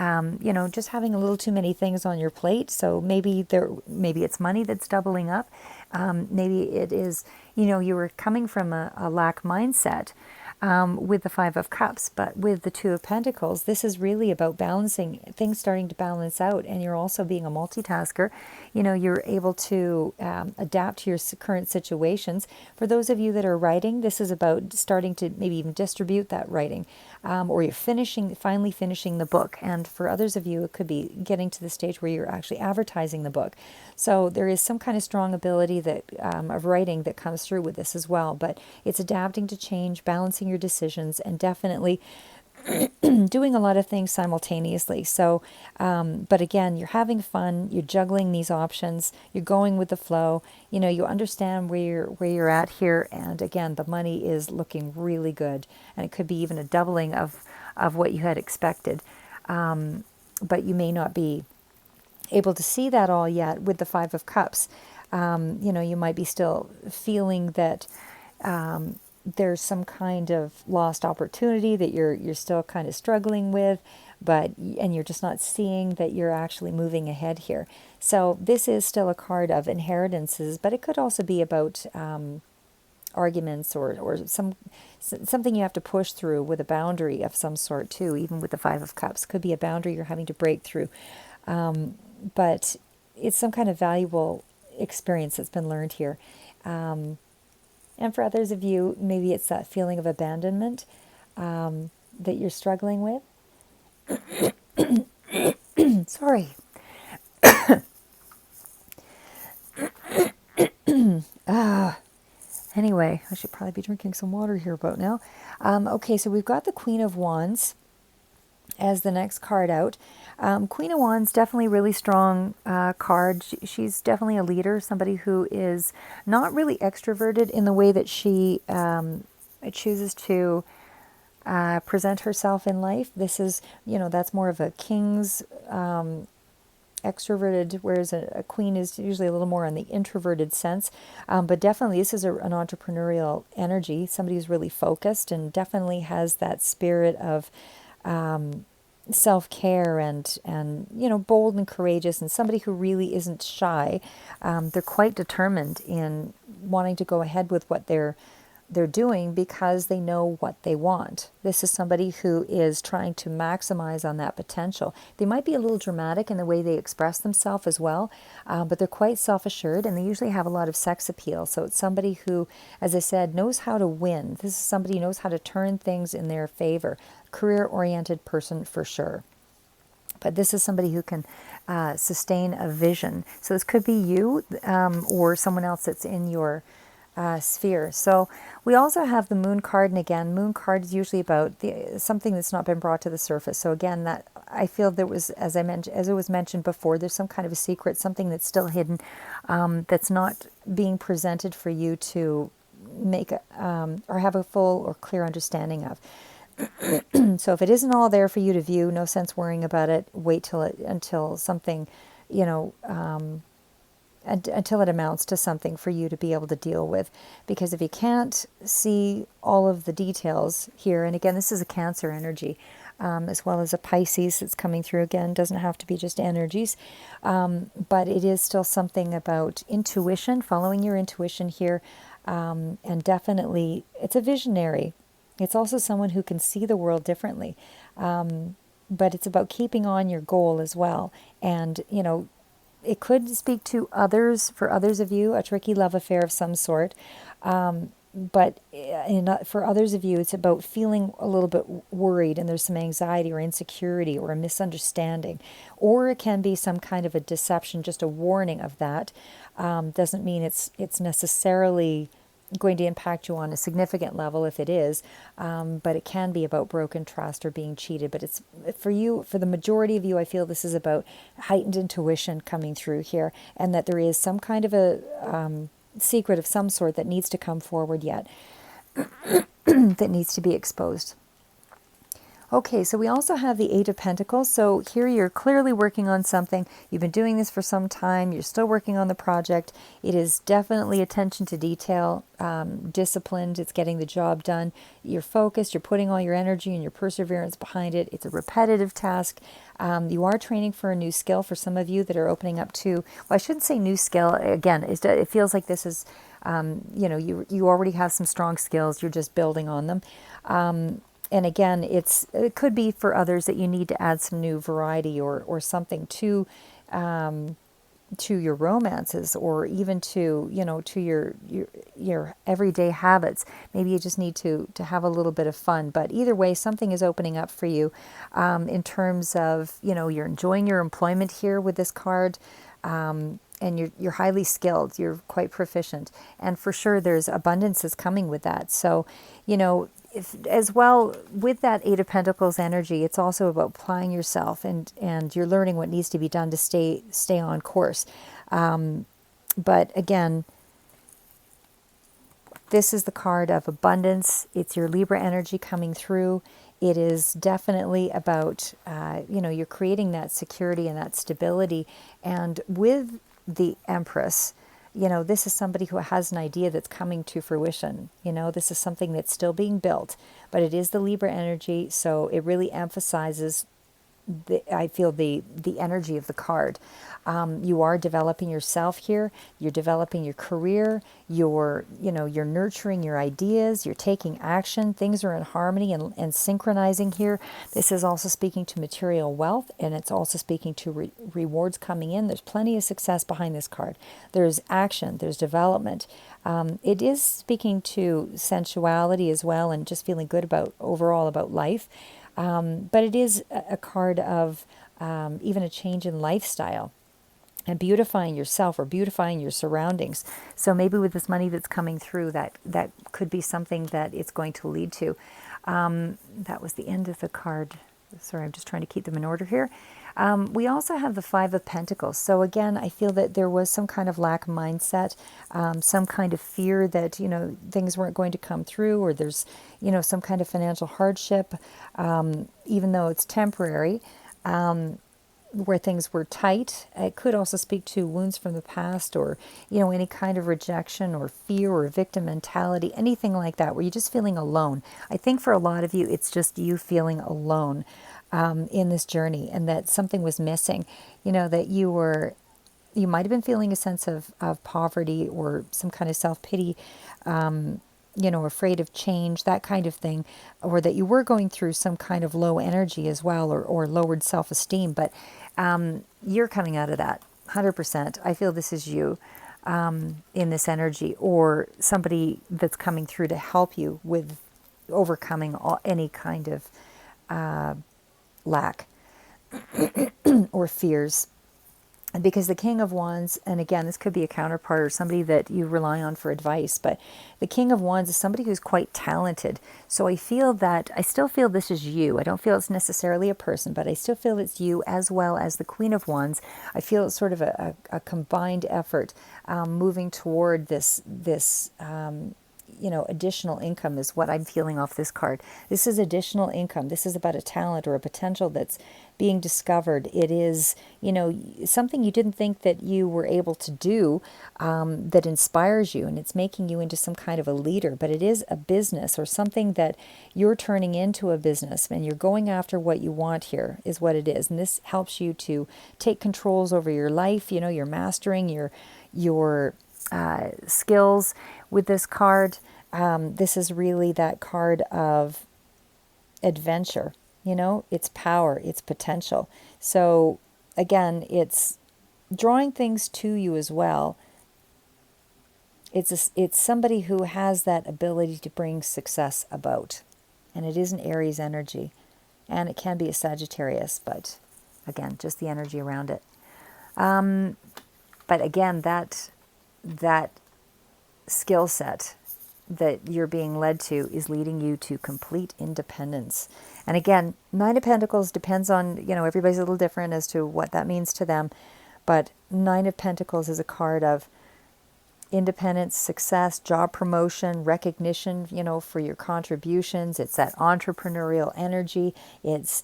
just having a little too many things on your plate. So maybe it's money that's doubling up. Maybe it is, you were coming from a lack mindset with the Five of Cups. But with the Two of Pentacles, this is really about balancing, things starting to balance out. And you're also being a multitasker. You're able to adapt to your current situations. For those of you that are writing, this is about starting to maybe even distribute that writing. Or you're finally finishing the book. And for others of you, it could be getting to the stage where you're actually advertising the book. So there is some kind of strong ability of writing that comes through with this as well. But it's adapting to change, balancing your decisions, and definitely doing a lot of things simultaneously. So, but again, you're having fun, you're juggling these options, you're going with the flow, you understand where you're at here. And again, the money is looking really good, and it could be even a doubling of what you had expected. But you may not be able to see that all yet with the Five of Cups. You might be still feeling that, there's some kind of lost opportunity that you're still kind of struggling with, and you're just not seeing that you're actually moving ahead here. So this is still a card of inheritances, but it could also be about arguments or something you have to push through with a boundary of some sort too. Even with the Five of Cups, could be a boundary you're having to break through, but it's some kind of valuable experience that's been learned here. And for others of you, maybe it's that feeling of abandonment that you're struggling with. Sorry. Anyway, I should probably be drinking some water here about now. Okay, so we've got the Queen of Wands as the next card out. Queen of Wands, definitely really strong card. She's definitely a leader, somebody who is not really extroverted in the way that she chooses to present herself in life. This is, that's more of a king's extroverted, whereas a queen is usually a little more on the introverted sense. But definitely this is an entrepreneurial energy, somebody who's really focused and definitely has that spirit of self-care and bold and courageous, and somebody who really isn't shy. They're quite determined in wanting to go ahead with what they're doing because they know what they want. This is somebody who is trying to maximize on that potential. They might be a little dramatic in the way they express themselves as well, but they're quite self-assured, and they usually have a lot of sex appeal. So it's somebody who, as I said, knows how to win. This is somebody who knows how to turn things in their favor. Career-oriented person for sure. But this is somebody who can sustain a vision. So this could be you or someone else that's in your sphere. So we also have the Moon card, and again, Moon card is usually about something that's not been brought to the surface. So again, that I feel there was, as it was mentioned before, there's some kind of a secret, something that's still hidden, that's not being presented for you to make or have a full or clear understanding of. So if it isn't all there for you to view, no sense worrying about it. Wait until something, until it amounts to something for you to be able to deal with. Because if you can't see all of the details here, and again, this is a Cancer energy, as well as a Pisces that's coming through again, doesn't have to be just energies, but it is still something about intuition, following your intuition here, and definitely it's a visionary. It's also someone who can see the world differently, but it's about keeping on your goal as well. And, you know, it could speak to others, for others of you, a tricky love affair of some sort. But for others of you, it's about feeling a little bit worried and there's some anxiety or insecurity or a misunderstanding. Or it can be some kind of a deception, just a warning of that. Doesn't mean it's necessarily going to impact you on a significant level if it is, but it can be about broken trust or being cheated. But it's for you, for the majority of you, I feel this is about heightened intuition coming through here, and that there is some kind of a secret of some sort that needs to come forward yet, that needs to be exposed. Okay, so we also have the Eight of Pentacles. So here you're clearly working on something. You've been doing this for some time. You're still working on the project. It is definitely attention to detail, disciplined. It's getting the job done. You're focused. You're putting all your energy and your perseverance behind it. It's a repetitive task. You are training for a new skill for some of you that are opening up to, well, I shouldn't say new skill. Again, it feels like this is, you know, you already have some strong skills. You're just building on them. And again, it could be for others that you need to add some new variety or something to your romances, or even to, you know, to your everyday habits. Maybe you just need to have a little bit of fun. But either way, something is opening up for you in terms of, you know, you're enjoying your employment here with this card. And you're highly skilled, you're quite proficient, and for sure there's abundance is coming with that. So, you know, as well with that Eight of Pentacles energy, it's also about applying yourself, and you're learning what needs to be done to stay on course. But again, this is the card of abundance. It's your Libra energy coming through. It is definitely about, you know, you're creating that security and that stability. And with the Empress, you know, this is somebody who has an idea that's coming to fruition. You know, this is something that's still being built, but it is the Libra energy. So it really emphasizes I feel the energy of the card. You are developing yourself here. You're developing your career. You're nurturing your ideas. You're taking action. Things are in harmony and synchronizing here. This is also speaking to material wealth, and it's also speaking to rewards coming in. There's plenty of success behind this card. There's action. There's development. It is speaking to sensuality as well, and just feeling good overall about life. But it is a card of even a change in lifestyle and beautifying yourself or beautifying your surroundings. So maybe with this money that's coming through, that could be something that it's going to lead to. That was the end of the card. Sorry, I'm just trying to keep them in order here. We also have the Five of Pentacles. So again, I feel that there was some kind of lack mindset, some kind of fear that, you know, things weren't going to come through, or there's, you know, some kind of financial hardship, even though it's temporary, where things were tight. It could also speak to wounds from the past, or, you know, any kind of rejection or fear or victim mentality, anything like that, where you're just feeling alone. I think for a lot of you, it's just you feeling alone in this journey, and that something was missing. You know, that you might have been feeling a sense of poverty or some kind of self-pity, you know, afraid of change, that kind of thing, or that you were going through some kind of low energy as well, or lowered self-esteem. But you're coming out of that 100%. I feel this is you in this energy, or somebody that's coming through to help you with overcoming any kind of lack or fears. Because the King of Wands, and again, this could be a counterpart or somebody that you rely on for advice, but the King of Wands is somebody who's quite talented. So I still feel this is you. I don't feel it's necessarily a person, but I still feel it's you, as well as the Queen of Wands. I feel it's sort of a combined effort, moving toward this additional income is what I'm feeling off this card. This is additional income. This is about a talent or a potential that's being discovered. It is, something you didn't think that you were able to do, that inspires you, and it's making you into some kind of a leader. But it is a business or something that you're turning into a business, and you're going after what you want here is what it is. And this helps you to take controls over your life. You're mastering your skills with this card. This is really that card of adventure. It's power, it's potential. So again, it's drawing things to you as well. It's somebody who has that ability to bring success about. And it is an Aries energy. And it can be a Sagittarius, but again, just the energy around it. But again, that skill set that you're being led to is leading you to complete independence. And again, Nine of Pentacles depends on, everybody's a little different as to what that means to them. But Nine of Pentacles is a card of independence, success, job promotion, recognition, for your contributions. It's that entrepreneurial energy. It's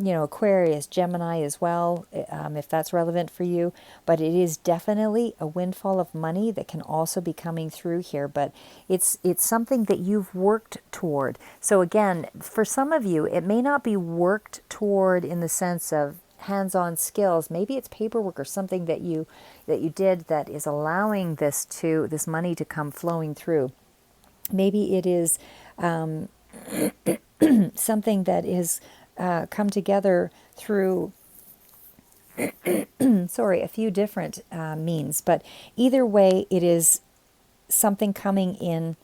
Aquarius, Gemini as well, if that's relevant for you. But it is definitely a windfall of money that can also be coming through here. But it's something that you've worked toward. So again, for some of you, it may not be worked toward in the sense of hands-on skills. Maybe it's paperwork or something that you did that is allowing this money to come flowing through. Maybe it is something that is come together through a few different means. But either way, it is something coming in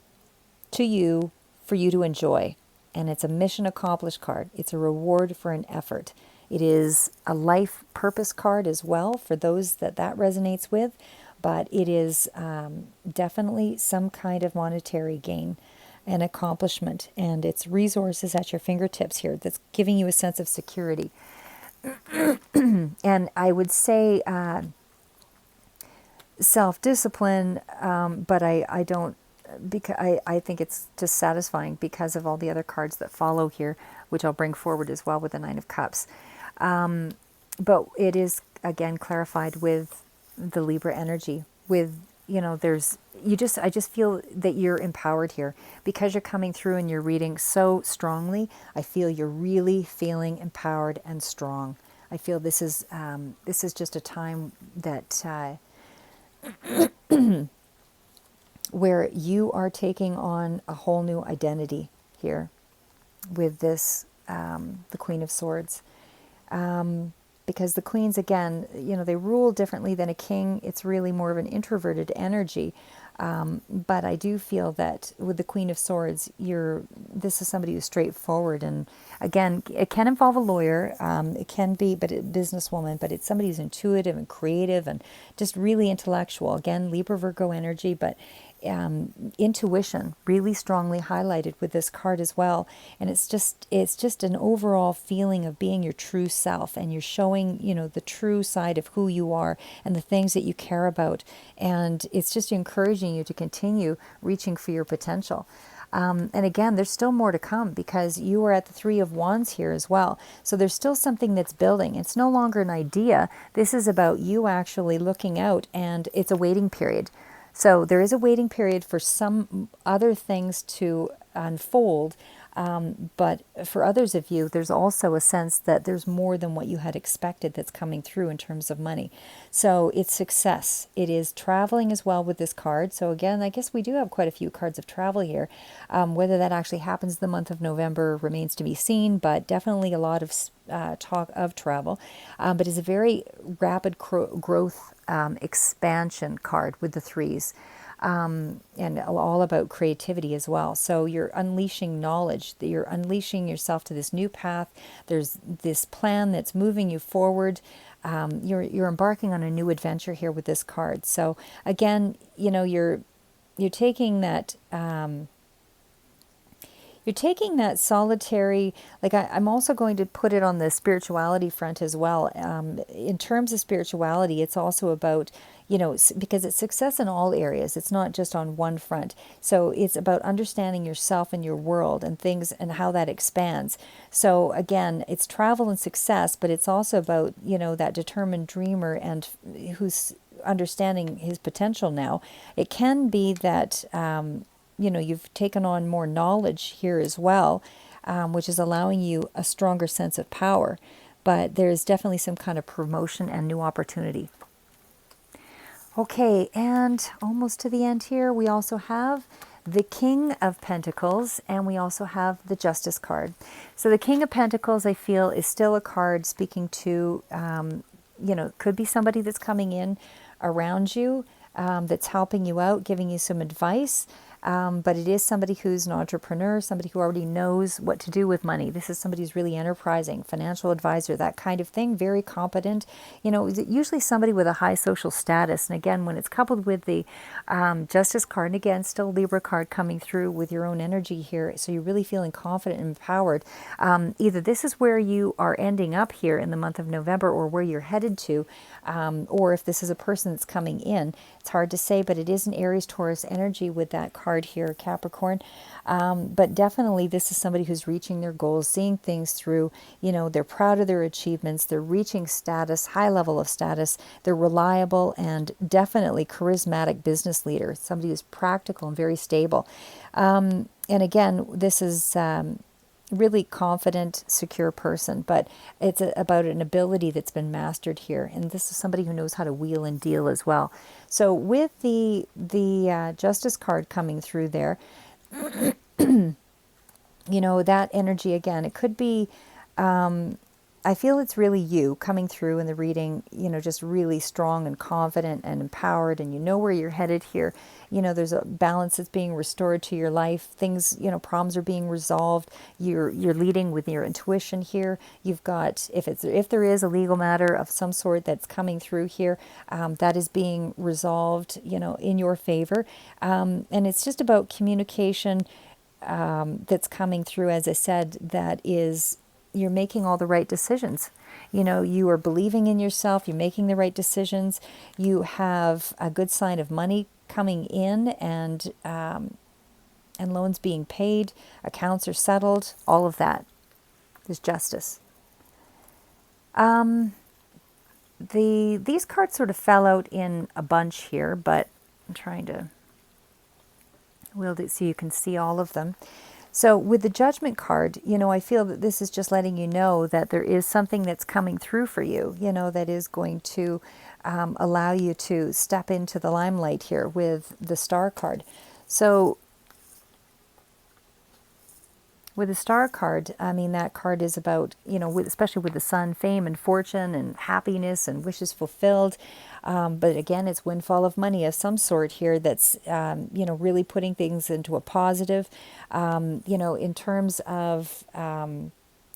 to you for you to enjoy. And it's a mission accomplished card. It's a reward for an effort. It is a life purpose card as well for those that resonates with. But it is definitely some kind of monetary gain and accomplishment, and it's resources at your fingertips here that's giving you a sense of security. And I would say self-discipline, but I don't, because I think it's just satisfying because of all the other cards that follow here, which I'll bring forward as well with the Nine of Cups. But it is again clarified with the Libra energy, with I just feel that you're empowered here because you're coming through and you're reading so strongly. I feel you're really feeling empowered and strong. I feel this is just a time that where you are taking on a whole new identity here with this the Queen of Swords. Because the queens, again, they rule differently than a king. It's really more of an introverted energy. But I do feel that with the Queen of Swords, this is somebody who's straightforward. And again, it can involve a lawyer. It can be, but a businesswoman. But it's somebody who's intuitive and creative and just really intellectual. Again, Libra, Virgo energy, but intuition really strongly highlighted with this card as well. And it's just an overall feeling of being your true self, and you're showing the true side of who you are and the things that you care about, and it's just encouraging you to continue reaching for your potential. And again, there's still more to come because you are at the Three of Wands here as well. So there's still something that's building. It's no longer an idea. This is about you actually looking out, and it's a waiting period. So there is a waiting period for some other things to unfold, but for others of you, there's also a sense that there's more than what you had expected that's coming through in terms of money. So it's success. It is traveling as well with this card. So again, I guess we do have quite a few cards of travel here. Whether that actually happens the month of November remains to be seen, but definitely a lot of talk of travel. But it's a very rapid growth expansion card with the threes. And all about creativity as well. So you're unleashing knowledge, you're unleashing yourself to this new path. There's this plan that's moving you forward. You're embarking on a new adventure here with this card. So again, you're taking that, you're taking that solitary, like I'm also going to put it on the spirituality front as well. In terms of spirituality, it's also about, because it's success in all areas. It's not just on one front. So it's about understanding yourself and your world and things and how that expands. So again, it's travel and success, but it's also about, that determined dreamer and who's understanding his potential now. It can be that, you've taken on more knowledge here as well, which is allowing you a stronger sense of power. But there's definitely some kind of promotion and new opportunity. Okay, and almost to the end here, we also have the King of Pentacles, and we also have the Justice card. So the King of Pentacles, I feel, is still a card speaking to, could be somebody that's coming in around you, that's helping you out, giving you some advice. But it is somebody who's an entrepreneur, somebody who already knows what to do with money. This is somebody who's really enterprising, financial advisor, that kind of thing, very competent. Usually somebody with a high social status. And again, when it's coupled with the Justice card, and again, still Libra card coming through with your own energy here, so you're really feeling confident and empowered. Either this is where you are ending up here in the month of November or where you're headed to, or if this is a person that's coming in. It's hard to say, but it is an Aries, Taurus energy with that card here, Capricorn. But definitely this is somebody who's reaching their goals, seeing things through. They're proud of their achievements. They're reaching status, high level of status. They're reliable and definitely charismatic business leader, somebody who's practical and very stable. And again, this is really confident, secure person, but it's about an ability that's been mastered here. And this is somebody who knows how to wheel and deal as well. So with the Justice card coming through there, that energy again, it could be, I feel it's really you coming through in the reading, just really strong and confident and empowered, and where you're headed here. There's a balance that's being restored to your life. Things, problems are being resolved. You're leading with your intuition here. You've got, if there is a legal matter of some sort that's coming through here, that is being resolved, in your favor. And it's just about communication that's coming through, as I said, that is, you're making all the right decisions. You are believing in yourself. You're making the right decisions. You have a good sign of money coming in, and loans being paid. Accounts are settled. All of that is justice. These cards sort of fell out in a bunch here, but I'm trying to wield it so you can see all of them. So with the Judgment card, I feel that this is just letting you know that there is something that's coming through for you, that is going to allow you to step into the limelight here with the Star card. So with the Star card, that card is about, especially with the Sun, fame and fortune and happiness and wishes fulfilled. But again, it's windfall of money of some sort here that's, really putting things into a positive. In terms of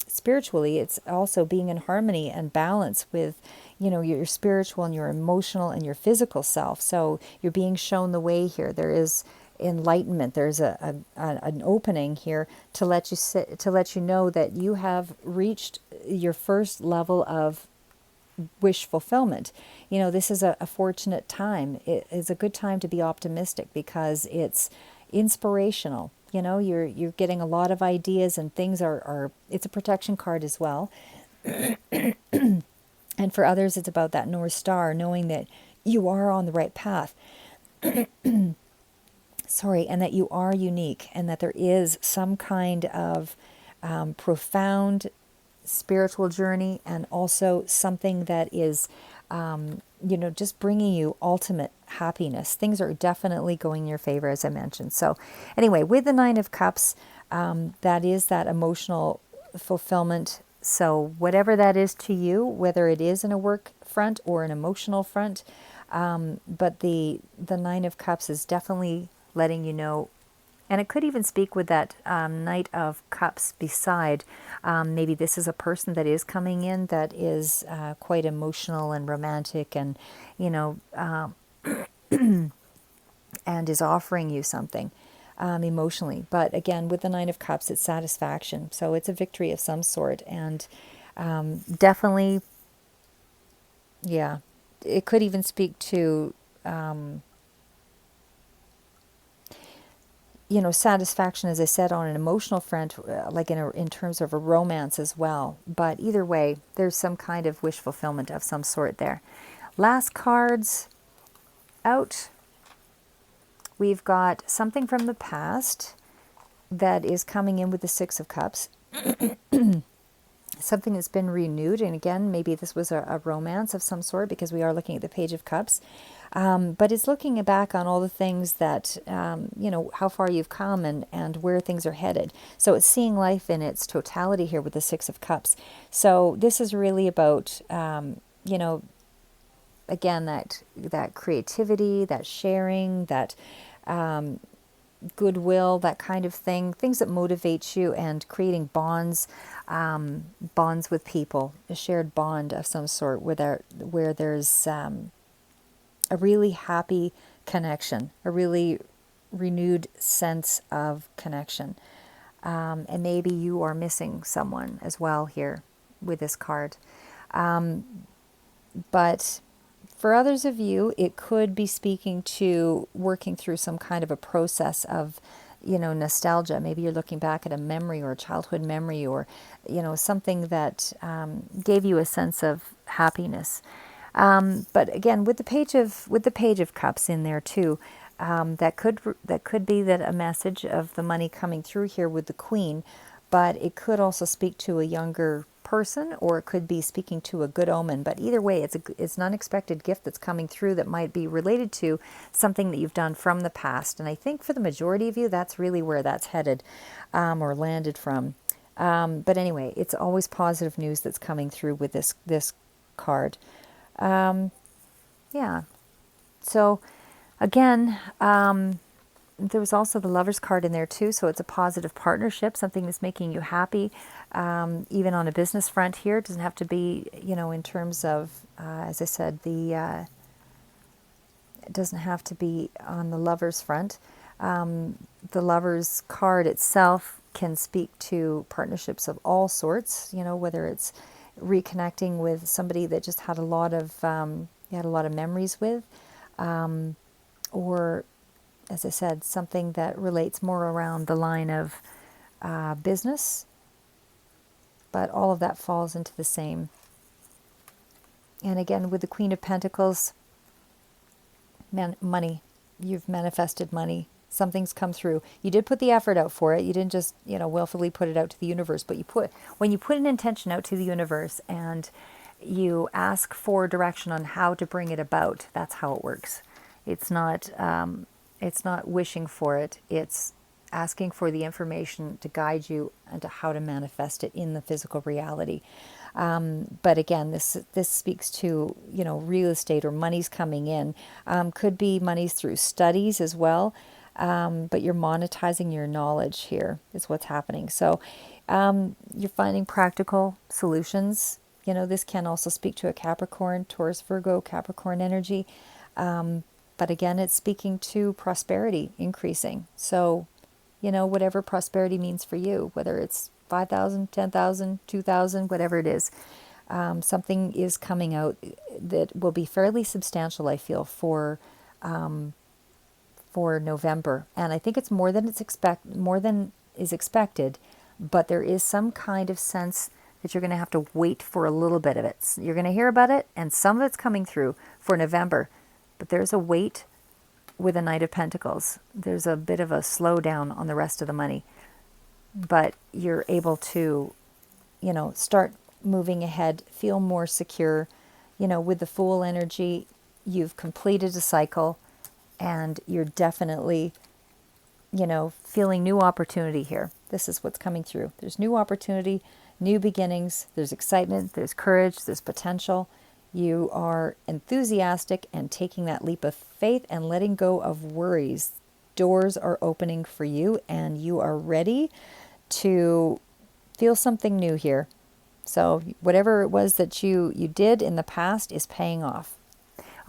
spiritually, it's also being in harmony and balance with, your spiritual and your emotional and your physical self. So you're being shown the way here. There is enlightenment. There's an opening here to let you know that you have reached your first level of wish fulfillment. This is a fortunate time. It is a good time to be optimistic because it's inspirational. You're getting a lot of ideas, and things are it's a protection card as well. And for others, it's about that North Star, knowing that you are on the right path. And that you are unique, and that there is some kind of profound spiritual journey, and also something that is, just bringing you ultimate happiness. Things are definitely going in your favor, as I mentioned. So anyway, with the Nine of Cups, that is that emotional fulfillment. So whatever that is to you, whether it is in a work front or an emotional front, but the Nine of Cups is definitely letting you know, and it could even speak with that Knight of Cups beside. Maybe this is a person that is coming in that is quite emotional and romantic, and and is offering you something. emotionally. But again, with the Nine of Cups, it's satisfaction. So it's a victory of some sort. And definitely, yeah, it could even speak to, satisfaction, as I said, on an emotional front, like in terms of a romance as well. But either way, there's some kind of wish fulfillment of some sort there. Last cards out. We've got something from the past that is coming in with the Six of Cups. Something that's been renewed. And again, maybe this was a romance of some sort, because we are looking at the Page of Cups. But it's looking back on all the things that, how far you've come and where things are headed. So it's seeing life in its totality here with the Six of Cups. So this is really about, again, that creativity, that sharing, that goodwill, that kind of thing, things that motivate you, and creating bonds, bonds with people, a shared bond of some sort where there's a really happy connection, a really renewed sense of connection. And maybe you are missing someone as well here with this card. But for others of you, it could be speaking to working through some kind of a process of, nostalgia. Maybe you're looking back at a memory or a childhood memory, or, something that gave you a sense of happiness. But again, with the Page of Cups in there too, that could be that a message of the money coming through here with the Queen, but it could also speak to a younger person, or it could be speaking to a good omen. But either way, it's an unexpected gift that's coming through that might be related to something that you've done from the past. And I think for the majority of you, that's really where that's headed, or landed from. But anyway, it's always positive news that's coming through with this card. Yeah. So again, there was also the Lover's card in there too. So it's a positive partnership, something that's making you happy, even on a business front here. It doesn't have to be, in terms of, as I said, it doesn't have to be on the Lover's front. The Lover's card itself can speak to partnerships of all sorts, whether it's reconnecting with somebody that just had a lot of you had a lot of memories with, or, as I said, something that relates more around the line of business. But all of that falls into the same. And again, with the Queen of Pentacles, money. You've manifested money. Something's come through. You did put the effort out for it. You didn't just, willfully put it out to the universe. But when you put an intention out to the universe and you ask for direction on how to bring it about, that's how it works. It's not wishing for it. It's asking for the information to guide you into how to manifest it in the physical reality. But again, this speaks to, real estate or money's coming in. Could be monies through studies as well. But you're monetizing your knowledge here is what's happening. So you're finding practical solutions. This can also speak to a Capricorn, Taurus, Virgo, Capricorn energy. But again, it's speaking to prosperity increasing. So, whatever prosperity means for you, whether it's 5,000, 10,000, 2,000, whatever it is, something is coming out that will be fairly substantial, I feel, for November. And I think it's more than is expected, but there is some kind of sense that you're going to have to wait for a little bit of it. You're going to hear about it, and some of it's coming through for November. But there's a wait with a Knight of Pentacles. There's a bit of a slowdown on the rest of the money. But you're able to, start moving ahead, feel more secure. With the Fool energy, you've completed a cycle, and you're definitely, feeling new opportunity here. This is what's coming through. There's new opportunity, new beginnings, there's excitement, there's courage, there's potential. You are enthusiastic and taking that leap of faith and letting go of worries. Doors are opening for you, and you are ready to feel something new here. So whatever it was that you did in the past is paying off.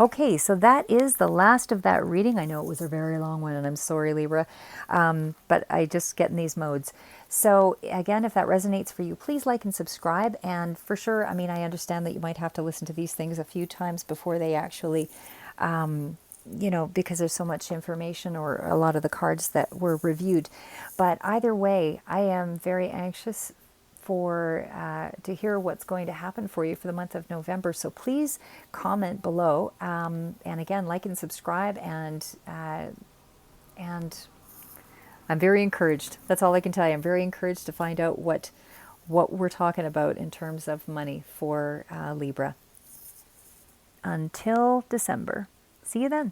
Okay, so that is the last of that reading. I know it was a very long one, and I'm sorry, Libra, but I just get in these modes. So again, if that resonates for you, please like and subscribe. And for sure, I mean, I understand that you might have to listen to these things a few times before they actually, because there's so much information or a lot of the cards that were reviewed. But either way, I am very anxious for to hear what's going to happen for you for the month of November. So please comment below, and again, like and subscribe, and I'm very encouraged. That's all I can tell you. I'm very encouraged to find out what we're talking about in terms of money for Libra. Until December. See you then.